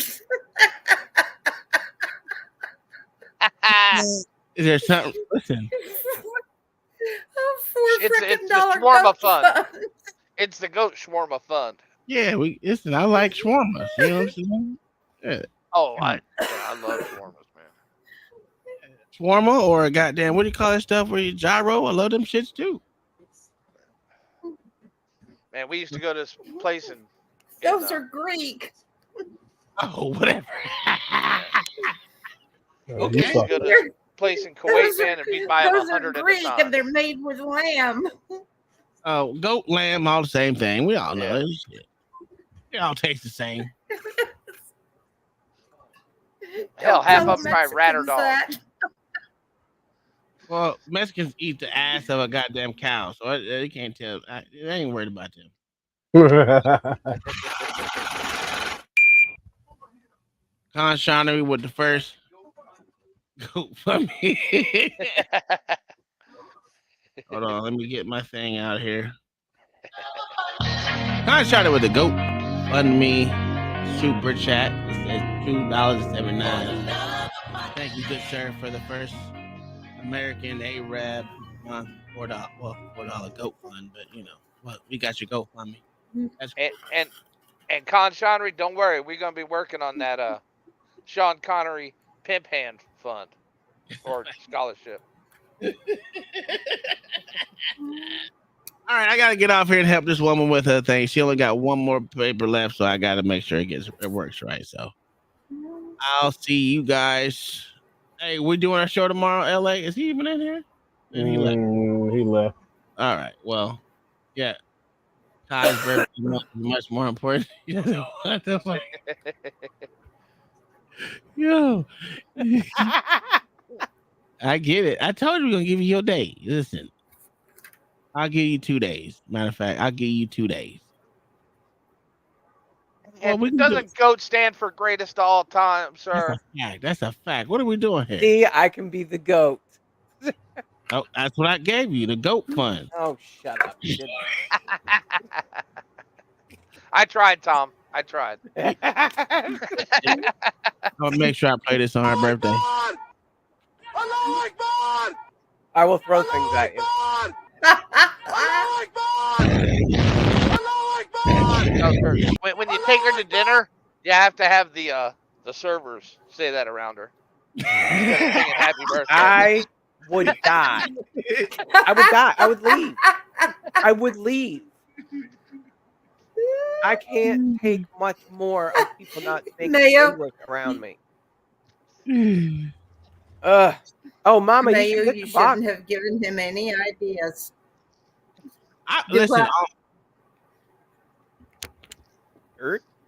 Is there something? Listen. It's the shawarma fund. It's the goat shawarma fund. Yeah, listen. I like shawarma. You know what I'm saying? Yeah. Oh, I love shawarmas, man. Shawarma or a goddamn, what do you call that stuff where you gyro? I love them shits too. Man, we used to go to this place and those are Greek. Oh, whatever. We used to go to this place in Kuwait, man, and we'd buy them 100 Greek at a time. and they're made with lamb. Oh, goat, lamb, all the same thing. We all know this shit. It all tastes the same. Hell, half of them try rat or dog. Well, Mexicans eat the ass of a goddamn cow, so you can't tell. I ain't worried about them. Con Shonery with the first goat for me. Hold on, let me get my thing out here. Con Shonery with the goat. Fund me super chat. It says $2.79. Thank you, good sir, for the first American Arab month $4. Well, $4 goat fund, but you know, well, we got your goat fund me. And Con Shonery, don't worry, we're gonna be working on that Sean Connery pimp hand fund or scholarship. All right, I gotta get off here and help this woman with her thing. She only got one more paper left, so I gotta make sure it works right. So I'll see you guys. Hey, we doing our show tomorrow, LA. Is he even in here? And he left. He left. All right. Well, yeah. Ty's birthday is much more important. What the fuck? Yo. I get it. I told you we're gonna give you your day. Listen, I'll give you 2 days. Matter of fact, I'll give you 2 days. Well, we can do. Doesn't GOAT stand for greatest of all time, sir? That's a fact. What are we doing here? See, I can be the GOAT. Oh, that's what I gave you, the GOAT fund. Oh, shut up. You did I tried, Tom. I tried. I'll make sure I play this on her birthday. I will throw things at you. When you take her to dinner, you have to have the servers say that around her. Singing happy birthday. I would die. I would die. I would leave. I would leave. I can't take much more of people not speaking Mayo. English around me. Oh, Mama, Mayo, you should get you the box. shouldn't have given him any ideas. Listen,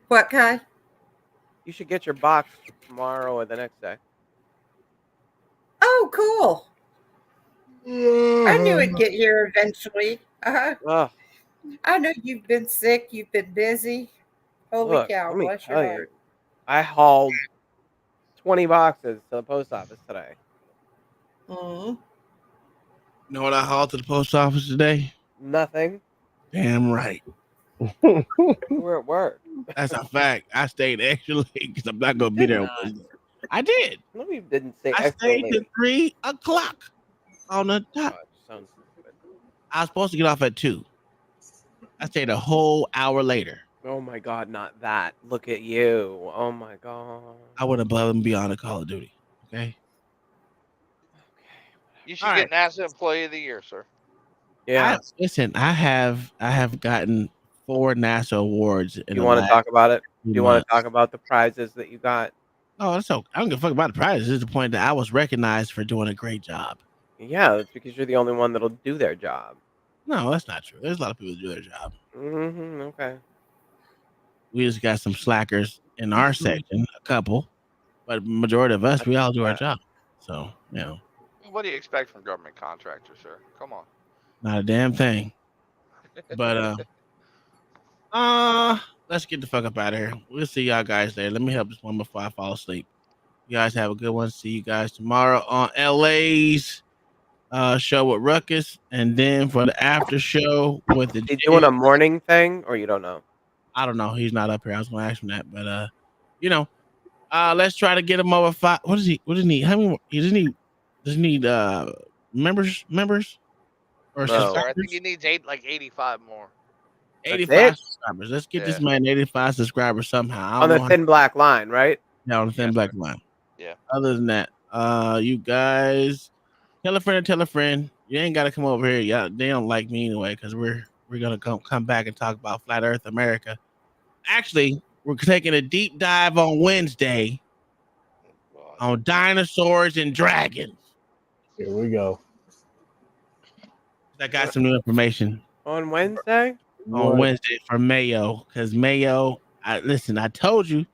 What, Kai? You should get your box tomorrow or the next day. Oh, cool. I knew it'd get here eventually. Ugh. I know you've been sick. You've been busy. Holy Look, cow, let me bless your tell heart. you, I hauled 20 boxes to the post office today. Mm-hmm. You know what I hauled to the post office today? Nothing. Damn right. We're at work. That's a fact. I stayed extra late because I'm not gonna be there. I did. No, you didn't say I extra stayed late. to 3 o'clock on the dot. Sounds stupid. I was supposed to get off at 2. I stayed a whole hour later. Oh my God, not that. Look at you. Oh my God. I went above and beyond the Call of Duty. Okay. You should get NASA Employee of the Year, sir. Yeah. Listen, I have gotten 4 NASA awards. You want to talk about it? Do you want to talk about the prizes that you got? Oh, that's okay. I don't give a fuck about the prizes. It's the point that I was recognized for doing a great job. Yeah, that's because you're the only one that'll do their job. No, that's not true. There's a lot of people who do their job. Mm-hmm. Okay. We just got some slackers in our section, a couple, but majority of us, we all do our job. So, you know, What do you expect from government contractors, sir? Come on. not a damn thing. But let's get the fuck up out of here. We'll see y'all guys later. Let me help this one before I fall asleep. You guys have a good one. See you guys tomorrow on LA's show with Ruckus, and then for the after show with the He's doing a morning thing, or you don't know? I don't know. He's not up here. I was going to ask him that, but you know, let's try to get him over 5. What does he need? How many more? He doesn't need members or No, sir, I think he needs 85 more. 85 subscribers. Let's get this man 85 subscribers somehow. On the thin black line, right? Yeah, on the thin black line. Yeah. Other than that, you guys tell a friend. You ain't got to come over here. Yeah, they don't like me anyway because we're gonna come back and talk about Flat Earth America. Actually, we're taking a deep dive on Wednesday on dinosaurs and dragons. Here we go. I got some new information on Wednesday. On Wednesday for Mayo, because Mayo. I told you,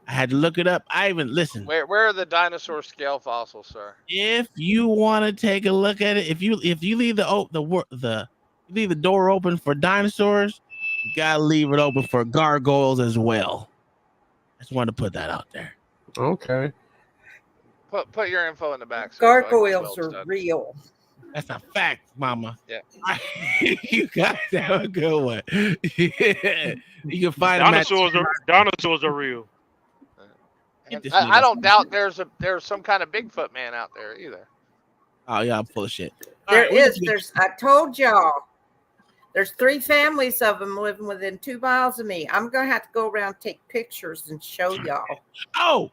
I had to look it up. I even listened. Where are the dinosaur scale fossils, sir? If you want to take a look at it, if you leave leave the door open for dinosaurs, you gotta leave it open for gargoyles as well. I just wanted to put that out there. Okay. Put your info in the back. Sir, Gargoyles are real. That's a fact, Mama. Yeah. You guys have a good one. Yeah. You can find dinosaurs are real. I don't doubt there's some kind of Bigfoot man out there either. Oh yeah, I'm full of shit. There's I told y'all. There's 3 families of them living within 2 miles of me. I'm gonna have to go around and take pictures and show y'all. Oh,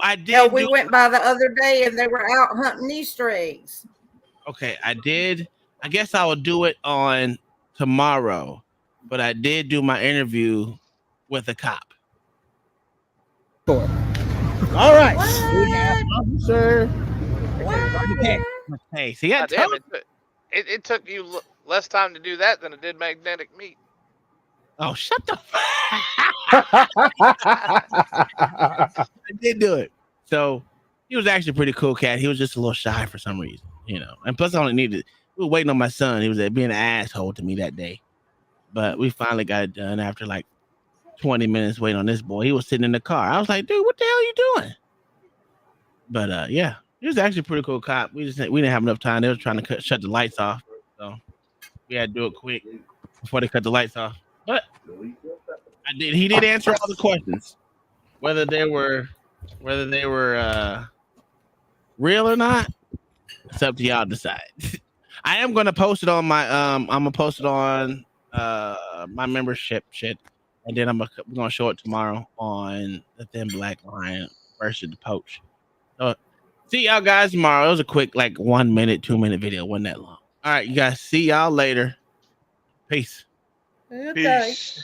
I did. Hell, we went by the other day and they were out hunting Easter eggs. Okay, I did. I guess I will do it on tomorrow, but I did do my interview with a cop. All right, officer. Hey, see, I damn it took you less time to do that than it did magnetic meat. Oh, shut the fuck. I did do it. So He was actually a pretty cool cat. He was just a little shy for some reason, And plus, I only needed. We were waiting on my son. He was being an asshole to me that day, but we finally got it done after like 20 minutes waiting on this boy. He was sitting in the car. I was like, dude, what the hell are you doing? But yeah, he was actually a pretty cool cop. We didn't have enough time. They were trying to shut the lights off, so we had to do it quick before they cut the lights off. But he did answer all the questions, whether they were real or not. It's up to y'all to decide. I am gonna post it on my I'm gonna post it on my membership shit, and then we're gonna show it tomorrow on the Thin Black Line versus the Poach. So see y'all guys tomorrow. It was a quick 1 minute, 2 minute video. Wasn't that long. All right, you guys. See y'all later. Peace. Peace.